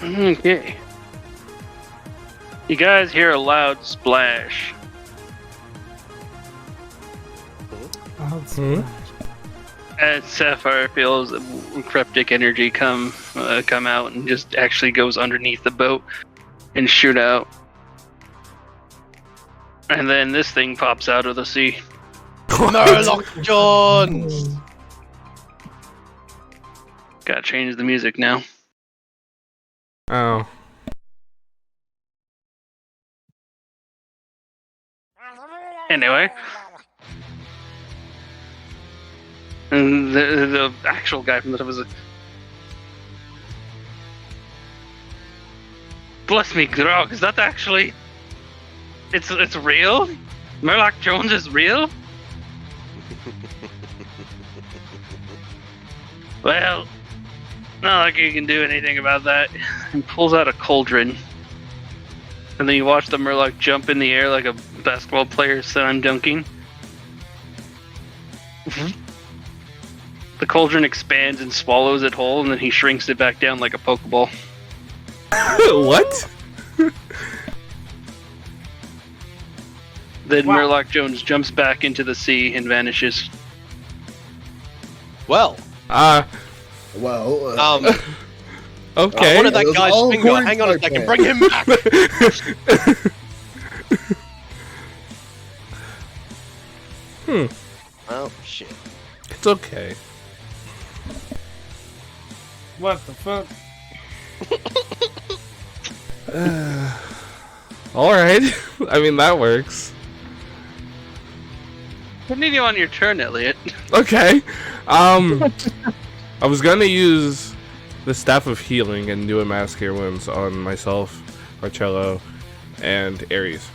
Okay. You guys hear a loud splash. Oh, it's Hmm? As Sapphire feels cryptic energy come out and just actually goes underneath the boat and shoot out. And then this thing pops out of the sea. Murloc Jones! Gotta change the music now. Oh. Anyway. And the actual guy from the top was like, bless me, Grog, is that actually... It's real? Murloc Jones is real? Well, not like you can do anything about that. And pulls out a cauldron. And then you watch the Murloc jump in the air like a basketball player slam dunking. The cauldron expands and swallows it whole, and then he shrinks it back down like a Pokeball. What? Then Wow. Murloc Jones jumps back into the sea and vanishes. Well, Well, Okay. what did that It was guy's all finger? according Hang to on a my second, plan. bring him back! Oh, shit. It's okay. What the fuck? All right. I mean, that works. Continue on your turn, Elliot. Okay. I was gonna use the Staff of Healing and do a Mass Cure Wounds on myself, Marcello, and Ares.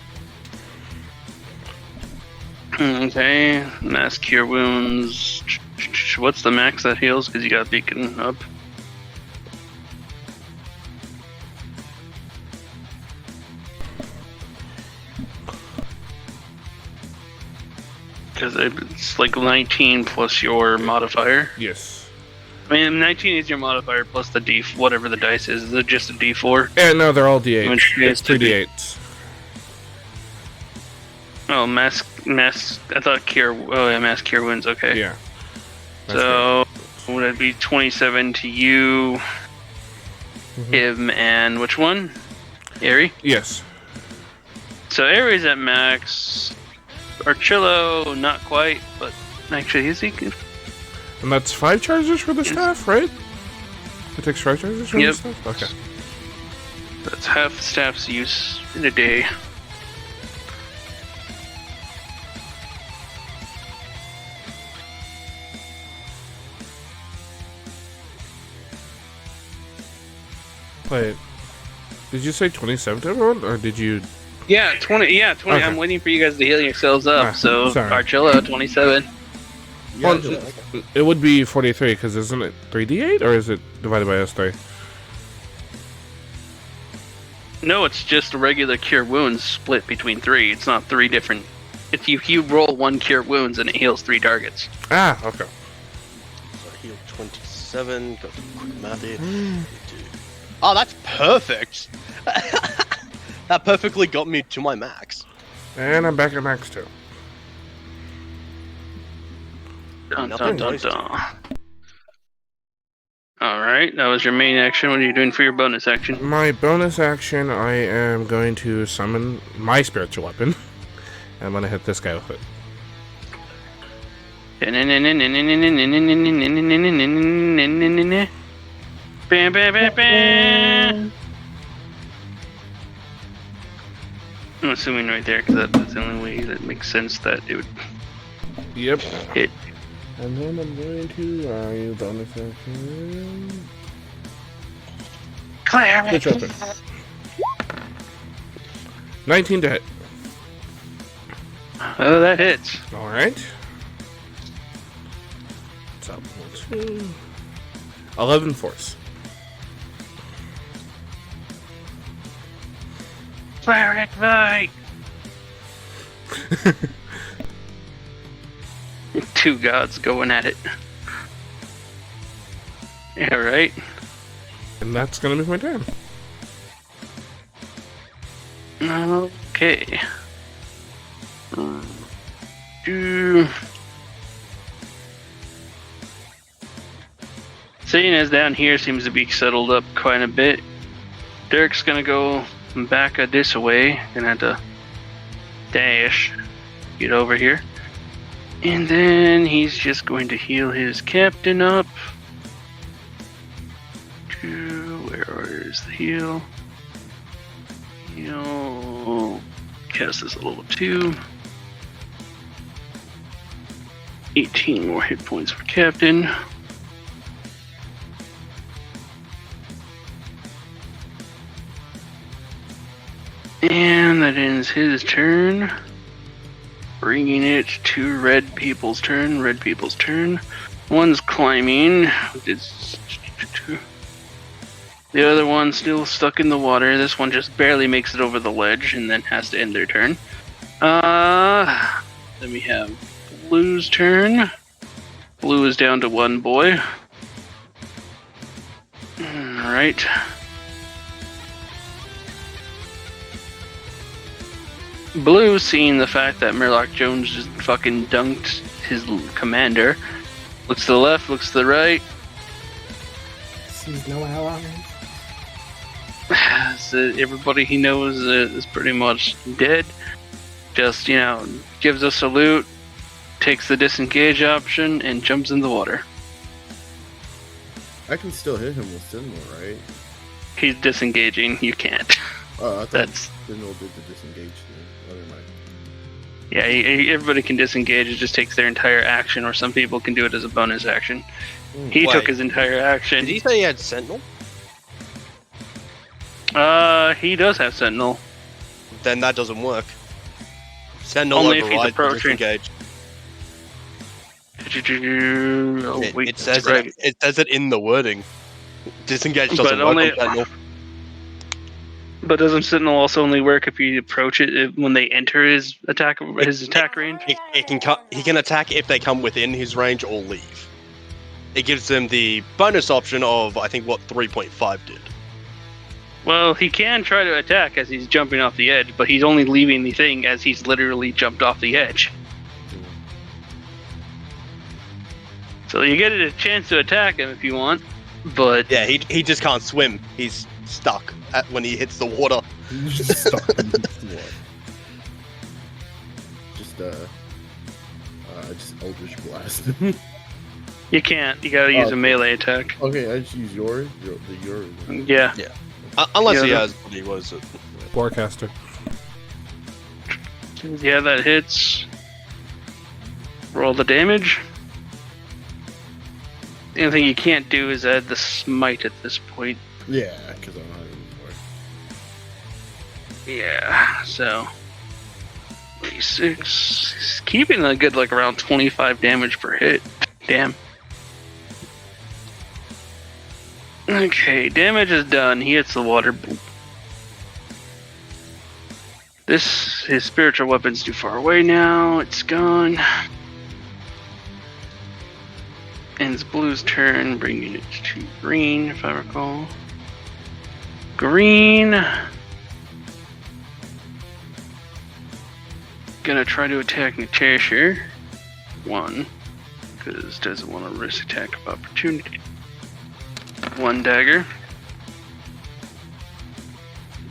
Okay, mass cure wounds. What's the max that heals? Because you got beacon up. Because it's like 19 plus your modifier. Yes. I mean, 19 is your modifier plus the D, whatever the dice is. Is it just a D4? Yeah, no, they're all D8s. Which It's is to be- 3D8s. Oh, mass. I thought cure. Oh, yeah, mass cure wounds. Okay. Yeah. So would it be 27 to you, him, and which one? Aerie? Yes. So Aerie's at max. Archillo, not quite, but actually, is he? And that's 5 charges for the staff, right? It takes 5 charges for the Yep. staff? Okay. That's half the staff's use in a day. Wait. Did you say 27 to everyone, or did you... Yeah, 20. Yeah, 20. Okay. I'm waiting for you guys to heal yourselves up. Ah, So sorry. Archillo, 27. yeah, Well, just- It would be 43, because isn't it 3d8, or is it divided by S3? No, it's just a regular cure wounds split between 3. It's not 3 different. If you roll 1 cure wounds and it heals 3 targets. Ah, okay. So heal 27, got some quick math here. Oh, that's perfect! That perfectly got me to my max. And I'm back at max 2. Dun, Nothing dun, dun, nice. dun. Alright, that was your main action. What are you doing for your bonus action? My bonus action, I am going to summon my spiritual weapon. I'm going to hit this guy with it. Bam, bam, bam, bam. I'm assuming right there, because that's the only way that makes sense that it would Yep. hit. And then I'm going to bonus action. Switch open. 19 to hit. Oh, that hits. Alright. So, 11 force. Cleric fight! Two gods going at it. Yeah, right? And that's going to be my turn. Okay. Seeing as down here seems to be settled up quite a bit, Derek's gonna go back this way. Gonna have to dash, get over here. And then he's just going to heal his captain up. Where is the heal? Heal. Cast this a level 2. 18 more hit points for captain. And that ends his turn. Bringing it to red people's turn. Red people's turn. One's climbing. The other one's still stuck in the water. This one just barely makes it over the ledge and then has to end their turn. Then we have Blue's turn. Blue is down to one boy. Alright. Blue, seeing the fact that Murloc Jones just fucking dunked his commander, looks to the left, looks to the right. Sees no allies. So everybody he knows is pretty much dead. Just, gives a salute, takes the disengage option, and jumps in the water. I can still hit him with Sentinel, right? He's disengaging, you can't. Oh, I thought That's... Sentinel did the disengage thing. Oh, never mind. Yeah, everybody can disengage, it just takes their entire action, or some people can do it as a bonus action. He Wait. took his entire action. Did he say he had Sentinel? He does have Sentinel. Then that doesn't work. Sentinel Only if he's overrides the approaching. disengage. Oh, wait, It says that's right. it says it in the wording. Disengage doesn't But work only- on Sentinel. But doesn't Sentinel also only work if you approach it when they enter his attack range? He can attack if they come within his range or leave. It gives them the bonus option of, I think, what 3.5 did. Well, he can try to attack as he's jumping off the edge, but he's only leaving the thing as he's literally jumped off the edge. So you get a chance to attack him if you want, but Yeah, he just can't swim. He's stuck when he hits the water. Just stuck in the water. Just Eldritch Blast. you can't. You gotta use a melee attack. Okay, I just use yours. Yours. Yeah. Unless he Yeah, has, what is it? Forecaster. Yeah, that hits. Roll the damage. The only thing you can't do is add the smite at this point. Yeah, because I'm not even for. Yeah, so 6. He's keeping a good around 25 damage per hit. Damn. Okay, damage is done. He hits the water. Boop. His spiritual weapon's too far away now. It's gone. Ends Blue's turn, bringing it to green, if I recall. Green. Gonna try to attack Natasha. 1. because doesn't want to risk attack of opportunity. 1 dagger.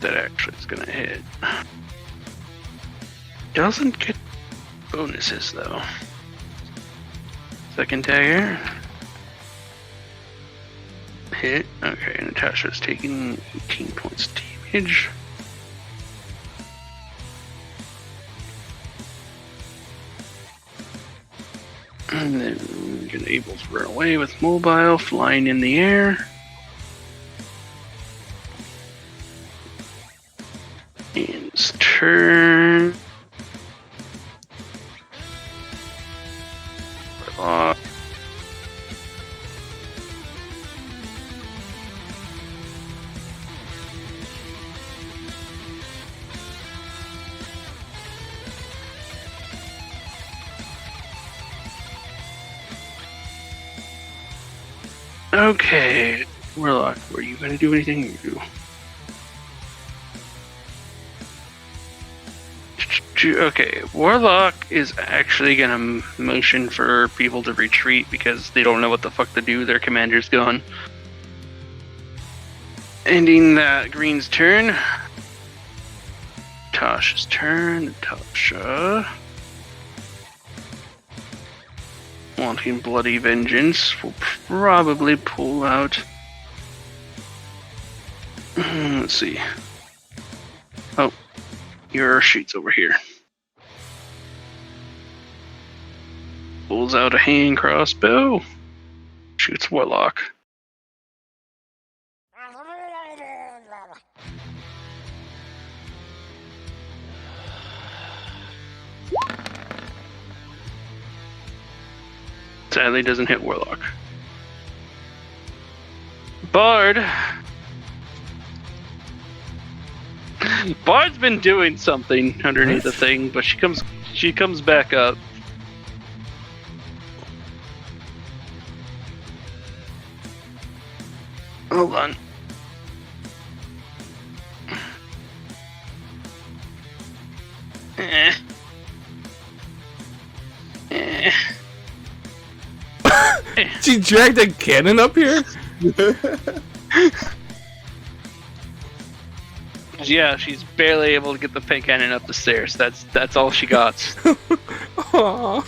That actually is gonna hit. Doesn't get bonuses though. Second dagger. Hit. Okay, Natasha's taking 18 points of damage. And then we're gonna able to run away with mobile, flying in the air. And it's turn. Okay, Warlock, were you gonna do anything? Okay, Warlock is actually gonna motion for people to retreat because they don't know what the fuck to do. Their commander's gone. Ending that Green's turn. Tasha's turn. Tasha, wanting bloody vengeance, will probably pull out. Let's see. Oh, your sheet's over here. Pulls out a hand crossbow. Shoots Warlock. Sadly doesn't hit Warlock. Bard. Bard's been doing something underneath the thing, but she comes back up. Hold on. She dragged a cannon up here? Yeah, she's barely able to get the pink cannon up the stairs. That's all she got. Aww.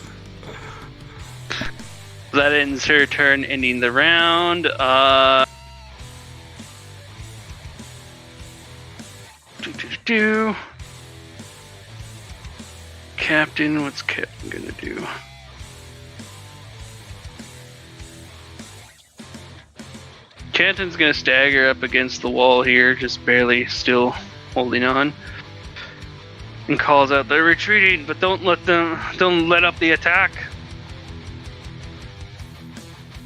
That ends her turn, ending the round. Captain, what's Captain gonna do? Captain's gonna stagger up against the wall here, just barely still holding on. And calls out, they're retreating, but don't let up the attack.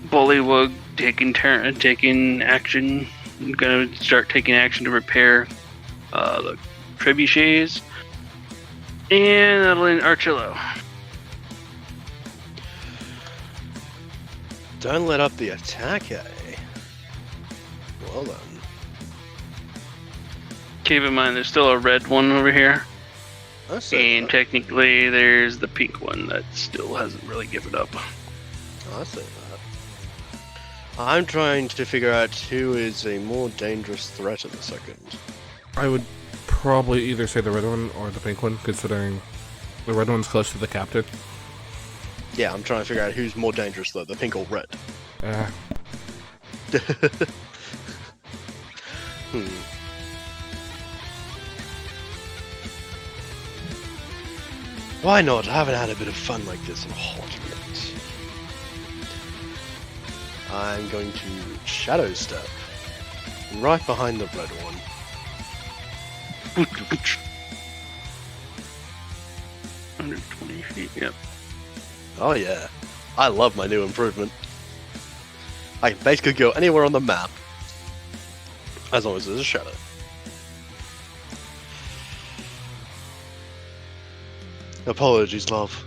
Bullywug taking action. I'm gonna start taking action to repair the trebuchets. And that'll end Archillo. Don't let up the attack, eh? Well then. Keep in mind, there's still a red one over here. I see And that. technically, there's the pink one that still hasn't really given up. I see that. I'm trying to figure out who is a more dangerous threat at the second. I would probably either say the red one or the pink one, considering the red one's close to the captain. Yeah, I'm trying to figure out who's more dangerous though, the pink or red. Why not? I haven't had a bit of fun like this in a hot minute. I'm going to shadow step right behind the red one. 120 feet, yep. Oh yeah, I love my new improvement. I can basically go anywhere on the map as long as there's a shadow. Apologies, love.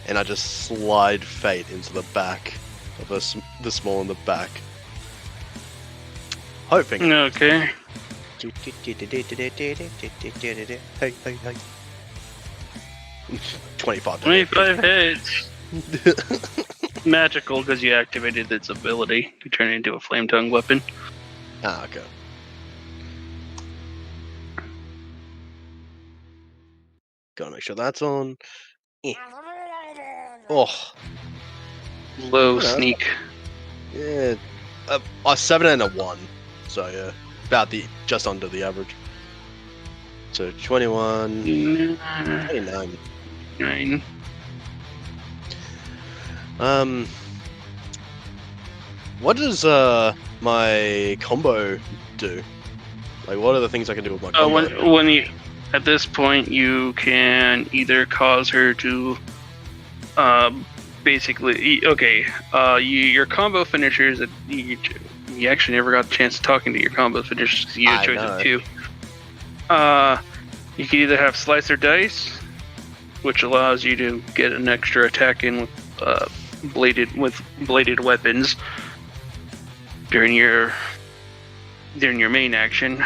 And I just slide Fate into the back of the small in the back. Hoping. Okay. Hey, hey, hey. 25 damage. 25 hits. Magical because you activated its ability to turn it into a flame tongue weapon. Ah, okay. Gotta make sure that's on. Eh. Oh, Low You know. sneak. yeah. A 7 and a 1. So, yeah. About just under the average. So, 21. 29. 9. What does my combo do? Like, what are the things I can do with my combo? When you, at this point, you can either cause her to, basically, okay, your combo finishers. You actually never got a chance to talking to your combo finishers because you had choice of 2. You can either have slicer dice, which allows you to get an extra attack in with bladed weapons during your main action.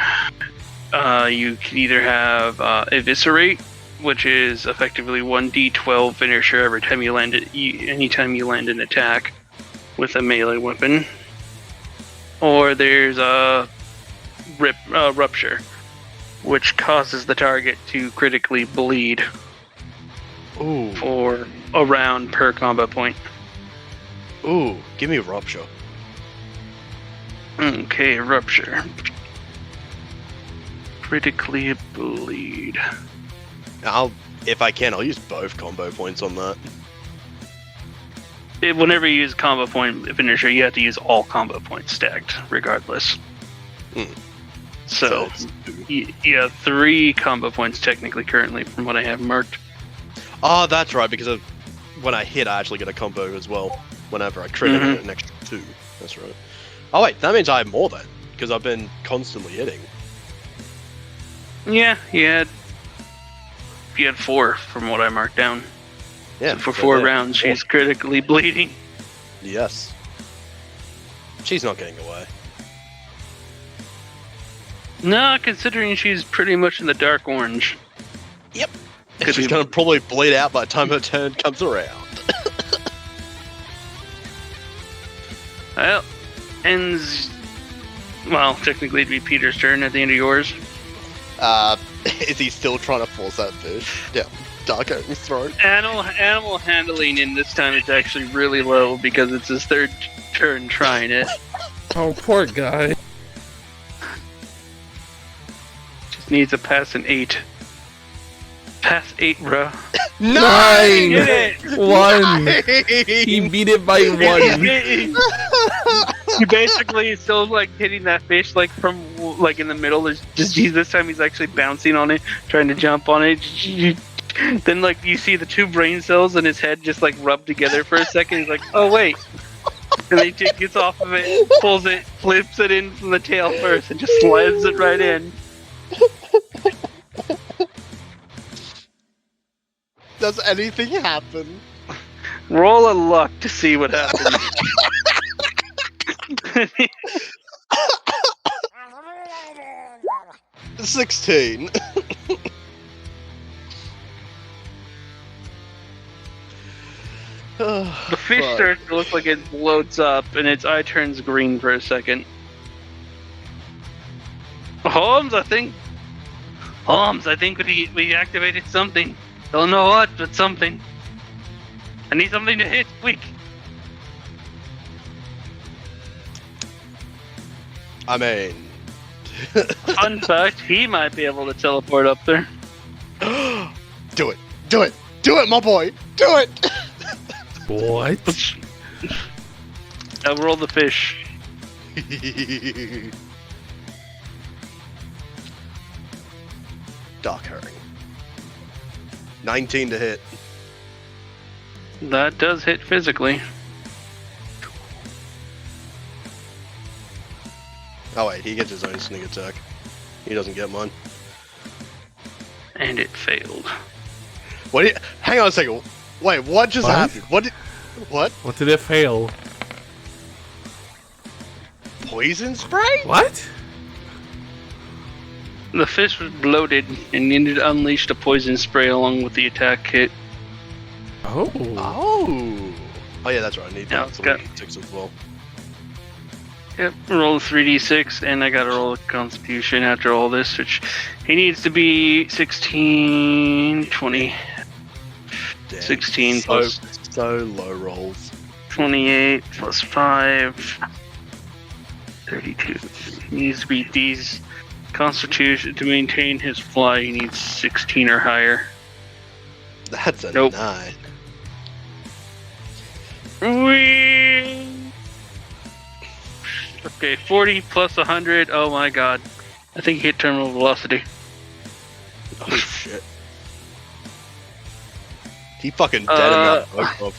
You can either have eviscerate, which is effectively 1d12 finisher every time you land anytime you land an attack with a melee weapon, or there's rupture, which causes the target to critically bleed. Ooh. For a round per combo point. Ooh, give me a rupture. Okay, rupture. Critically bleed. If I can, I'll use both combo points on that. Whenever you use combo point finisher, you have to use all combo points stacked, regardless. So you have 3 combo points technically currently from what I have marked. Oh, that's right, because when I hit, I actually get a combo as well. Whenever I crit, I get an extra 2. That's right. Oh wait, that means I have more then, because I've been constantly hitting. Yeah, you had 4 from what I marked down. Yeah. So for 4 rounds, she's critically bleeding. Yes. She's not getting away. No, considering she's pretty much in the dark orange. Yep. She's gonna probably bleed out by the time her turn comes around. Well, technically it'd be Peter's turn at the end of yours. Is he still trying to force that fish down Dark Oak's throat? Animal handling in this time it's actually really low because it's his 3rd turn trying it. Oh, poor guy. Just needs to pass an 8. Pass 8, bro. 9! Get it! 1! He beat it by 1. He basically still like hitting that fish like from like in the middle. There's just this time he's actually bouncing on it, trying to jump on it. Then like you see the 2 brain cells in his head just like rub together for a second. He's like, oh wait. And then he gets off of it, pulls it, flips it in from the tail first, and just slides it right in. Does anything happen? Roll a luck to see what happens. 16. The fish starts to look like it bloats up, and its eye turns green for a second. Holmes, I think we activated something. Don't know what, but something. I need something to hit, quick. I mean... Fun fact, he might be able to teleport up there. Do it! Do it! Do it, my boy! Do it! What? I'll roll the fish. Dark herring. 19 to hit. That does hit physically. Oh wait, he gets his own sneak attack. He doesn't get mine. And it failed. What? Hang on a second. Wait, what just happened? What? What did it fail? Poison spray? What? The fish was bloated and needed to unleash the poison spray along with the attack hit. Oh. Oh. Oh yeah, that's right. I need Yeah, that it's for got- 6 as well. Yep, roll 3d6, and I gotta roll a constitution after all this, which he needs to be 16, 20, Damn. 16 so, plus so low rolls. 28 plus 5, 32. He needs to beat these constitution to maintain his fly. He needs 16 or higher. That's a Nope. 9. Whee! Okay, 40 plus 100. Oh my god. I think he hit terminal velocity. Oh shit. He fucking dead in that boat.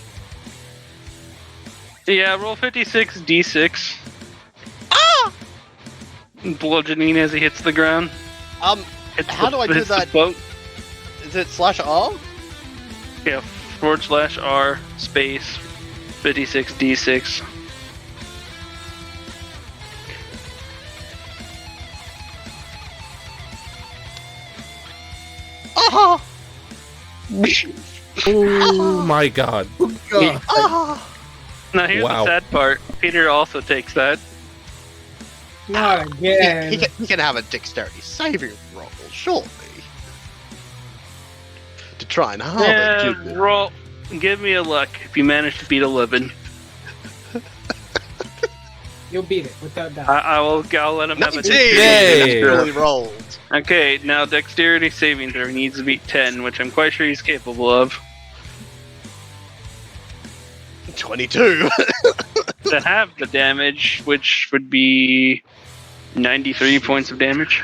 Yeah, roll 56 d6. Ah! Bludgeoning as he hits the ground. How do I do hits the that? boat. Is it /R? Yeah, /R space 56 d6. Ah! Oh my god. God. Ah! Now here's Wow. the sad part. Peter also takes that. Not again. He can have a dexterity saving roll, surely. To try and harm Yeah, it. roll. Give me a luck if you manage to beat 11. You'll beat it without doubt. I'll let him have a 19! Yay! That's really rolled. Okay, now dexterity saving throw needs to beat 10, which I'm quite sure he's capable of. 22. To have the damage, which would be 93 points of damage.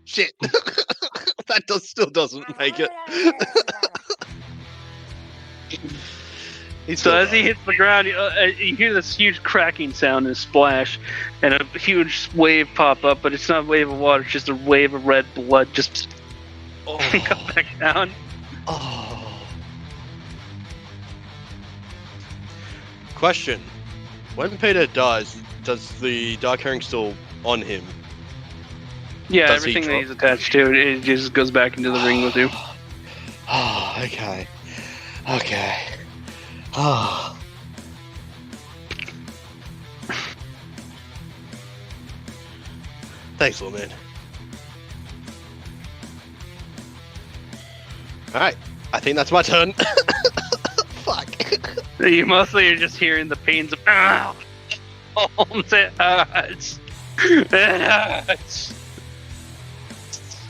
Shit. That still doesn't make it. So as he hits the ground, you hear this huge cracking sound and splash, and a huge wave pop up, but it's not a wave of water, it's just a wave of red blood just come back down. Oh. Question. When Peter dies, does the Dark Herring still on him? Yeah, Does he everything that drop? he's attached to, it just goes back into the ring with you. Oh, okay. Okay. Oh. Thanks, little man. Alright, I think that's my turn. Fuck. You mostly are just hearing the pains of ow! Holmes, it hurts! It hurts!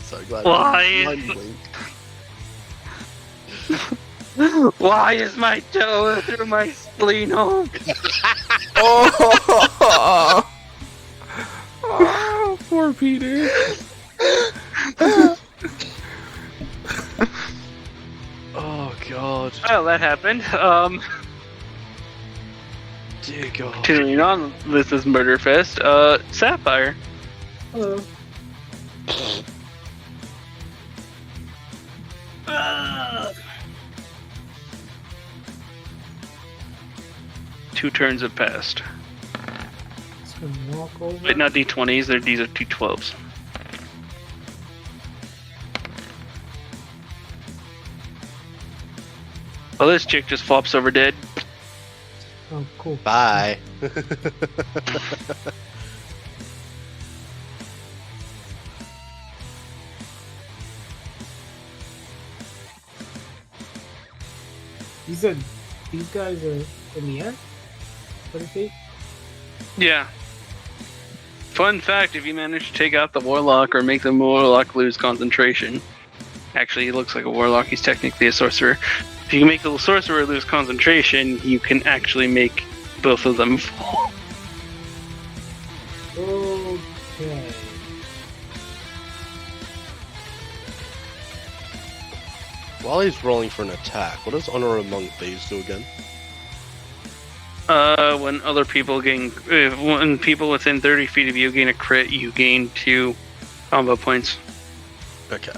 So glad. Why? Mind blink. Why is my toe through my spleen hole? Oh, oh poor Peter. Oh god. Well, that happened. Dear god. Continuing on, this is Murderfest. Sapphire. Hello. Two turns have passed. Just gonna walk over. Wait, not D20s, these are D12s. Well, this chick just flops over dead. Oh, cool. Bye. You said these guys are in the air? What is it? Yeah. Fun fact, if you manage to take out the warlock or make the warlock lose concentration. Actually, he looks like a warlock, he's technically a sorcerer. If you can make the sorcerer lose concentration, you can actually make both of them fall. Okay. While he's rolling for an attack, what does Honor Among Thieves do again? When other people when people within 30 feet of you gain a crit, you gain 2 combo points. Okay.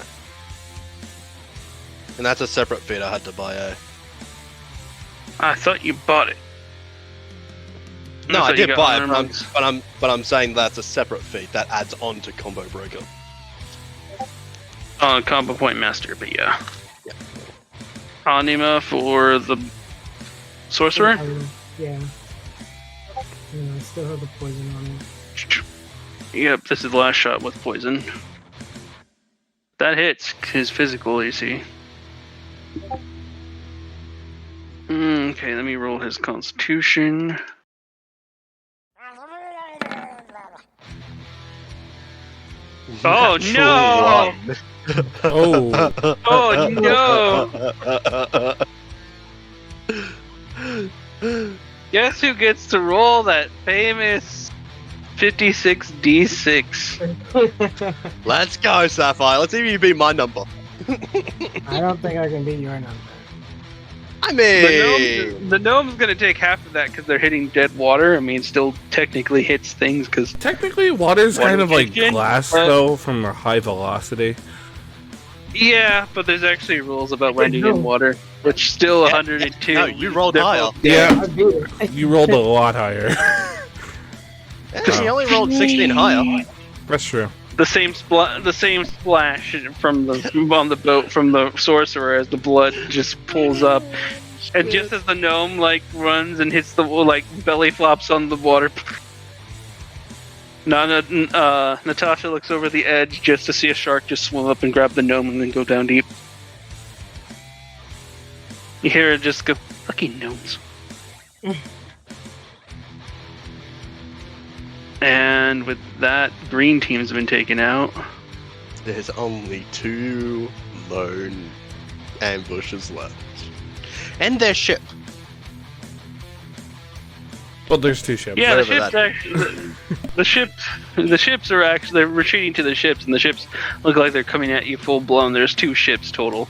And that's a separate feat I had to buy, eh? I thought you bought it. No, I thought you did got buy Honor it, Amongst- but I'm saying that's a separate feat that adds on to Combo Breaker. Combo point master, but yeah. Anima for the sorcerer. Yeah. I still have the poison on it. Yep, this is the last shot with poison. That hits his physical AC. Okay, let me roll his constitution. Oh no! Oh, Oh no! Guess who gets to roll that famous 56d6? Let's go, Sapphire. Let's see if you beat my number. I don't think I can beat your number. I mean, The gnome's gonna take half of that because they're hitting dead water. I mean, still technically hits things because technically, water's kind of like Kitchen, glass, but- though, from a high velocity. yeah, but there's actually rules about landing in water, which still 102. no, you rolled They're higher. both- Yeah, I beat it. you rolled a lot higher. He only rolled 16 higher. That's true. The same splash from on the boat from the sorcerer as the blood just pulls up, and just as the gnome like runs and hits the like belly flops on the water. Natasha looks over the edge just to see a shark just swim up and grab the gnome and then go down deep. You hear it just go, "Fucking gnomes." And with that, green team's been taken out. There's only 2 lone ambushes left. And their ship. Well, there's 2 ships. Yeah, the Whatever ships that actually, the ships are actually they're retreating to the ships, and the ships look like they're coming at you full blown. There's 2 ships total.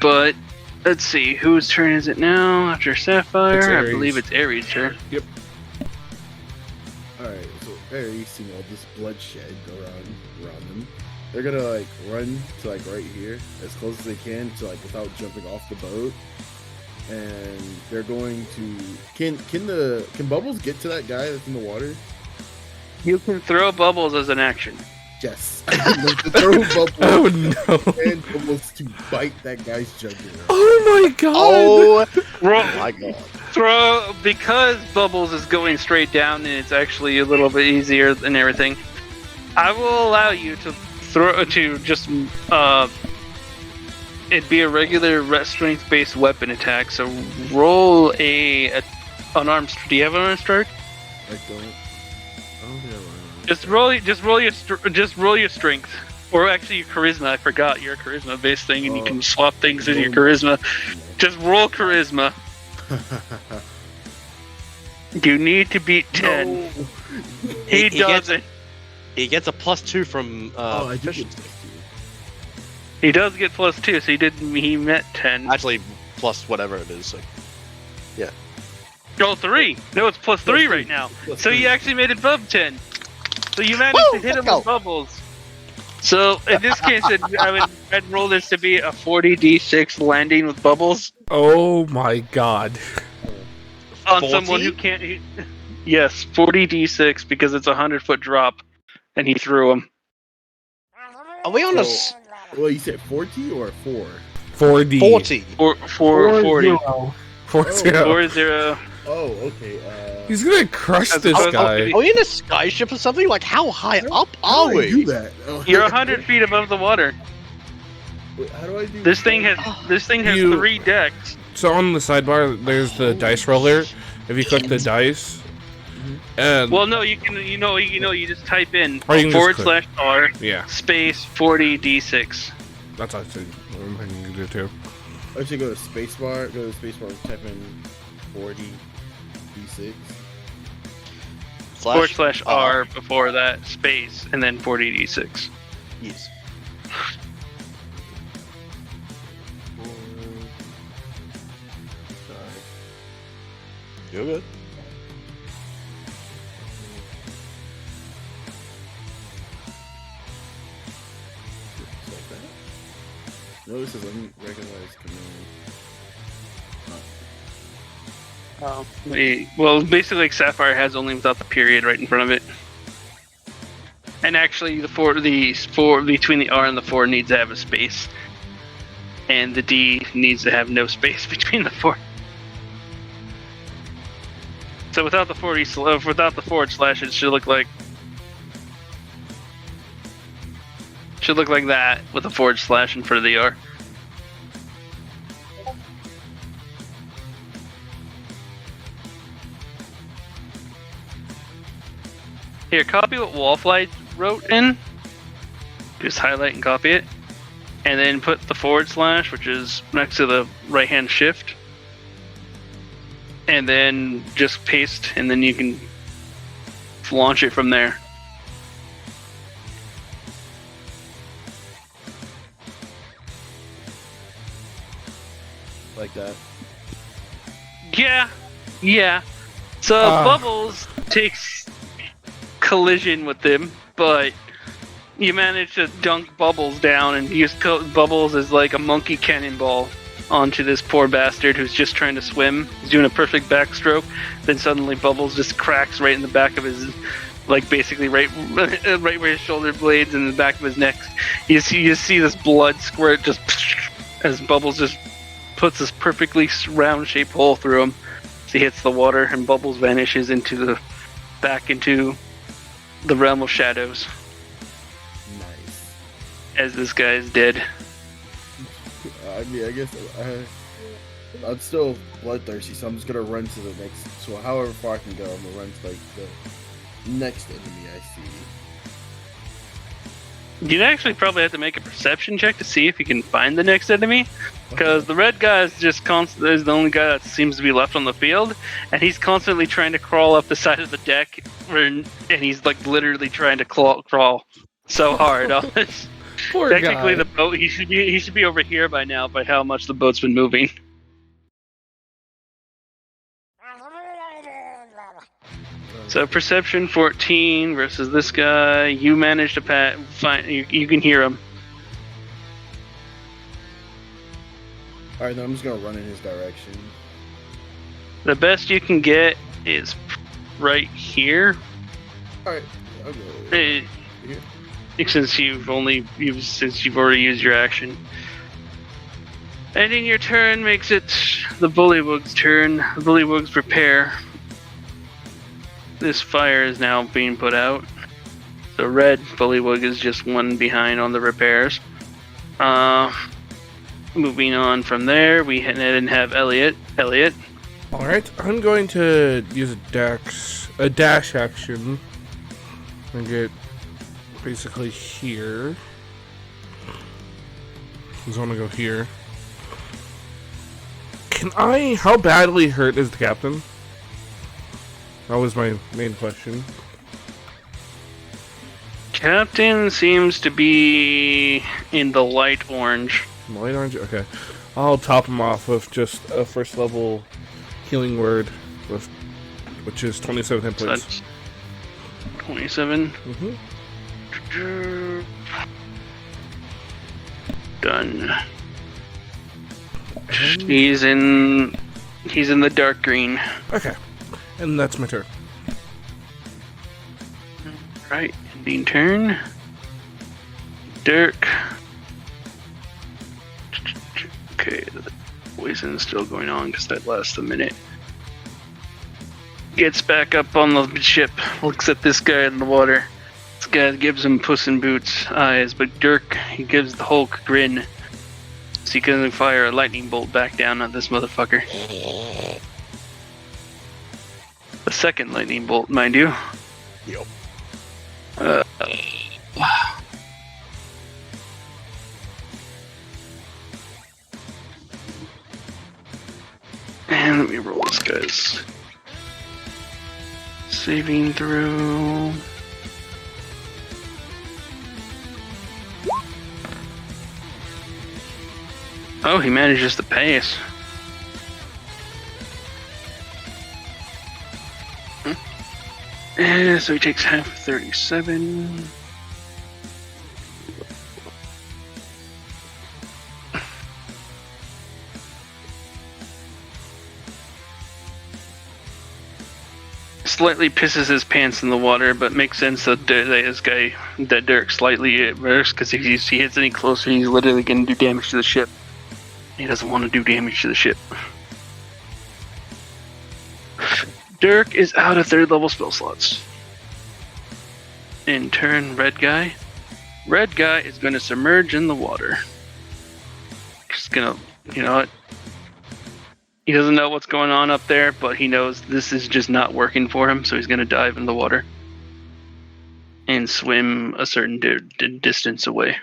But let's see, whose turn is it now? After Sapphire, It's I Ares. believe it's Ares' turn. Alright, so Ares, seeing all this bloodshed around them, they're gonna like run to like right here as close as they can to like without jumping off the boat, and they're going to can Bubbles get to that guy that's in the water? You can throw bubbles as an action. Yes. To throw Bubbles Oh no! and Bubbles to bite that guy's jugular. Oh my god! Oh Roll, my god. throw because bubbles is going straight down and it's actually a little bit easier than everything. I will allow you to throw to just it'd be a regular strength based weapon attack. So roll a unarmed. Do you have an unarmed strike? I don't think I run. Just roll your strength, or actually your charisma. I forgot you're a charisma based thing, and you can swap things in your charisma. Just roll charisma. You need to beat 10. No. He He doesn't. He gets a +2 from Oh, I do get efficiency. He does get +2, so he met 10. Actually, plus whatever it is. So. Oh, 3. No, it's +3 right now. So you actually made it above 10. So you managed Woo, to hit him let's with bubbles. So in this case, I'd roll this to be a 40d6 landing with bubbles Oh my god! on 40? someone who can't. Yes, 40d6 because it's a 100-foot drop, and he threw him. Are we on a So- Well, you said 40 or 4? 4D. 40? 40. 4-0. 40. 40. Oh, okay. He's gonna crush As this opposed to guy. be- Are we in a skyship or something? Like, how high up How are do I do we? that? Oh, You're 100 feet above the water. Wait, how do I do This thing has You- 3 decks. So on the sidebar, there's the dice roller. If you click the dice, and Well, no, you can. You just type in Or you can just click. /R yeah, space 40d6. that's actually what I can do too. I should go to spacebar. Go to spacebar and type in 40 d6. /R before that space and then 40d6. Yes. You're good. Just like that. No, this is unrecognized command. Well, basically, like Sapphire has only without the period right in front of it. And actually, the four between the R and the 4 needs to have a space, and the D needs to have no space between the 4. So without the forward slash, it should look like that with a forward slash in front of the R. Here, copy what Wallfly wrote in. Just highlight and copy it. And then put the forward slash, which is next to the right-hand shift. And then just paste, and then you can launch it from there. Like that. Yeah. So Bubbles takes collision with them, but you manage to dunk Bubbles down and use Bubbles as like a monkey cannonball onto this poor bastard who's just trying to swim. He's doing a perfect backstroke. Then suddenly Bubbles just cracks right in the back of his, like basically right where his shoulder blades and the back of his neck. You see this blood squirt just as Bubbles just puts this perfectly round-shaped hole through him. So he hits the water and Bubbles vanishes back into the realm of shadows. Nice. As this guy is dead. I mean, I guess I'm still bloodthirsty, so I'm just gonna run to the next. So however far I can go, I'm gonna run to like the next enemy I see. You'd actually probably have to make a perception check to see if you can find the next enemy, because the red guy is just is the only guy that seems to be left on the field, and he's constantly trying to crawl up the side of the deck, and he's like literally trying to crawl so hard. Poor Technically, guy. the boat he should be over here by now by how much the boat's been moving. So perception 14 versus this guy. You managed to find. You can hear him. All right, then I'm just gonna run in his direction. The best you can get is right here. All right, I'll go Eh, here. Since you've already used your action. Ending your turn makes it the Bullywug's turn. The Bullywugs prepare. This fire is now being put out. The red Bullywug is just one behind on the repairs. Moving on from there, we then have Elliot. Alright, I'm going to use a dash action and get basically here. He's gonna go here. How badly hurt is the captain? That was my main question. Captain seems to be in the light orange. Light orange? Okay. I'll top him off with just a first level healing word, which is 27 hit So points. that's 27. Mm-hmm. Done. He's in the dark green. Okay. And that's my turn. Right, ending turn. Dirk. Okay, the poison's still going on because that lasts a minute. Gets back up on the ship, looks at this guy in the water. This guy gives him Puss in Boots eyes, but Dirk, he gives the Hulk grin. So he can fire a lightning bolt back down at this motherfucker. The second lightning bolt, mind you. Yep. And let me roll this guy's saving throw. Oh, he manages to pass. So he takes half of 37. slightly pisses his pants in the water, but makes sense that that Derek's slightly at risk, because if he hits any closer, he's literally going to do damage to the ship. He doesn't want to do damage to the ship. Derek is out of 3rd level spell slots. In turn, Red Guy. Red Guy is going to submerge in the water. He's going to, you know what? He doesn't know what's going on up there, but he knows this is just not working for him, so he's going to dive in the water and swim a certain distance away.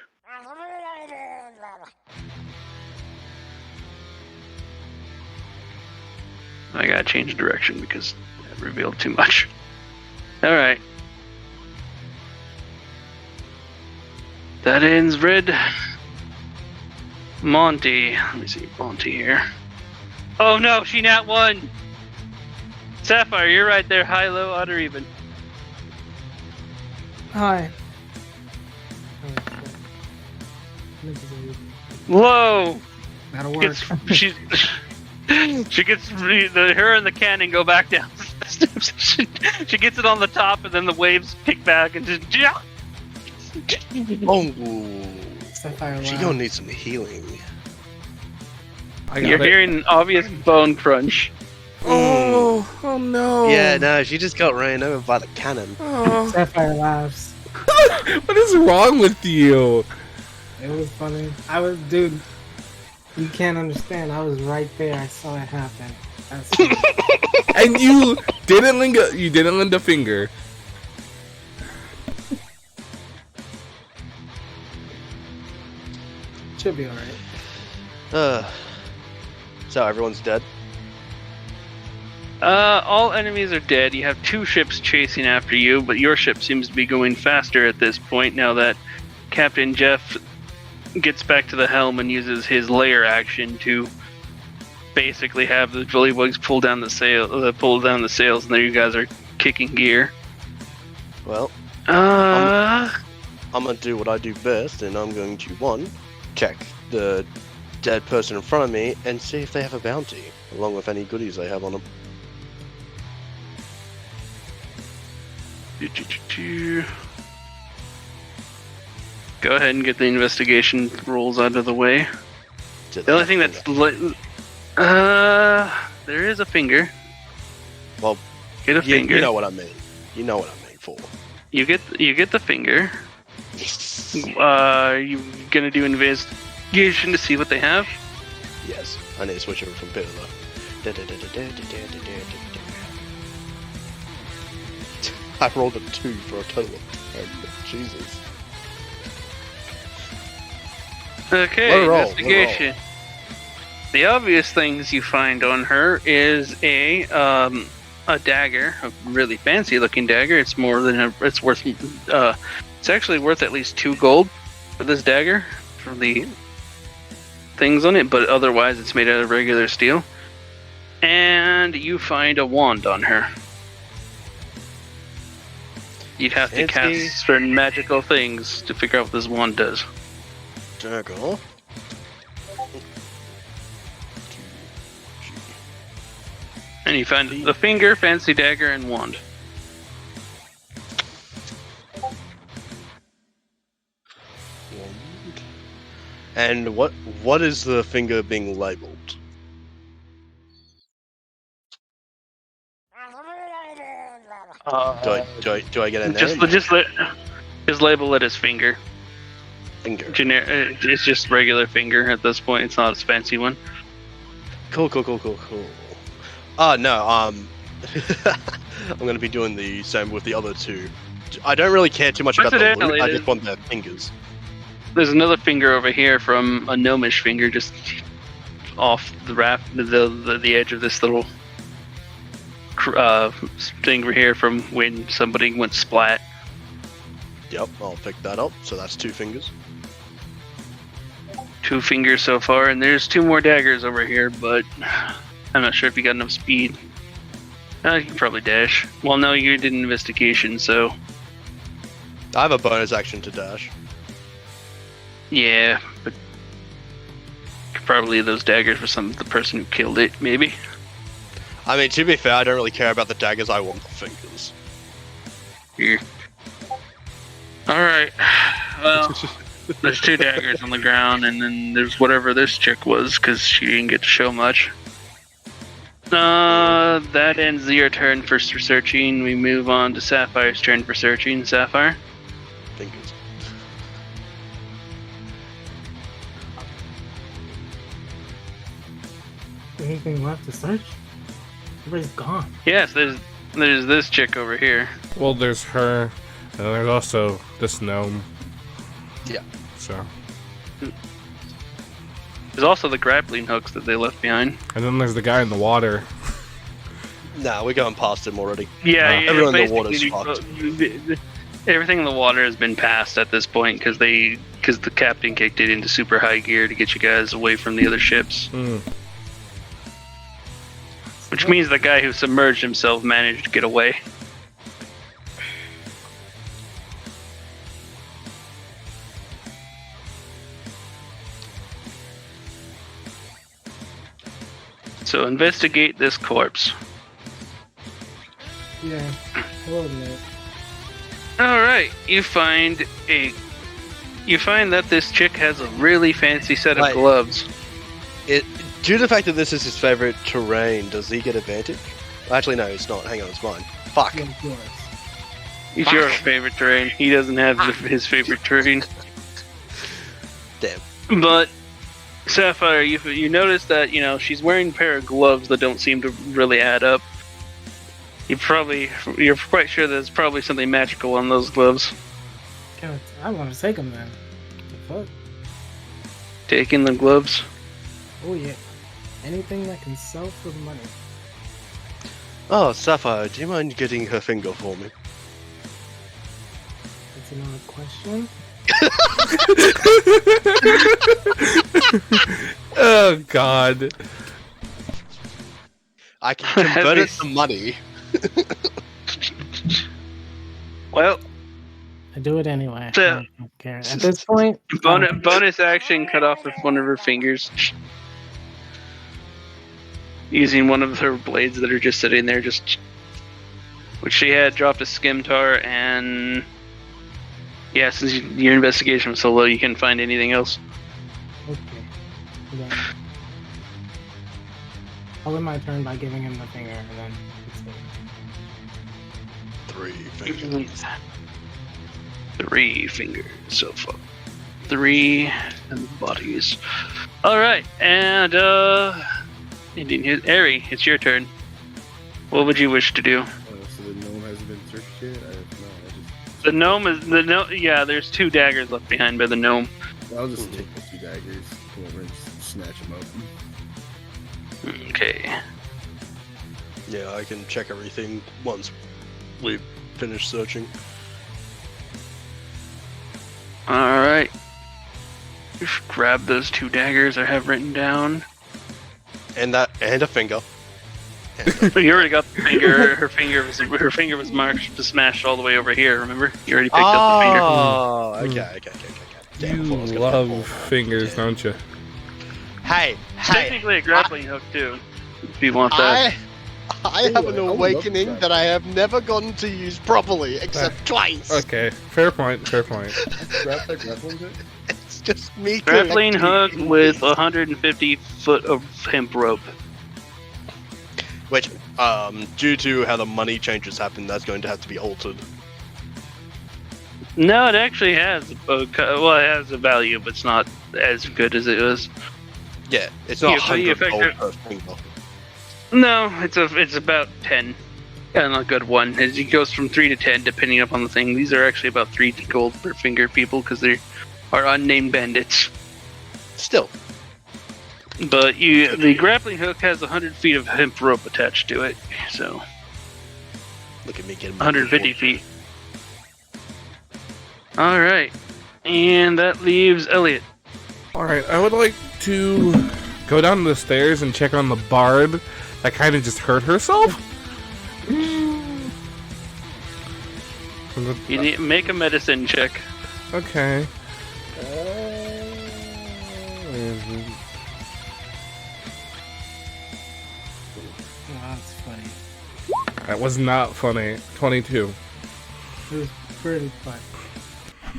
I gotta change direction because I revealed too much. Alright. That ends Red. Monty. Let me see Monty here. Oh no, she nat 1! Sapphire, you're right there. High, low, odd, or even. Hi. Low! That'll work. She gets her and the cannon go back down. She gets it on the top, and then the waves kick back and just. Oh, Sapphire she laugh. gonna need some healing. I got You're it. hearing an obvious bone crunch. Oh no. Yeah, no, she just got ran over by the cannon. Oh. Sapphire laughs. What is wrong with you? It was funny. Dude, you can't understand. I was right there. I saw it happen. That's funny. And you didn't lend a finger. Should be alright. So everyone's dead. All enemies are dead. You have 2 ships chasing after you, but your ship seems to be going faster at this point now that Captain Jeff gets back to the helm and uses his layer action to basically have the Bullywugs pull down the sails, and there you guys are kicking gear. Well, I'm gonna do what I do best, and I'm going to check the dead person in front of me and see if they have a bounty, along with any goodies they have on them. Go ahead and get the investigation rolls out of the way. The only thing that's there is a finger. Well, Get a finger. You know what I mean. You know what I mean for. You get the finger. You gonna do investigation to see what they have? Yes, I need to switch over from Peter though. I rolled a 2 for a total of 10. Jesus. Okay, Let her roll, investigation. The obvious things you find on her is a dagger, a really fancy looking dagger. It's it's actually worth at least 2 gold for this dagger for the things on it, but otherwise it's made out of regular steel. And you find a wand on her. You'd have to Fancy. cast certain magical things to figure out what this wand does. Dagger. And you find the finger, fancy dagger, and wand. And what is the finger being labeled? Do I get a name? Just label it as finger. Finger. It's just regular finger at this point. It's not a fancy one. Cool. No, I'm gonna be doing the same with the other 2. I don't really care too much about the loot, I just want their fingers. There's another finger over here from a gnomish finger, just off the raft, the edge of this little thing over here from when somebody went splat. Yep, I'll pick that up. So that's 2 fingers. 2 fingers so far, and there's 2 more daggers over here, but I'm not sure if you got enough speed. You can probably dash. Well, no, you did an investigation, so I have a bonus action to dash. yeah, but you could probably leave those daggers for the person who killed it, maybe. I mean, to be fair, I don't really care about the daggers. I want the fingers. Here. Alright. Well, there's 2 daggers on the ground, and then there's whatever this chick was, because she didn't get to show much. That ends your turn for searching. We move on to Sapphire's turn for searching. Sapphire? Fingers. Anything left to search? Everybody's gone. Yes, there's this chick over here. Well, there's her, and there's also this gnome. Yeah. So, There's also the grappling hooks that they left behind. and then there's the guy in the water. Nah, we're going past him already. Yeah, Everyone in the basically, water's everything in the water has been passed at this point because the captain kicked it into super high gear to get you guys away from the other ships. Mm. Which means the guy who submerged himself managed to get away. So investigate this corpse. Yeah. Hello, Nick. Alright, you find that this chick has a really fancy set of Right. gloves. Due to the fact that this is his favorite terrain, does he get advantage? Actually, no, it's not. Hang on, it's mine. Fuck. Yeah, of course. It's your favorite terrain. He doesn't have his favorite terrain. Damn. But Sapphire, you notice that she's wearing a pair of gloves that don't seem to really add up. You're quite sure there's probably something magical on those gloves. God, I want to take them then. The fuck? Taking the gloves. Oh yeah. Anything that can sell for money. Oh, Sapphire, do you mind getting her finger for me? That's another question. Oh God. I can convert it to money. Well, I do it anyway. So- I don't care. At this point, bonus action cut off with one of her fingers. Using one of her blades that are just sitting there, which she had dropped a skimtar, and yeah, since your investigation was so low, you couldn't find anything else. okay. Yeah. I'll end my turn by giving him the finger, and then it's it. 3 fingers. 3 fingers so far. 3 bodies. Alright, and Eri, it's your turn. What would you wish to do? So the gnome hasn't been searched yet? I just... The gnome yeah, there's 2 daggers left behind by the gnome. I'll just take the 2 daggers, come over and just snatch them up. Okay. Yeah, I can check everything once we finish searching. Alright. Just grab those 2 daggers I have written down. And a finger. You already got the finger. Her finger was marked to smash all the way over here. Remember? You already picked up the finger. Oh, okay. Damn, I thought I was You gonna love fall. fingers, don't you? Hey, Technically a grappling hook too. If you want that. I have an Ooh, I would love awakening that. that I have never gotten to use properly, except twice. Okay, fair point. Fair point. Grab that grappling hook? It's just me. Grappling collecting hook with 150 foot of hemp rope. Which, due to how the money changes happen, that's going to have to be altered. No, it actually has. It has a value, but it's not as good as it was. Yeah, it's not Yeah, but you 100 gold figure- per finger. No, it's about 10. And a good one. It goes from 3 to 10 depending upon the thing. These are actually about 3 gold per finger, people, because they are unnamed bandits. Still, But the grappling hook has 100 feet of hemp rope attached to it, so look at me getting 150 feet. All right, and that leaves Elliot. All right, I would like to go down the stairs and check on the bard that kind of just hurt herself. You need make a medicine check. Okay. Oh, that's That was not funny. 22. It was pretty fun.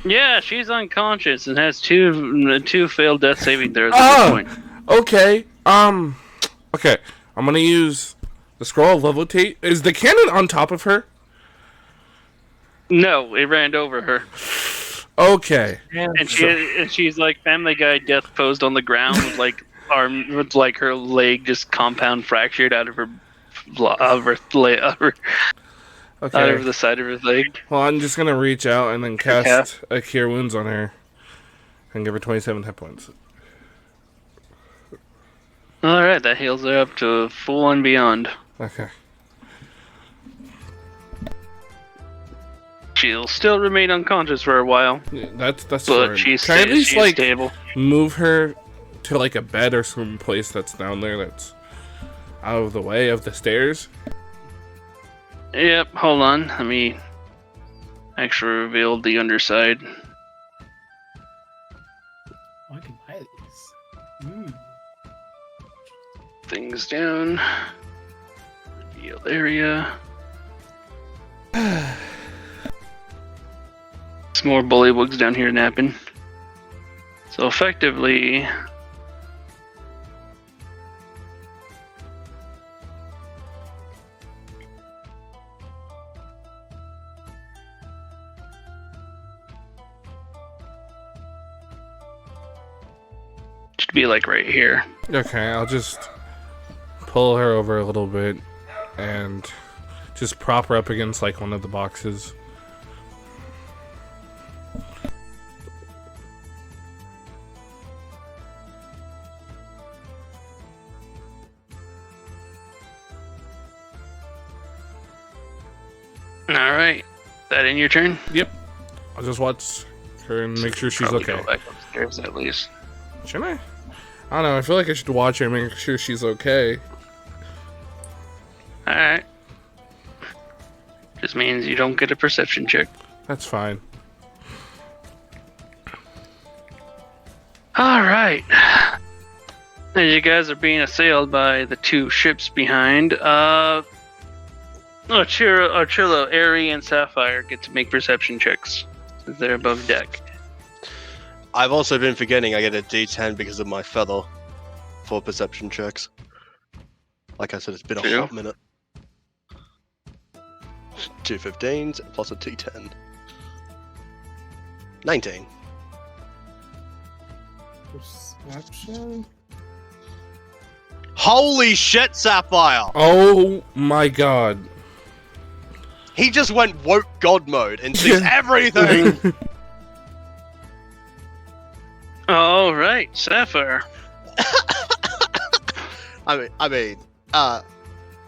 Yeah, she's unconscious and has two failed death saving throws at Oh! this point. Okay. Okay. I'm gonna use the scroll of levitate. Is the cannon on top of her? No, it ran over her. Okay. And she's like Family Guy death posed on the ground with like with like her leg just compound fractured out of her Okay. out of the side of her leg. Well, I'm just gonna reach out and then cast a Cure Wounds on her and give her 27 hit points. All right, that heals her up to full and beyond. Okay. She'll still remain unconscious for a while, Yeah, that's but fine. she's Can I at least like stable. move her to like a bed or some place that's down there that's out of the way of the stairs? Yep, hold on. Let me actually reveal the underside. I can buy these. Things down. Reveal area. Some more bullywugs down here napping. So effectively, should be like right here. Okay, I'll just pull her over a little bit and just prop her up against like one of the boxes. All right, that in your turn? Yep. I'll just watch her and make sure she's Probably okay. Go back upstairs at least. Should I? I don't know. I feel like I should watch her and make sure she's okay. All right. Just means you don't get a perception check. That's fine. All right. As you guys are being assailed by the two ships behind, Archillo, Airy, and Sapphire get to make perception checks. They're above deck. I've also been forgetting I get a D10 because of my feather for perception checks. Like I said, it's been a True. hot minute. 2 15s plus a D10. 19. Perception. Holy shit, Sapphire! Oh my god. He just went woke god mode and sees everything! All right, Sapphire. I mean,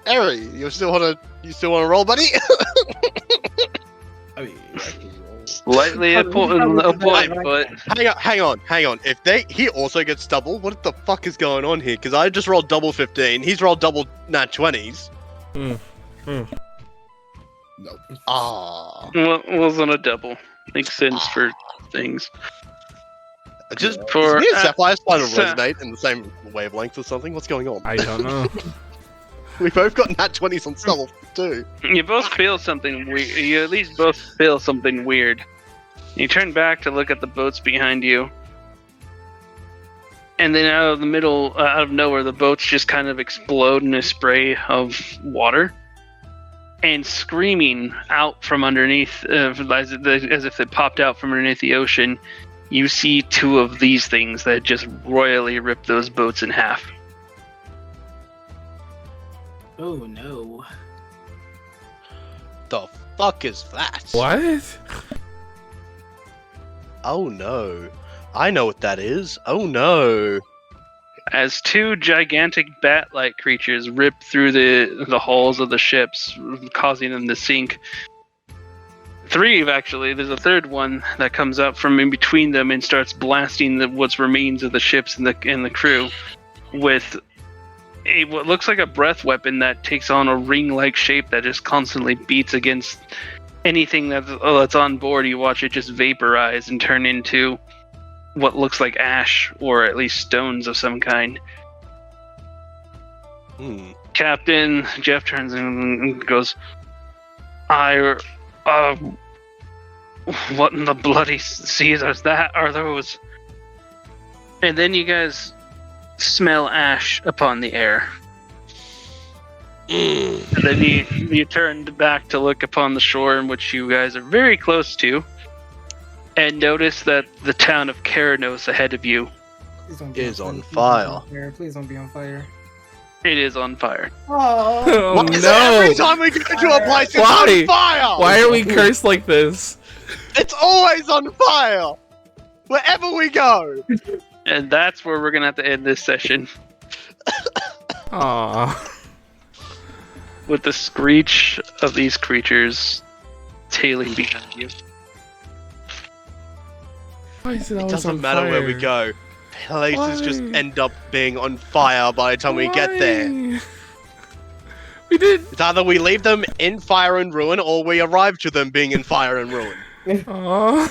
Eri, you still wanna roll, buddy? I mean, I can roll. Slightly a point, but hang on. If he also gets double, what the fuck is going on here? Because I just rolled double 15, he's rolled double nat 20s. No. Ah. wasn't a double. Makes sense for things. Just For me and Sapphire starting to Sa- resonate in the same wavelength or something. What's going on? I don't know. We both got nat 20s on stealth too. You both feel something weird. You at least both feel something weird. You turn back to look at the boats behind you, and then out of nowhere, the boats just kind of explode in a spray of water, and screaming out from underneath, as if they popped out from underneath the ocean. You see two of these things that just royally rip those boats in half. Oh no. The fuck is that? What? Oh no. I know what that is. Oh no. As two gigantic bat-like creatures rip through the hulls of the ships, causing them to sink. Three, actually. There's a third one that comes up from in between them and starts blasting what's remains of the ships and the crew with what looks like a breath weapon that takes on a ring-like shape that just constantly beats against anything that's on board. You watch it just vaporize and turn into what looks like ash, or at least stones of some kind. Captain Jeff turns and goes, what in the bloody seas is that? Are those? And then you guys smell ash upon the air. And then you turned back to look upon the shore in which you guys are very close to, and notice that the town of Keranos ahead of you Is on fire. Please don't be on fire. it is on fire. Oh, Why is it every time we go to a place, it's Why? on fire? Why are we cursed like this? It's always on fire! Wherever we go! And that's where we're gonna have to end this session, Aww. with the screech of these creatures tailing behind you. Why is it It always doesn't on matter where we fire? go. Places just Why? end up being on fire by the time we get there. Why? We did. It's either we leave them in fire and ruin, or we arrive to them being in fire and ruin. Aww.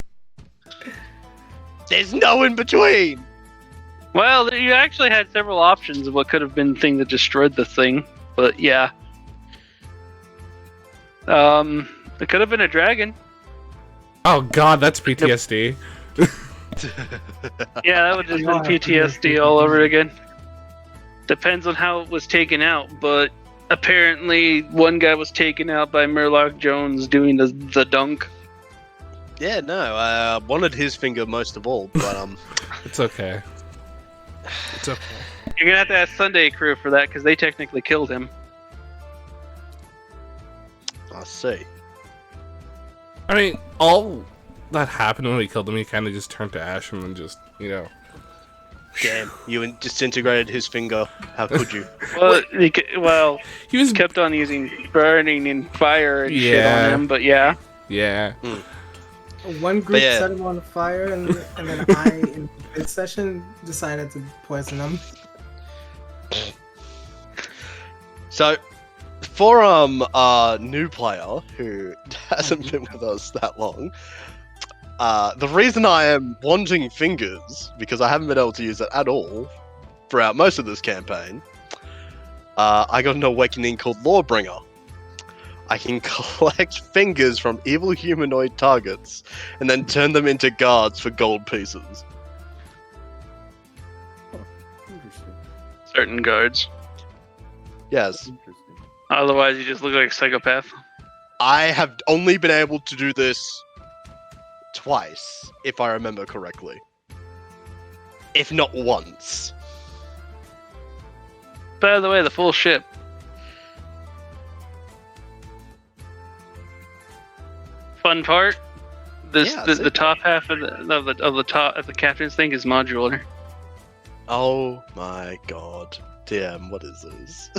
There's no in between! Well, you actually had several options of what could have been the thing that destroyed the thing, but yeah. It could have been a dragon. Oh god, that's PTSD. Yeah, that would just been PTSD all over again. Depends on how it was taken out, but apparently one guy was taken out by Murloc Jones doing the dunk. Yeah, no, I wanted his finger most of all, but It's okay. It's okay. You're gonna have to ask Sunday Crew for that because they technically killed him. I see. I mean, all that happened when we killed him, he kind of just turned to ash and then just, Damn, you disintegrated his finger. How could you? Well, He was... kept on using burning and fire and shit Yeah. on him, but yeah. Yeah. one group yeah. set him on fire, and then I, in this session, decided to poison him. So, for a new player who hasn't been with us that long, the reason I am wanting fingers, because I haven't been able to use it at all throughout most of this campaign, I got an awakening called Lawbringer. I can collect fingers from evil humanoid targets and then turn them into guards for gold pieces. Interesting. Certain guards. Yes. Interesting. Otherwise, you just look like a psychopath. I have only been able to do this twice, if I remember correctly. If not once. By the way, the full ship. Fun part: the top half of the captain's thing is modular. Oh my god. Damn, what is this?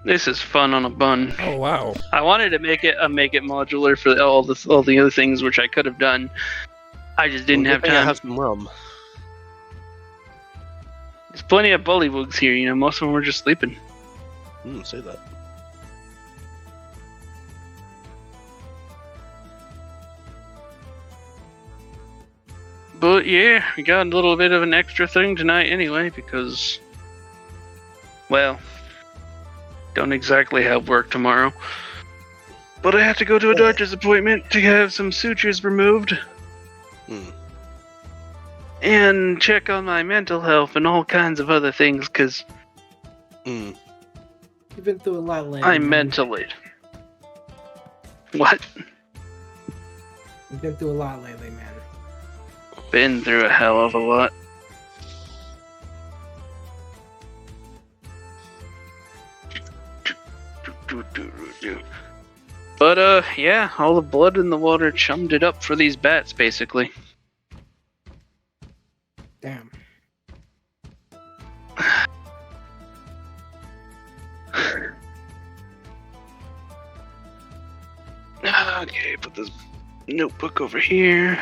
This is fun on a bun. Oh, wow. I wanted to make it modular for all the other things which I could have done. I just didn't have I time. have some rum. There's plenty of bullywugs here. You know, most of them were just sleeping. Say that. But yeah, we got a little bit of an extra thing tonight anyway because, well, don't exactly have work tomorrow. But I have to go to a doctor's appointment to have some sutures removed. And check on my mental health and all kinds of other things because You've been through a lot lately. I'm mentally. What? You've been through a lot lately, man. Been through a hell of a lot. But yeah, all the blood in the water chummed it up for these bats, basically. Damn. Okay, put this notebook over here.